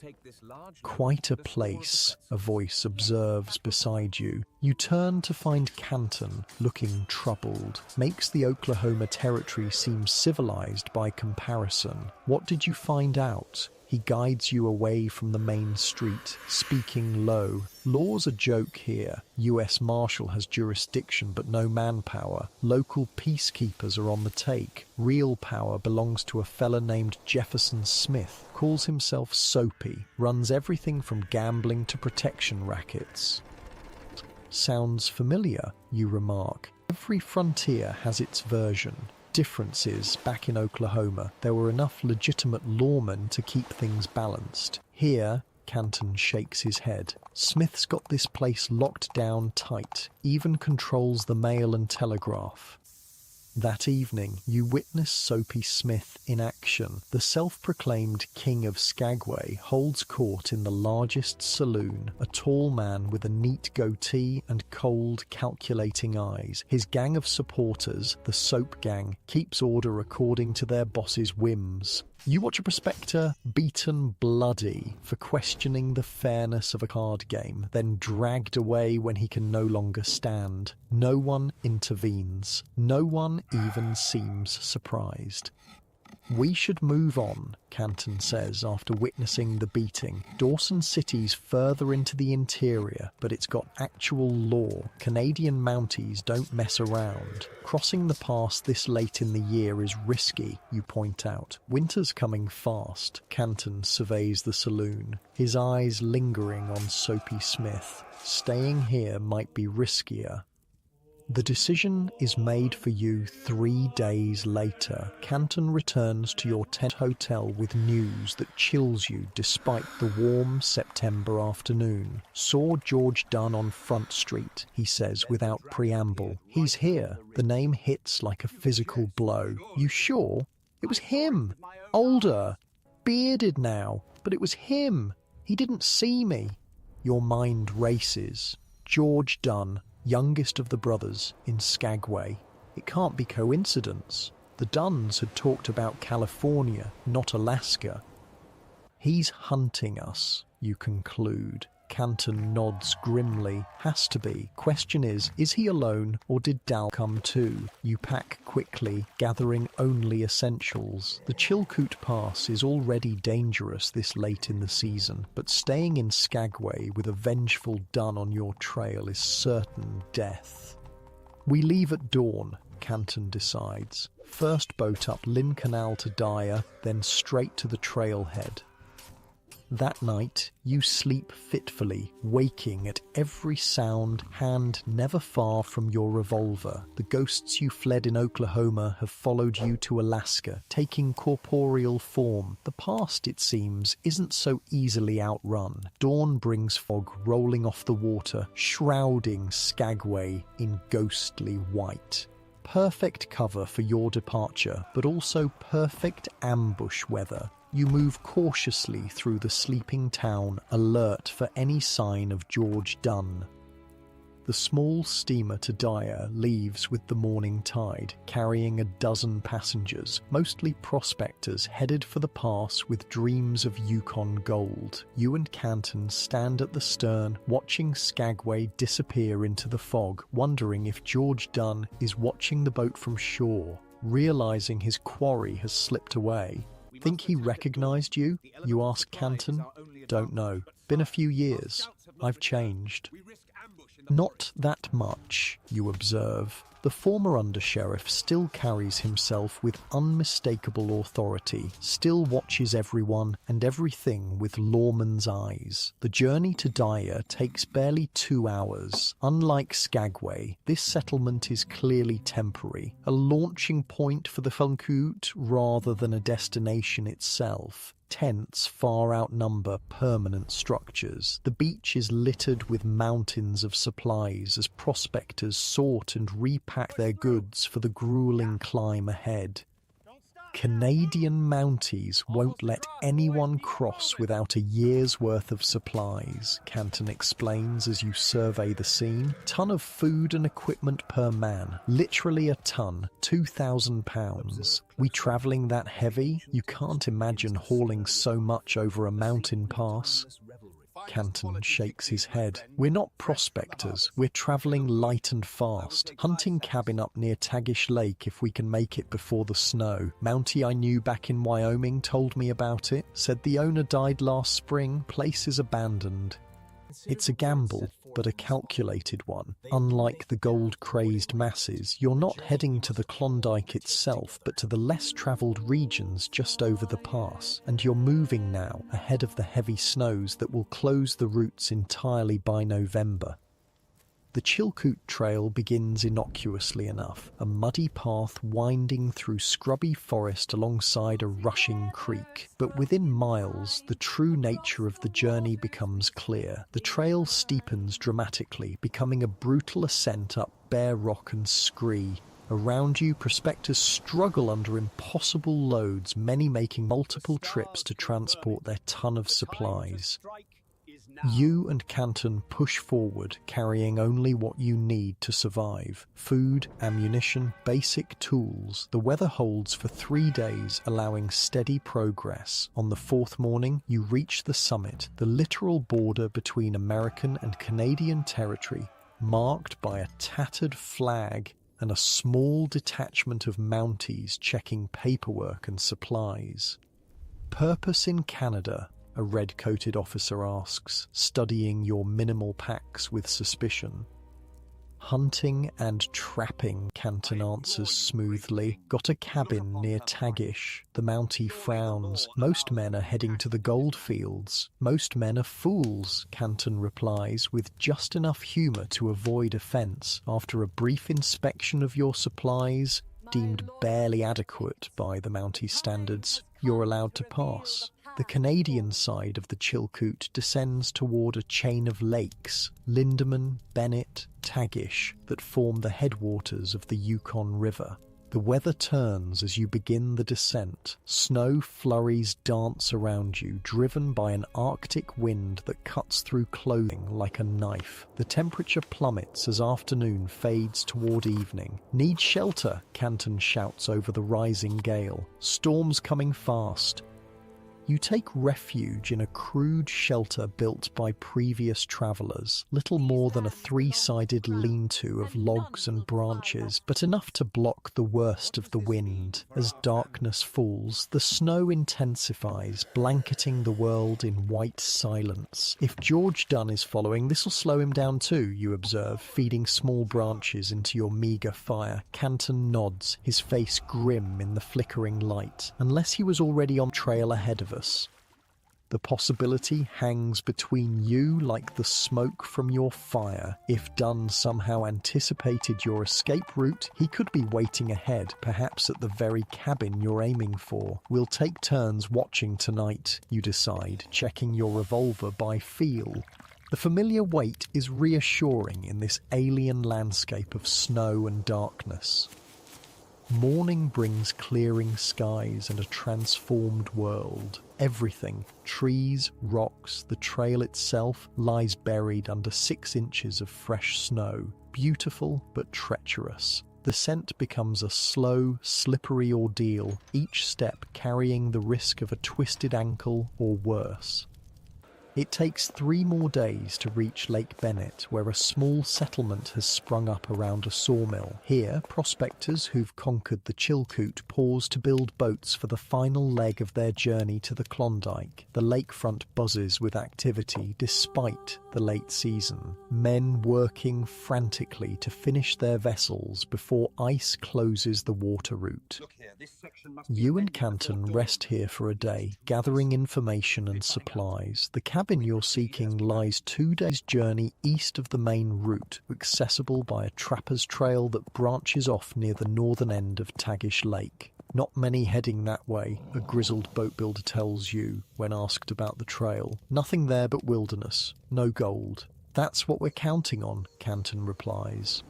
Quite a place, a voice observes beside you. You turn to find Canton, looking troubled. Makes the Oklahoma Territory seem civilized by comparison. What did you find out? He guides you away from the main street, speaking low. Law's a joke here. U.S. Marshal has jurisdiction but no manpower. Local peacekeepers are on the take. Real power belongs to a fella named Jefferson Smith. Calls himself Soapy. Runs everything from gambling to protection rackets. Sounds familiar, you remark. Every frontier has its version. Difference is, back in Oklahoma, there were enough legitimate lawmen to keep things balanced. Here, Canton shakes his head. Smith's got this place locked down tight, even controls the mail and telegraph. That evening, you witness Soapy Smith in action. The self-proclaimed King of Skagway holds court in the largest saloon, a tall man with a neat goatee and cold, calculating eyes. His gang of supporters, the Soap Gang, keeps order according to their boss's whims. You watch a prospector beaten bloody for questioning the fairness of a card game, then dragged away when he can no longer stand. No one intervenes. No one even seems surprised. "We should move on," Canton says after witnessing the beating. "Dawson City's further into the interior, but it's got actual law. Canadian Mounties don't mess around. Crossing the pass this late in the year is risky," you point out. "Winter's coming fast." Canton surveys the saloon, his eyes lingering on Soapy Smith. "Staying here might be riskier." The decision is made for you 3 days later. Canton returns to your tent hotel with news that chills you despite the warm September afternoon. "Saw George Dunn on Front Street," he says without preamble. "He's here." The name hits like a physical blow. "You sure? It was him. Older. Bearded now. But it was him. He didn't see me." Your mind races. George Dunn, youngest of the brothers, in Skagway. It can't be coincidence. The Dunns had talked about California, not Alaska. "He's hunting us," you conclude. Canton nods grimly. "Has to be. Question is he alone, or did Dal come too?" You pack quickly, gathering only essentials. The Chilkoot Pass is already dangerous this late in the season, but staying in Skagway with a vengeful Dunn on your trail is certain death. "We leave at dawn," Canton decides. First boat up Lynn Canal to Dyer, then straight to the trailhead. That night, you sleep fitfully, waking at every sound, hand never far from your revolver. The ghosts you fled in Oklahoma have followed you to Alaska, taking corporeal form. The past, it seems, isn't so easily outrun. Dawn brings fog rolling off the water, shrouding Skagway in ghostly white. Perfect cover for your departure, but also perfect ambush weather. You move cautiously through the sleeping town, alert for any sign of George Dunn. The small steamer to Dyer leaves with the morning tide, carrying a dozen passengers, mostly prospectors headed for the pass with dreams of Yukon gold. You and Canton stand at the stern, watching Skagway disappear into the fog, wondering if George Dunn is watching the boat from shore, realizing his quarry has slipped away. "Think he recognized you?" you ask Canton. "Don't know. Been a few years. I've changed." "Not that much," you observe. The former undersheriff still carries himself with unmistakable authority, still watches everyone and everything with lawman's eyes. The journey to Dyer takes barely 2 hours. Unlike Skagway, this settlement is clearly temporary, a launching point for the Chilkoot rather than a destination itself. Tents far outnumber permanent structures. The beach is littered with mountains of supplies as prospectors sort and repack their goods for the grueling climb ahead. Canadian Mounties won't let anyone cross without a year's worth of supplies, Canton explains as you survey the scene. Ton of food and equipment per man. Literally a ton, 2,000 pounds. We travelling that heavy? You can't imagine hauling so much over a mountain pass. Canton shakes his head. "We're not prospectors. We're travelling light and fast. Hunting cabin up near Tagish Lake if we can make it before the snow. Mountie I knew back in Wyoming told me about it. Said the owner died last spring. Place is abandoned." It's a gamble, but a calculated one. Unlike the gold-crazed masses, you're not heading to the Klondike itself, but to the less-travelled regions just over the pass, and you're moving now ahead of the heavy snows that will close the routes entirely by November. The Chilkoot Trail begins innocuously enough, a muddy path winding through scrubby forest alongside a rushing creek. But within miles, the true nature of the journey becomes clear. The trail steepens dramatically, becoming a brutal ascent up bare rock and scree. Around you, prospectors struggle under impossible loads, many making multiple trips to transport their ton of supplies. You and Canton push forward, carrying only what you need to survive. Food, ammunition, basic tools. The weather holds for 3 days, allowing steady progress. On the 4th morning, you reach the summit, the literal border between American and Canadian territory, marked by a tattered flag and a small detachment of Mounties checking paperwork and supplies. Purpose in Canada? A red-coated officer asks, studying your minimal packs with suspicion. Hunting and trapping, Canton answers smoothly. Got a cabin near Tagish. The Mountie frowns. Most men are heading to the gold fields. Most men are fools, Canton replies, with just enough humour to avoid offence. After a brief inspection of your supplies, deemed barely adequate by the Mountie standards, you're allowed to pass. The Canadian side of the Chilkoot descends toward a chain of lakes, Lindeman, Bennett, Tagish, that form the headwaters of the Yukon River. The weather turns as you begin the descent. Snow flurries dance around you, driven by an Arctic wind that cuts through clothing like a knife. The temperature plummets as afternoon fades toward evening. Need shelter, Canton shouts over the rising gale. Storm's coming fast. You take refuge in a crude shelter built by previous travellers, little more than a 3-sided lean-to of logs and branches, but enough to block the worst of the wind. As darkness falls, the snow intensifies, blanketing the world in white silence. If George Dunn is following, this'll slow him down too, you observe, feeding small branches into your meagre fire. Canton nods, his face grim in the flickering light, unless he was already on trail ahead of us. The possibility hangs between you like the smoke from your fire. If Dunn somehow anticipated your escape route, he could be waiting ahead, perhaps at the very cabin you're aiming for. We'll take turns watching tonight, you decide, checking your revolver by feel. The familiar weight is reassuring in this alien landscape of snow and darkness. Morning brings clearing skies and a transformed world. Everything, trees, rocks, the trail itself, lies buried under 6 inches of fresh snow, beautiful but treacherous. The scent becomes a slow, slippery ordeal, each step carrying the risk of a twisted ankle or worse. It takes 3 more days to reach Lake Bennett, where a small settlement has sprung up around a sawmill. Here, prospectors who've conquered the Chilkoot pause to build boats for the final leg of their journey to the Klondike. The lakefront buzzes with activity despite the late season. Men working frantically to finish their vessels before ice closes the water route. You and Canton rest here for a day, gathering information and supplies. The cabin you're seeking lies 2 days' journey east of the main route, accessible by a trapper's trail that branches off near the northern end of Tagish Lake. Not many heading that way, a grizzled boat builder tells you when asked about the trail. Nothing there but wilderness, no gold. That's what we're counting on, Canton replies.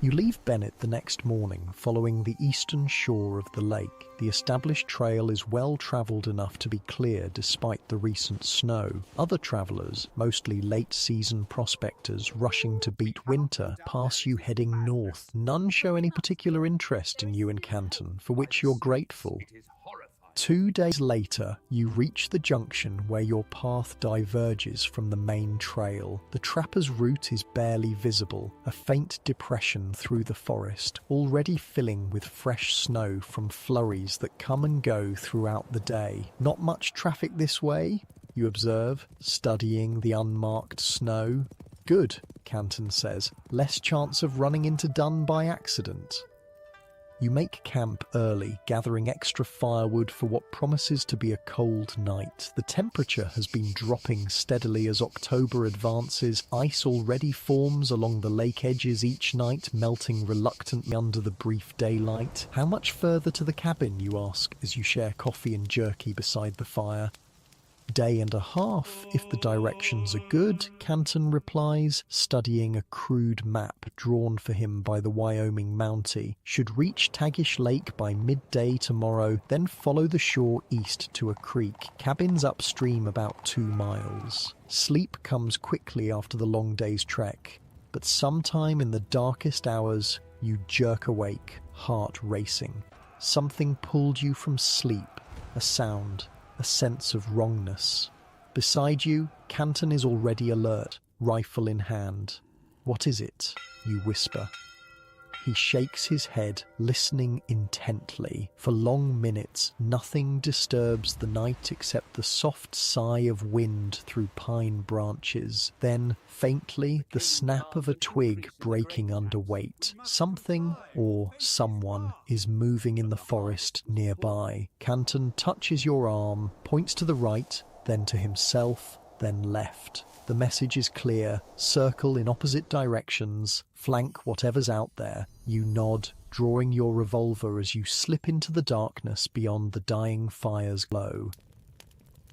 You leave Bennett the next morning, following the eastern shore of the lake. The established trail is well travelled enough to be clear despite the recent snow. Other travellers, mostly late-season prospectors rushing to beat winter, pass you heading north. None show any particular interest in you and Canton, for which you're grateful. 2 days later, you reach the junction where your path diverges from the main trail. The trapper's route is barely visible, a faint depression through the forest, already filling with fresh snow from flurries that come and go throughout the day. Not much traffic this way, you observe, studying the unmarked snow. Good, Canton says, less chance of running into Dunn by accident. You make camp early, gathering extra firewood for what promises to be a cold night. The temperature has been dropping steadily as October advances. Ice already forms along the lake edges each night, melting reluctantly under the brief daylight. How much further to the cabin, you ask, as you share coffee and jerky beside the fire. Day and a half, if the directions are good, Canton replies, studying a crude map drawn for him by the Wyoming Mountie. Should reach Tagish Lake by midday tomorrow, then follow the shore east to a creek. Cabins upstream about 2 miles. Sleep comes quickly after the long day's trek, but sometime in the darkest hours, you jerk awake, heart racing. Something pulled you from sleep, a sound, a sense of wrongness. Beside you, Canton is already alert, rifle in hand. "What is it?" you whisper. He shakes his head, listening intently. For long minutes, nothing disturbs the night except the soft sigh of wind through pine branches. Then, faintly, the snap of a twig breaking under weight. Something, or someone, is moving in the forest nearby. Canton touches your arm, points to the right, then to himself, then left. The message is clear: circle in opposite directions, flank whatever's out there. You nod, drawing your revolver as you slip into the darkness beyond the dying fire's glow.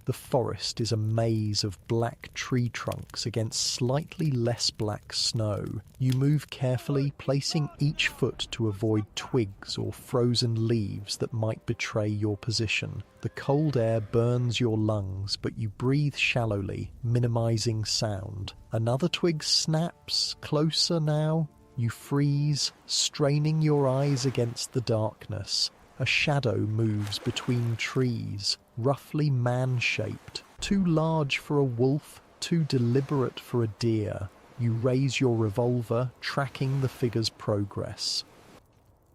The forest is a maze of black tree trunks against slightly less black snow. You move carefully, placing each foot to avoid twigs or frozen leaves that might betray your position. The cold air burns your lungs, but you breathe shallowly, minimizing sound. Another twig snaps, closer now. You freeze, straining your eyes against the darkness. A shadow moves between trees, roughly man-shaped, too large for a wolf, too deliberate for a deer. You raise your revolver, tracking the figure's progress.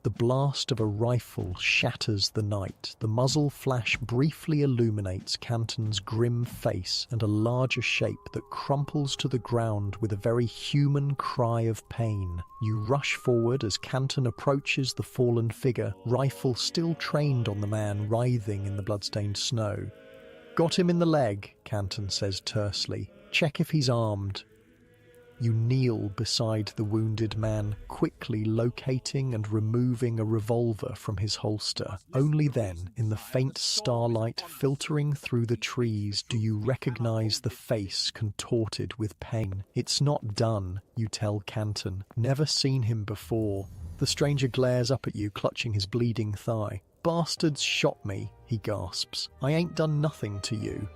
The blast of a rifle shatters the night. The muzzle flash briefly illuminates Canton's grim face and a larger shape that crumples to the ground with a very human cry of pain. You rush forward as Canton approaches the fallen figure, rifle still trained on the man writhing in the bloodstained snow. "Got him in the leg," Canton says tersely. "Check if he's armed." You kneel beside the wounded man, quickly locating and removing a revolver from his holster. Only then, in the faint starlight filtering through the trees, do you recognize the face contorted with pain. "It's not done," you tell Canton. "Never seen him before." The stranger glares up at you, clutching his bleeding thigh. "Bastards shot me," he gasps. "I ain't done nothing to you."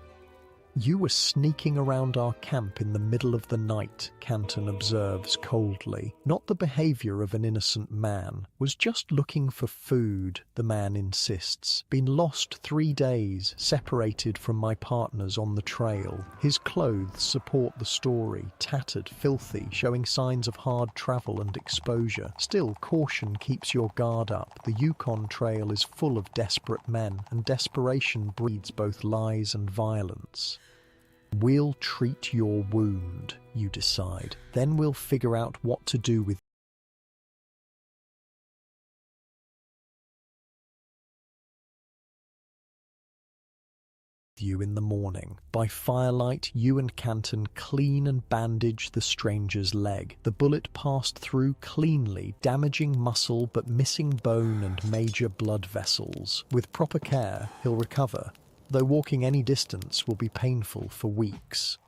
"You were sneaking around our camp in the middle of the night," Canton observes coldly. "Not the behavior of an innocent man. Was just looking for food," the man insists. "Been lost 3 days, separated from my partners on the trail." His clothes support the story, tattered, filthy, showing signs of hard travel and exposure. Still, caution keeps your guard up. The Yukon Trail is full of desperate men, and desperation breeds both lies and violence. "We'll treat your wound," you decide. "Then we'll figure out what to do with you in the morning." By firelight, you and Canton clean and bandage the stranger's leg. The bullet passed through cleanly, damaging muscle but missing bone and major blood vessels. With proper care, he'll recover, though walking any distance will be painful for weeks.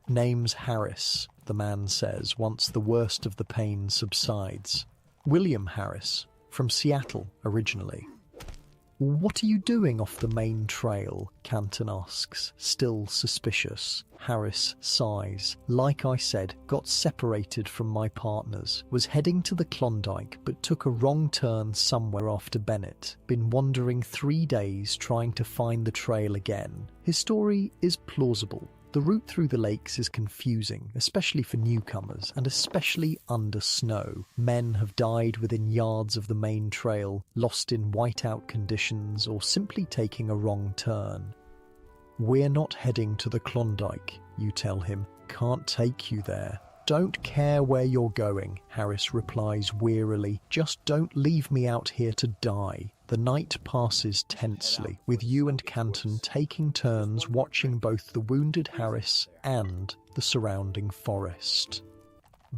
"Name's Harris," the man says once the worst of the pain subsides. "William Harris, from Seattle originally." "What are you doing off the main trail?" Canton asks, still suspicious. Harris sighs. "Like I said, got separated from my partners. Was heading to the Klondike, but took a wrong turn somewhere after Bennett. Been wandering 3 days trying to find the trail again." His story is plausible. The route through the lakes is confusing, especially for newcomers, and especially under snow. Men have died within yards of the main trail, lost in whiteout conditions, or simply taking a wrong turn. "We're not heading to the Klondike," you tell him. "Can't take you there." "Don't care where you're going," Harris replies wearily. "Just don't leave me out here to die." The night passes tensely, with you and Canton taking turns watching both the wounded Harris and the surrounding forest.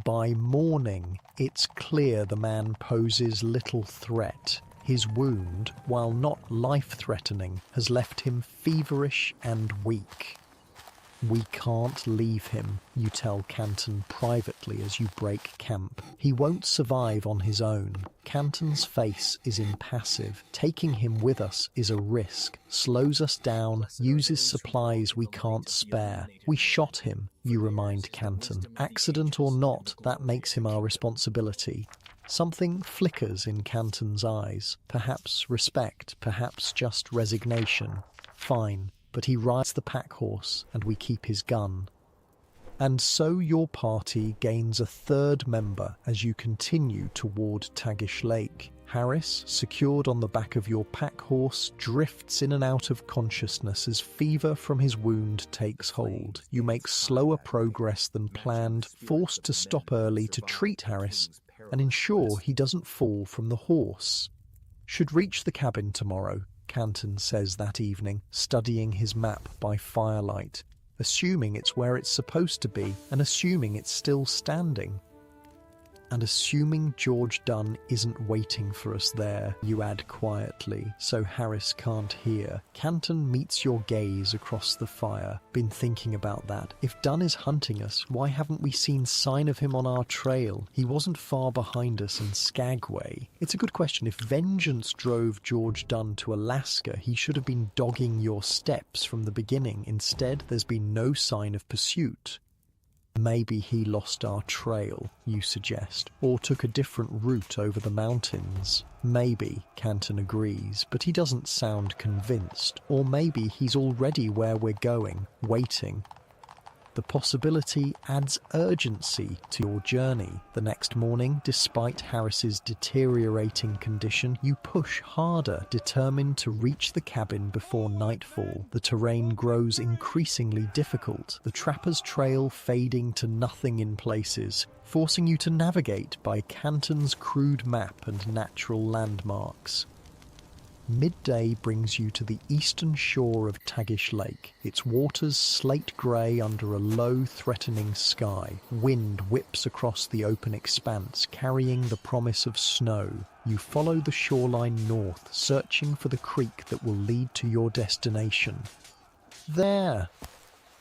By morning, it's clear the man poses little threat. His wound, while not life-threatening, has left him feverish and weak. We can't leave him, you tell Canton privately as you break camp. He won't survive on his own. Canton's face is impassive. Taking him with us is a risk. Slows us down, uses supplies we can't spare. We shot him, you remind Canton. Accident or not, that makes him our responsibility. Something flickers in Canton's eyes. Perhaps respect, perhaps just resignation. Fine. But he rides the pack horse, and we keep his gun. And so your party gains a third member as you continue toward Tagish Lake. Harris, secured on the back of your pack horse, drifts in and out of consciousness as fever from his wound takes hold. You make slower progress than planned, forced to stop early to treat Harris and ensure he doesn't fall from the horse. Should reach the cabin tomorrow, Canton says that evening, studying his map by firelight, assuming it's where it's supposed to be and assuming it's still standing. And assuming George Dunn isn't waiting for us there, you add quietly, so Harris can't hear. Canton meets your gaze across the fire. Been thinking about that. If Dunn is hunting us, why haven't we seen sign of him on our trail? He wasn't far behind us in Skagway. It's a good question. If vengeance drove George Dunn to Alaska, he should have been dogging your steps from the beginning. Instead, there's been no sign of pursuit. Maybe he lost our trail, you suggest, or took a different route over the mountains. Maybe, Canton agrees, but he doesn't sound convinced. Or maybe he's already where we're going, waiting. The possibility adds urgency to your journey. The next morning, despite Harris's deteriorating condition, you push harder, determined to reach the cabin before nightfall. The terrain grows increasingly difficult, the trapper's trail fading to nothing in places, forcing you to navigate by Canton's crude map and natural landmarks. Midday brings you to the eastern shore of Tagish Lake, its waters slate grey under a low, threatening sky. Wind whips across the open expanse, carrying the promise of snow. You follow the shoreline north, searching for the creek that will lead to your destination. There!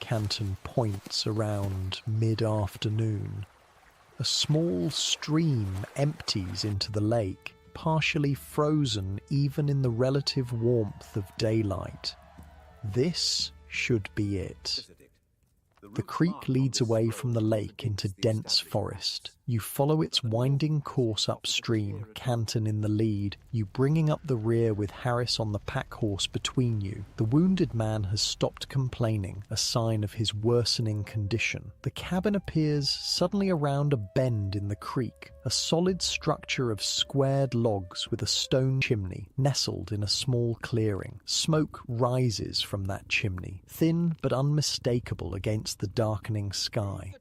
Canton points around mid-afternoon. A small stream empties into the lake, partially frozen even in the relative warmth of daylight. This should be it. The creek leads away from the lake into dense forest. You follow its winding course upstream, Canton in the lead, you bringing up the rear with Harris on the pack horse between you. The wounded man has stopped complaining, a sign of his worsening condition. The cabin appears suddenly around a bend in the creek, a solid structure of squared logs with a stone chimney nestled in a small clearing. Smoke rises from that chimney, thin but unmistakable against the darkening sky.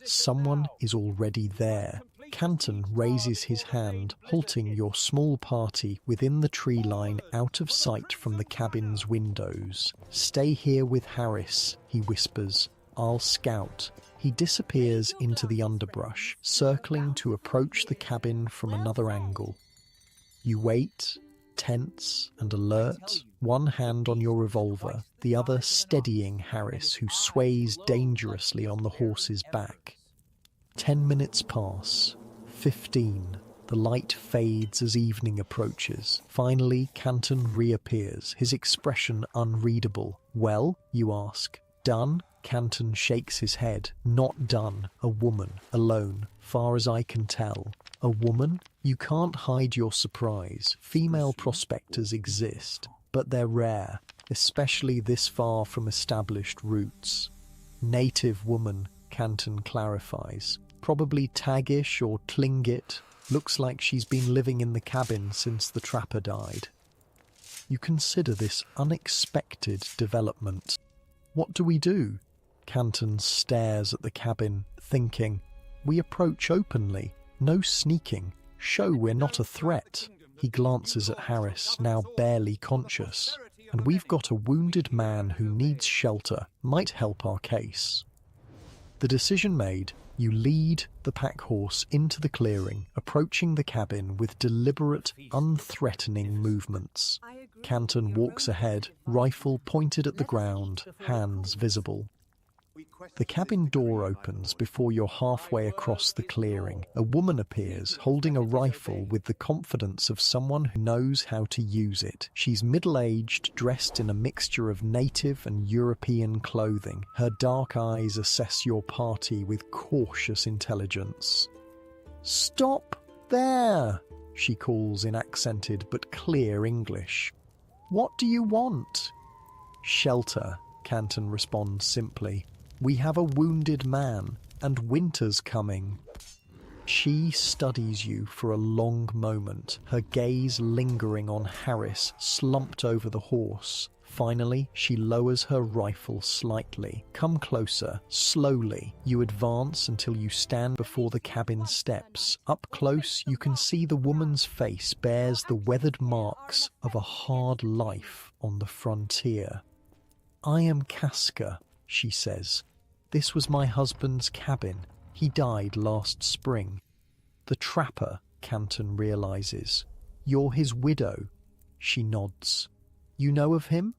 Someone is already there. Canton raises his hand, halting your small party within the tree line out of sight from the cabin's windows. "Stay here with Harris," he whispers. "I'll scout." He disappears into the underbrush, circling to approach the cabin from another angle. You wait, tense and alert, one hand on your revolver, the other steadying Harris, who sways dangerously on the horse's back. 10 minutes pass. 15. The light fades as evening approaches. Finally, Canton reappears, his expression unreadable. "Well?" you ask. "Done?" Canton shakes his head. "Not done. A woman. Alone. Far as I can tell." "A woman?" You can't hide your surprise. Female prospectors exist, but they're rare, especially this far from established routes. "Native woman," Canton clarifies. "Probably Tagish or Tlingit. Looks like she's been living in the cabin since the trapper died." You consider this unexpected development. What do we do? Canton stares at the cabin, thinking. We approach openly. No sneaking. Show we're not a threat. He glances at Harris, now barely conscious. And we've got a wounded man who needs shelter. Might help our case. The decision made, you lead the pack horse into the clearing, approaching the cabin with deliberate, unthreatening movements. Canton walks ahead, rifle pointed at the ground, hands visible. The cabin door opens before you're halfway across the clearing. A woman appears, holding a rifle with the confidence of someone who knows how to use it. She's middle-aged, dressed in a mixture of native and European clothing. Her dark eyes assess your party with cautious intelligence. "Stop there!" she calls in accented but clear English. "What do you want?" "Shelter," Canton responds simply. "We have a wounded man, and winter's coming." She studies you for a long moment, her gaze lingering on Harris slumped over the horse. Finally, she lowers her rifle slightly. "Come closer, slowly." You advance until you stand before the cabin steps. Up close, you can see the woman's face bears the weathered marks of a hard life on the frontier. "I am Casca," she says. "This was my husband's cabin. He died last spring." "The trapper," Canton realizes. "You're his widow." She nods. "You know of him?"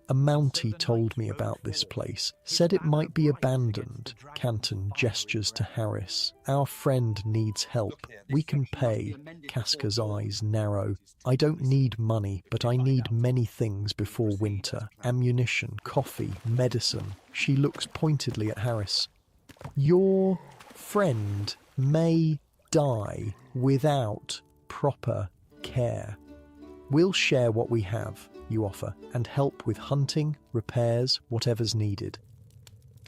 "A Mountie told me about this place. Said it might be abandoned." Canton gestures to Harris. "Our friend needs help. We can pay." Casca's eyes narrow. "I don't need money, but I need many things before winter. Ammunition, coffee, medicine." She looks pointedly at Harris. "Your friend may die without proper care. We'll share what we have," you offer, "and help with hunting, repairs, whatever's needed."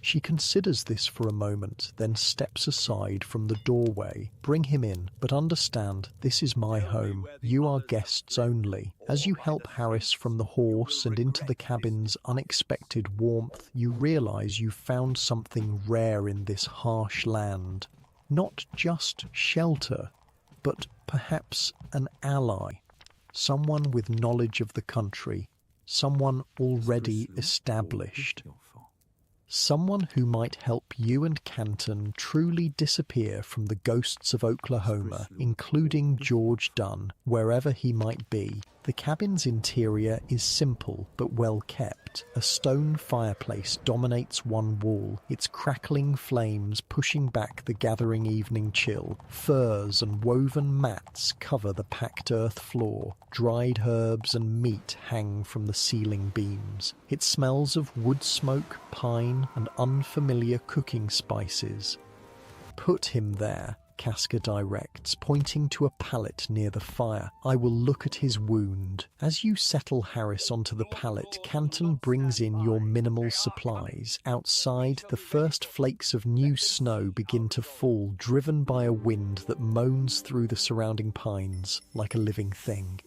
She considers this for a moment, then steps aside from the doorway. "Bring him in, but understand, this is my home. You are guests only." As you help Harris from the horse and into the cabin's unexpected warmth, you realize you've found something rare in this harsh land. Not just shelter, but perhaps an ally. Someone with knowledge of the country, someone already established. Someone who might help you and Canton truly disappear from the ghosts of Oklahoma, including George Dunn, wherever he might be. The cabin's interior is simple but well kept. A stone fireplace dominates one wall, its crackling flames pushing back the gathering evening chill. Furs and woven mats cover the packed earth floor. Dried herbs and meat hang from the ceiling beams. It smells of wood smoke, pine, and unfamiliar cooking spices. "Put him there," Casca directs, pointing to a pallet near the fire. "I will look at his wound." As you settle Harris onto the pallet, Canton brings in your minimal supplies. Outside, the first flakes of new snow begin to fall, driven by a wind that moans through the surrounding pines like a living thing.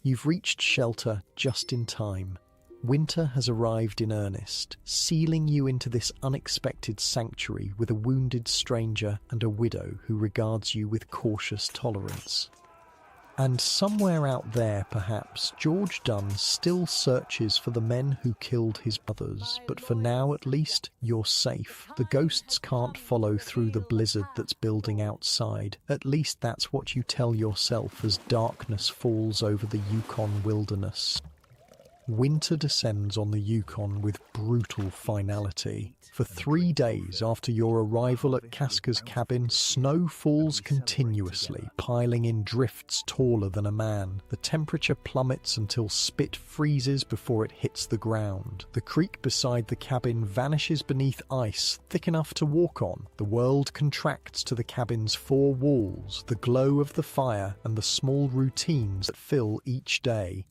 You've reached shelter just in time. Winter has arrived in earnest, sealing you into this unexpected sanctuary with a wounded stranger and a widow who regards you with cautious tolerance. And somewhere out there, perhaps, George Dunn still searches for the men who killed his brothers, but for now at least, you're safe. The ghosts can't follow through the blizzard that's building outside. At least that's what you tell yourself as darkness falls over the Yukon wilderness. Winter descends on the Yukon with brutal finality. For 3 days after your arrival at Casca's cabin, snow falls continuously, piling in drifts taller than a man. The temperature plummets until spit freezes before it hits the ground. The creek beside the cabin vanishes beneath ice thick enough to walk on. The world contracts to the cabin's 4 walls, the glow of the fire, and the small routines that fill each day.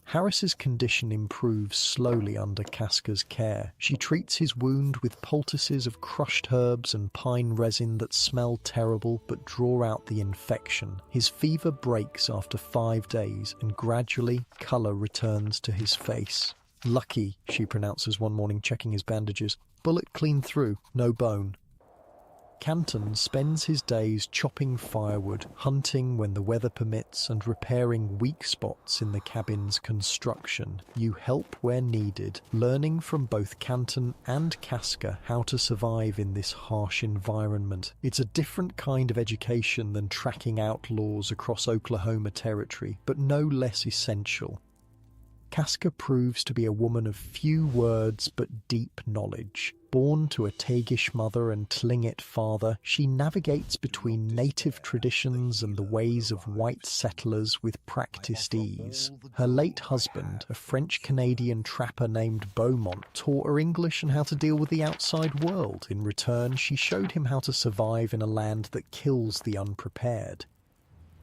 Harris's condition improves slowly under Casca's care. She treats his wound with poultices of crushed herbs and pine resin that smell terrible but draw out the infection. His fever breaks after 5 days, and gradually colour returns to his face. "Lucky," she pronounces one morning, checking his bandages. "Bullet clean through, no bone." Canton spends his days chopping firewood, hunting when the weather permits, and repairing weak spots in the cabin's construction. You help where needed, learning from both Canton and Casca how to survive in this harsh environment. It's a different kind of education than tracking outlaws across Oklahoma territory, but no less essential. Casca proves to be a woman of few words but deep knowledge. Born to a Tagish mother and Tlingit father, she navigates between native traditions and the ways of white settlers with practiced ease. Her late husband, a French-Canadian trapper named Beaumont, taught her English and how to deal with the outside world. In return, she showed him how to survive in a land that kills the unprepared.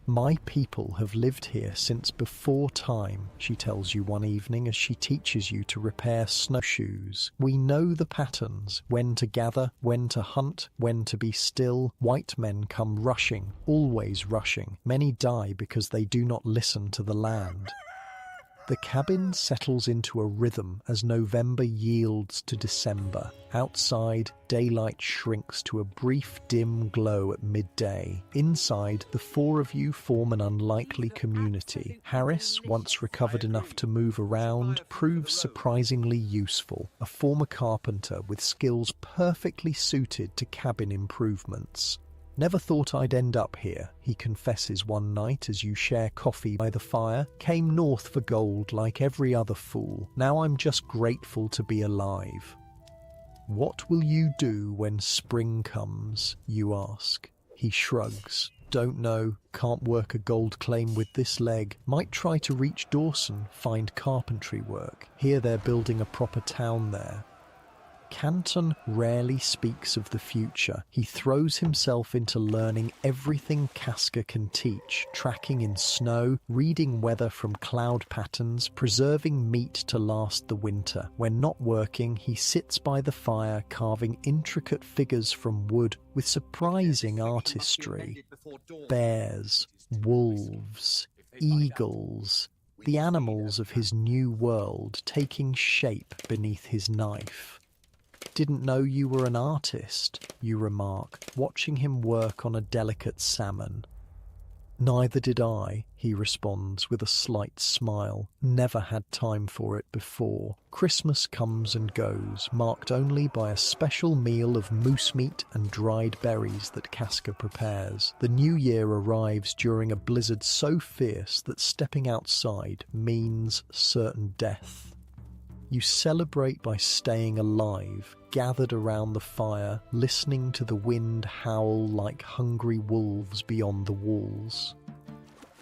"My people have lived here since before time," she tells you one evening as she teaches you to repair snowshoes. "We know the patterns, when to gather, when to hunt, when to be still. White men come rushing, always rushing. Many die because they do not listen to the land." The cabin settles into a rhythm as November yields to December. Outside, daylight shrinks to a brief dim glow at midday. Inside, the four of you form an unlikely community. Harris, once recovered enough to move around, proves surprisingly useful. A former carpenter with skills perfectly suited to cabin improvements. "Never thought I'd end up here," he confesses one night as you share coffee by the fire. "Came north for gold like every other fool. Now I'm just grateful to be alive." "What will you do when spring comes?" you ask. He shrugs. "Don't know. Can't work a gold claim with this leg. Might try to reach Dawson, find carpentry work. Hear they're building a proper town there." Canton rarely speaks of the future. He throws himself into learning everything Casca can teach, tracking in snow, reading weather from cloud patterns, preserving meat to last the winter. When not working, he sits by the fire carving intricate figures from wood with surprising artistry. Bears, wolves, eagles, the animals of his new world taking shape beneath his knife. "Didn't know you were an artist," you remark, watching him work on a delicate salmon. "Neither did I," he responds with a slight smile. "Never had time for it before." Christmas comes and goes, marked only by a special meal of moose meat and dried berries that Casca prepares. The new year arrives during a blizzard so fierce that stepping outside means certain death. You celebrate by staying alive, gathered around the fire, listening to the wind howl like hungry wolves beyond the walls.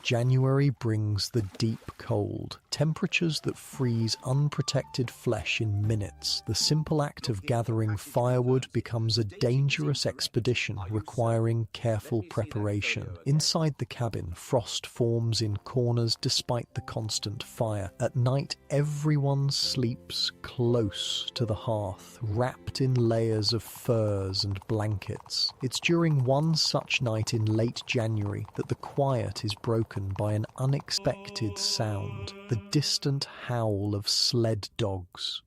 January brings the deep cold, temperatures that freeze unprotected flesh in minutes. The simple act of gathering firewood becomes a dangerous expedition requiring careful preparation. Inside the cabin, frost forms in corners despite the constant fire. At night, everyone sleeps close to the hearth, wrapped in layers of furs and blankets. It's during one such night in late January that the quiet is broken by an unexpected sound, the distant howl of sled dogs.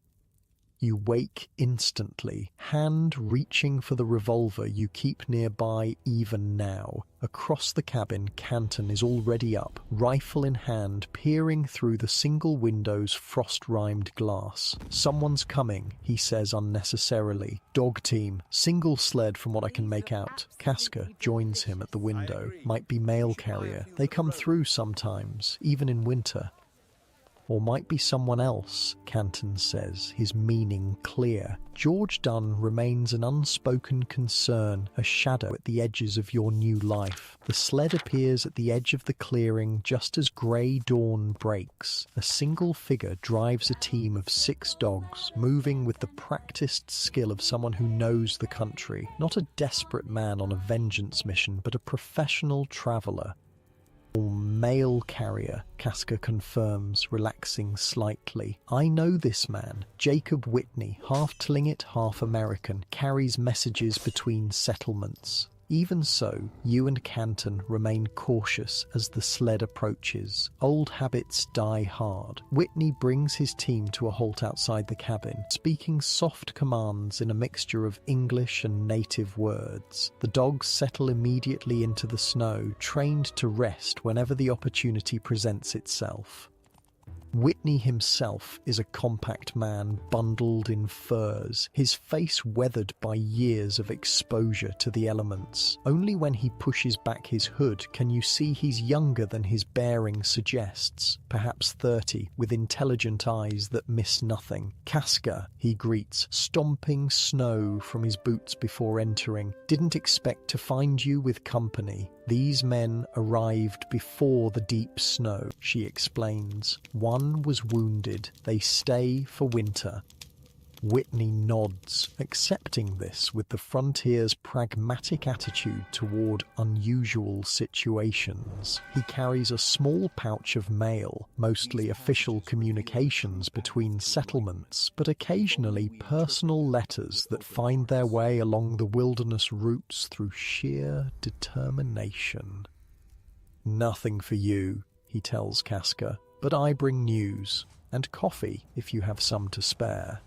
You wake instantly, hand reaching for the revolver you keep nearby even now. Across the cabin, Canton is already up, rifle in hand, peering through the single window's frost-rimed glass. "Someone's coming," he says unnecessarily. "Dog team, single sled from what I can make out." Casca joins him at the window. "Might be mail carrier. They come through sometimes, even in winter." "Or might be someone else," Canton says, his meaning clear. George Dunn remains an unspoken concern, a shadow at the edges of your new life. The sled appears at the edge of the clearing just as grey dawn breaks. A single figure drives a team of 6 dogs, moving with the practiced skill of someone who knows the country. Not a desperate man on a vengeance mission, but a professional traveller. "Mail carrier," Casca confirms, relaxing slightly. "I know this man. Jacob Whitney, half Tlingit, half American, carries messages between settlements." Even so, you and Canton remain cautious as the sled approaches. Old habits die hard. Whitney brings his team to a halt outside the cabin, speaking soft commands in a mixture of English and native words. The dogs settle immediately into the snow, trained to rest whenever the opportunity presents itself. Whitney himself is a compact man bundled in furs, his face weathered by years of exposure to the elements. Only when he pushes back his hood can you see he's younger than his bearing suggests, perhaps 30, with intelligent eyes that miss nothing. "Casca," he greets, stomping snow from his boots before entering. "Didn't expect to find you with company. These men arrived before the deep snow," she explains. "One was wounded. They stay for winter." Whitney nods, accepting this with the frontier's pragmatic attitude toward unusual situations. He carries a small pouch of mail, mostly official communications between settlements, but occasionally personal letters that find their way along the wilderness routes through sheer determination. "Nothing for you," he tells Casca, "but I bring news, and coffee if you have some to spare."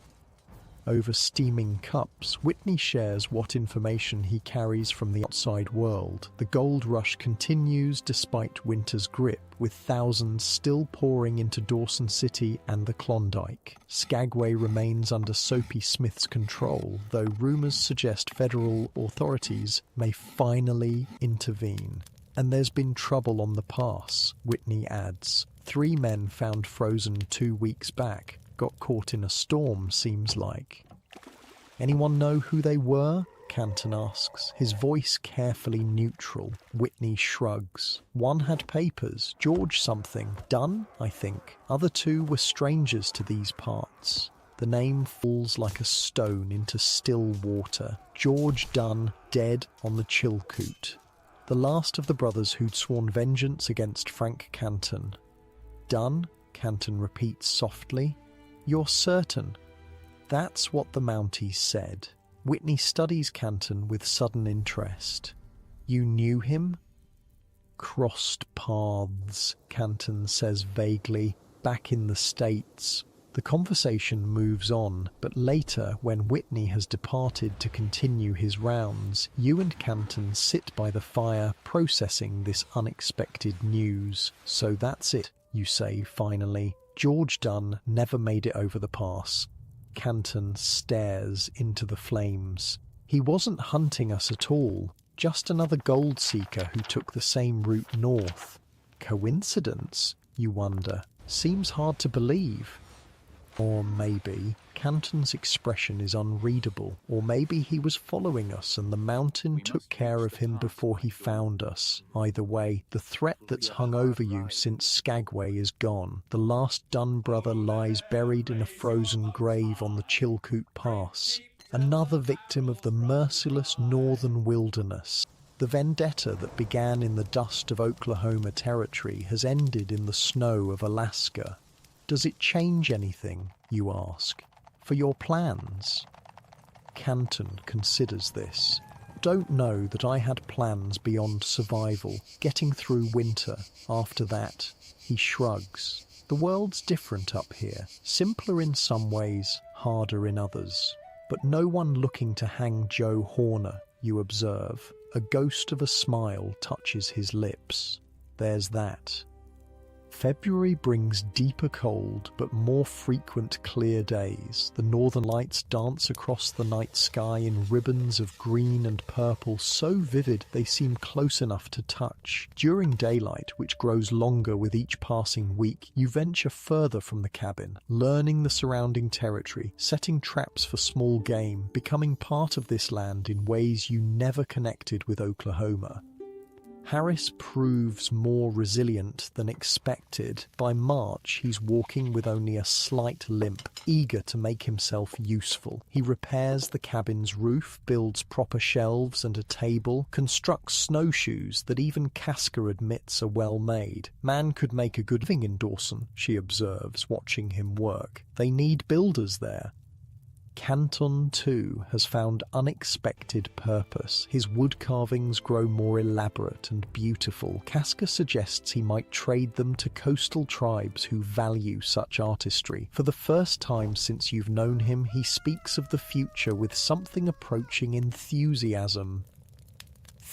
Over steaming cups, Whitney shares what information he carries from the outside world. The gold rush continues despite winter's grip, with thousands still pouring into Dawson City and the Klondike. Skagway remains under Soapy Smith's control, though rumors suggest federal authorities may finally intervene. "And there's been trouble on the pass," Whitney adds. "3 men found frozen 2 weeks back. Got caught in a storm, seems like." "Anyone know who they were?" Canton asks, his voice carefully neutral. Whitney shrugs. "One had papers, George something. Dunn, I think. Other 2 were strangers to these parts." The name falls like a stone into still water. George Dunn, dead on the Chilkoot. The last of the brothers who'd sworn vengeance against Frank Canton. "Dunn?" Canton repeats softly. "You're certain?" "That's what the Mounties said." Whitney studies Canton with sudden interest. "You knew him?" "Crossed paths," Canton says vaguely. "Back in the States." The conversation moves on, but later, when Whitney has departed to continue his rounds, you and Canton sit by the fire processing this unexpected news. "So that's it," you say finally. "George Dunn never made it over the pass." Canton stares into the flames. "He wasn't hunting us at all. Just another gold seeker who took the same route north." Coincidence, you wonder? Seems hard to believe. Or maybe Canton's expression is unreadable, or maybe he was following us and the mountain took care of him before he found us. Either way, the threat that's hung over you since Skagway is gone. The last Dunn brother lies buried in a frozen grave on the Chilkoot Pass. Another victim of the merciless northern wilderness. The vendetta that began in the dust of Oklahoma Territory has ended in the snow of Alaska. Does it change anything, you ask, for your plans? Canton considers this. "Don't know that I had plans beyond survival, getting through winter. After that," he shrugs. "The world's different up here, simpler in some ways, harder in others. But no one looking to hang Joe Horner, you observe." A ghost of a smile touches his lips. "There's that." February brings deeper cold but more frequent clear days. The northern lights dance across the night sky in ribbons of green and purple so vivid they seem close enough to touch. During daylight, which grows longer with each passing week, you venture further from the cabin, learning the surrounding territory, setting traps for small game, becoming part of this land in ways you never connected with Oklahoma. Harris proves more resilient than expected. By March, he's walking with only a slight limp, eager to make himself useful. He repairs the cabin's roof, builds proper shelves and a table, constructs snowshoes that even Casca admits are well made. "Man could make a good living in Dawson," she observes, watching him work. "They need builders there." Canton, too, has found unexpected purpose. His wood carvings grow more elaborate and beautiful. Casca suggests he might trade them to coastal tribes who value such artistry. For the first time since you've known him, he speaks of the future with something approaching enthusiasm.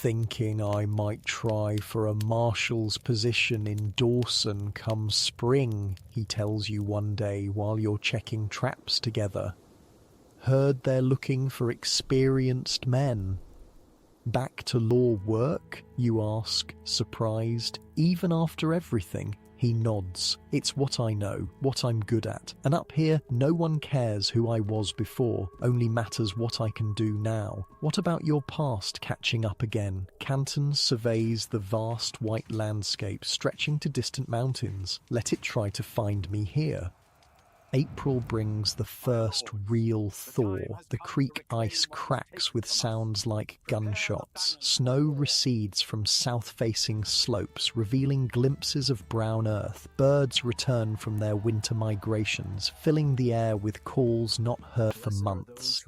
thinking I might try for a marshal's position in Dawson come spring, he tells you one day while you're checking traps together. Heard they're looking for experienced men. Back to law work, you ask, surprised. Even after everything? He nods. It's what I know, what I'm good at. And up here, no one cares who I was before, only matters what I can do now. What about your past catching up again? Canton surveys the vast white landscape stretching to distant mountains. Let it try to find me here. April brings the first real thaw. The creek ice cracks with sounds like gunshots. Snow recedes from south-facing slopes, revealing glimpses of brown earth. Birds return from their winter migrations, filling the air with calls not heard for months.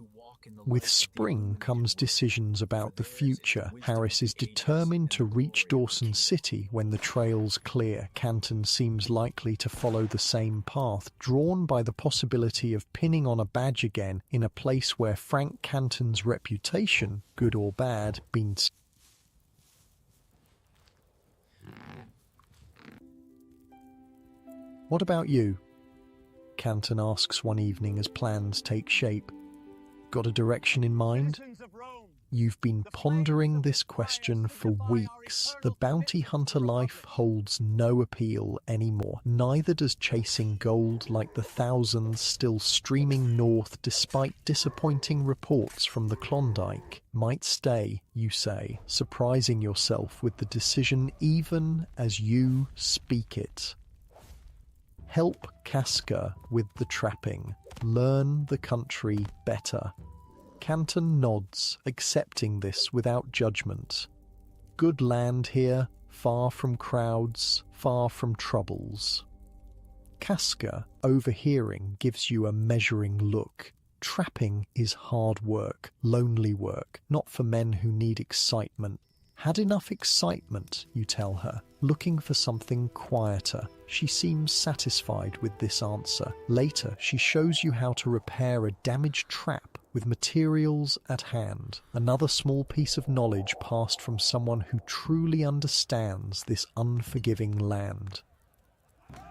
With spring comes decisions about the future. Harris is determined to reach Dawson City when the trail's clear. Canton seems likely to follow the same path, drawn by the possibility of pinning on a badge again in a place where Frank Canton's reputation, good or bad, been... What about you? Canton asks one evening as plans take shape. Got a direction in mind? You've been pondering this question for weeks. The bounty hunter life holds no appeal anymore. Neither does chasing gold like the thousands still streaming north despite disappointing reports from the Klondike. Might stay, you say, surprising yourself with the decision even as you speak it. Help Casca with the trapping. Learn the country better. Canton nods, accepting this without judgment. Good land here, far from crowds, far from troubles. Casca, overhearing, gives you a measuring look. Trapping is hard work, lonely work, not for men who need excitement. Had enough excitement, you tell her, looking for something quieter. She seems satisfied with this answer. Later, she shows you how to repair a damaged trap with materials at hand. Another small piece of knowledge passed from someone who truly understands this unforgiving land.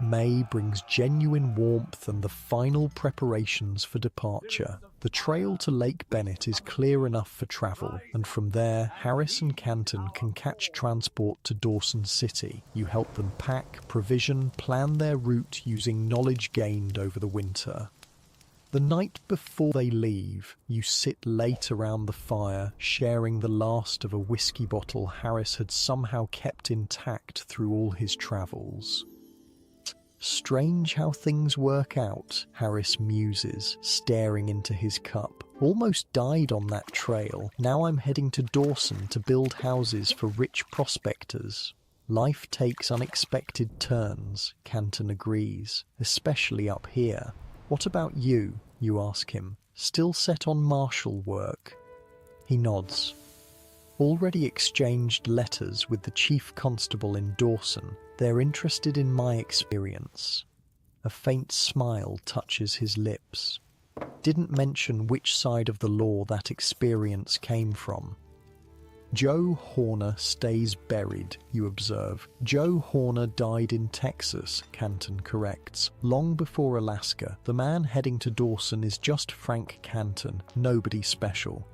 May brings genuine warmth and the final preparations for departure. The trail to Lake Bennett is clear enough for travel, and from there, Harris and Canton can catch transport to Dawson City. You help them pack, provision, plan their route using knowledge gained over the winter. The night before they leave, you sit late around the fire, sharing the last of a whiskey bottle Harris had somehow kept intact through all his travels. Strange how things work out, Harris muses, staring into his cup. Almost died on that trail. Now I'm heading to Dawson to build houses for rich prospectors. Life takes unexpected turns, Canton agrees, especially up here. What about you? You ask him. Still set on marshal work? He nods. Already exchanged letters with the chief constable in Dawson. They're interested in my experience. A faint smile touches his lips. Didn't mention which side of the law that experience came from. Joe Horner stays buried, you observe. Joe Horner died in Texas, Canton corrects. Long before Alaska, the man heading to Dawson is just Frank Canton, nobody special.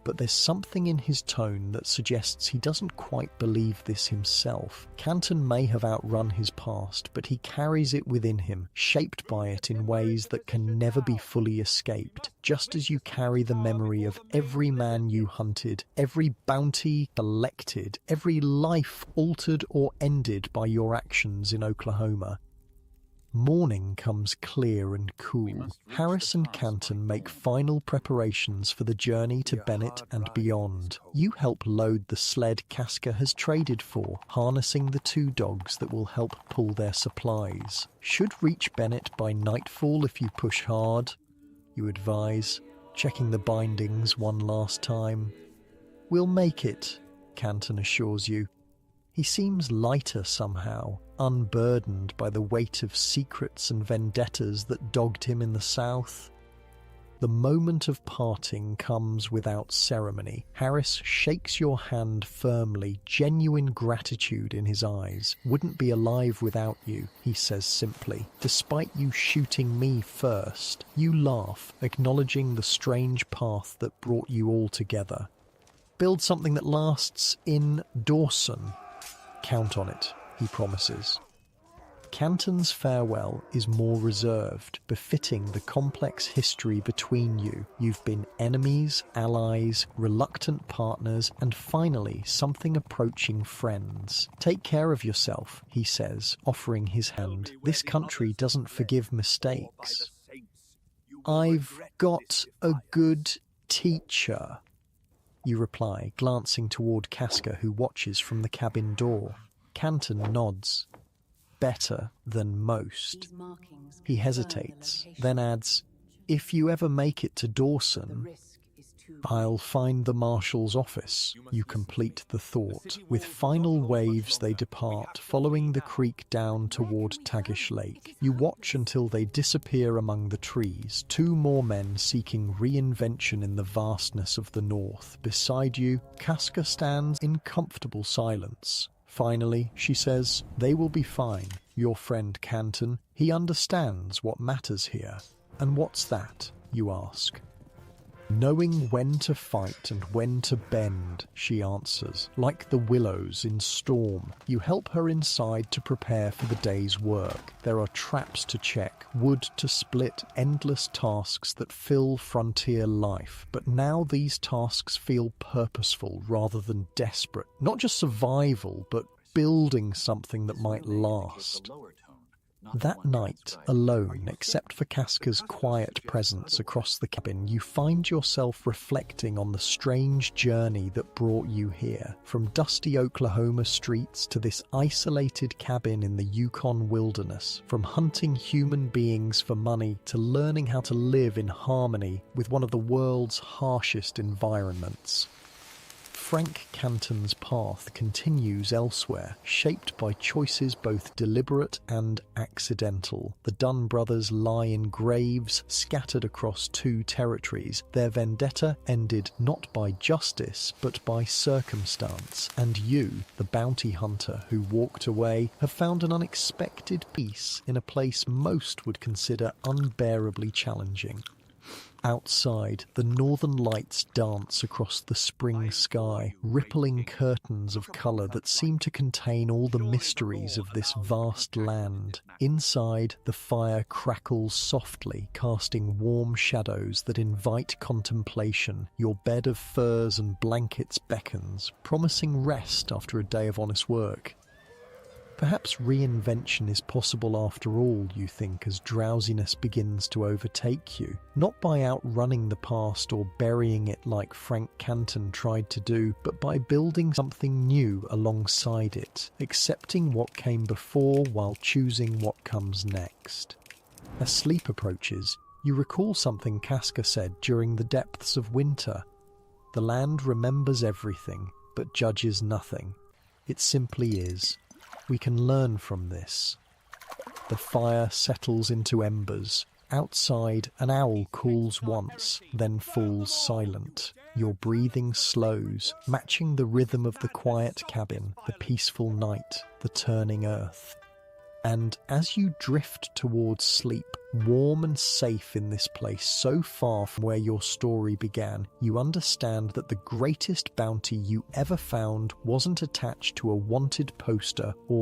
But there's something in his tone that suggests he doesn't quite believe this himself. Canton may have outrun his past, but he carries it within him, shaped by it in ways that can never be fully escaped, just as you carry the memory of every man you hunted, every bounty collected, every life altered or ended by your actions in Oklahoma. Morning comes clear and cool. Harris and Canton make final preparations for the journey to Bennett and beyond. You help load the sled Casca has traded for, harnessing the 2 dogs that will help pull their supplies. Should reach Bennett by nightfall if you push hard, you advise, checking the bindings one last time. We'll make it, Canton assures you. He seems lighter somehow, unburdened by the weight of secrets and vendettas that dogged him in the south. The moment of parting comes without ceremony. Harris shakes your hand firmly, genuine gratitude in his eyes. "Wouldn't be alive without you," he says simply. "Despite you shooting me first." You laugh, acknowledging the strange path that brought you all together. "Build something that lasts in Dawson." "Count on it," he promises. Canton's farewell is more reserved, befitting the complex history between you. You've been enemies, allies, reluctant partners, and finally something approaching friends. "Take care of yourself," he says, offering his hand. "This country doesn't forgive mistakes." "I've got a good teacher," you reply, glancing toward Casca, who watches from the cabin door. Canton nods. "Better than most." He hesitates, then adds, "If you ever make it to Dawson, I'll find the marshal's office." You complete the thought. With final waves they depart, following the creek down toward Tagish Lake. You watch until they disappear among the trees, 2 more men seeking reinvention in the vastness of the north. Beside you, Casca stands in comfortable silence. Finally, she says, "They will be fine. Your friend Canton, he understands what matters here." "And what's that?" you ask. "Knowing when to fight and when to bend," she answers, "like the willows in storm." You help her inside to prepare for the day's work. There are traps to check, wood to split, endless tasks that fill frontier life. But now these tasks feel purposeful rather than desperate. Not just survival, but building something that might last. That night, alone, except for Casca's quiet presence across the cabin, you find yourself reflecting on the strange journey that brought you here. From dusty Oklahoma streets to this isolated cabin in the Yukon wilderness. From hunting human beings for money to learning how to live in harmony with one of the world's harshest environments. Frank Canton's path continues elsewhere, shaped by choices both deliberate and accidental. The Dunn brothers lie in graves scattered across 2 territories. Their vendetta ended not by justice, but by circumstance. And you, the bounty hunter who walked away, have found an unexpected peace in a place most would consider unbearably challenging. Outside, the northern lights dance across the spring sky, rippling curtains of colour that seem to contain all the mysteries of this vast land. Inside, the fire crackles softly, casting warm shadows that invite contemplation. Your bed of furs and blankets beckons, promising rest after a day of honest work. Perhaps reinvention is possible after all, you think, as drowsiness begins to overtake you. Not by outrunning the past or burying it like Frank Canton tried to do, but by building something new alongside it, accepting what came before while choosing what comes next. As sleep approaches, you recall something Casca said during the depths of winter. The land remembers everything, but judges nothing. It simply is. We can learn from this. The fire settles into embers. Outside, an owl calls once, then falls silent. Your breathing slows, matching the rhythm of the quiet cabin, the peaceful night, the turning earth. And as you drift towards sleep, warm and safe in this place so far from where your story began, you understand that the greatest bounty you ever found wasn't attached to a wanted poster or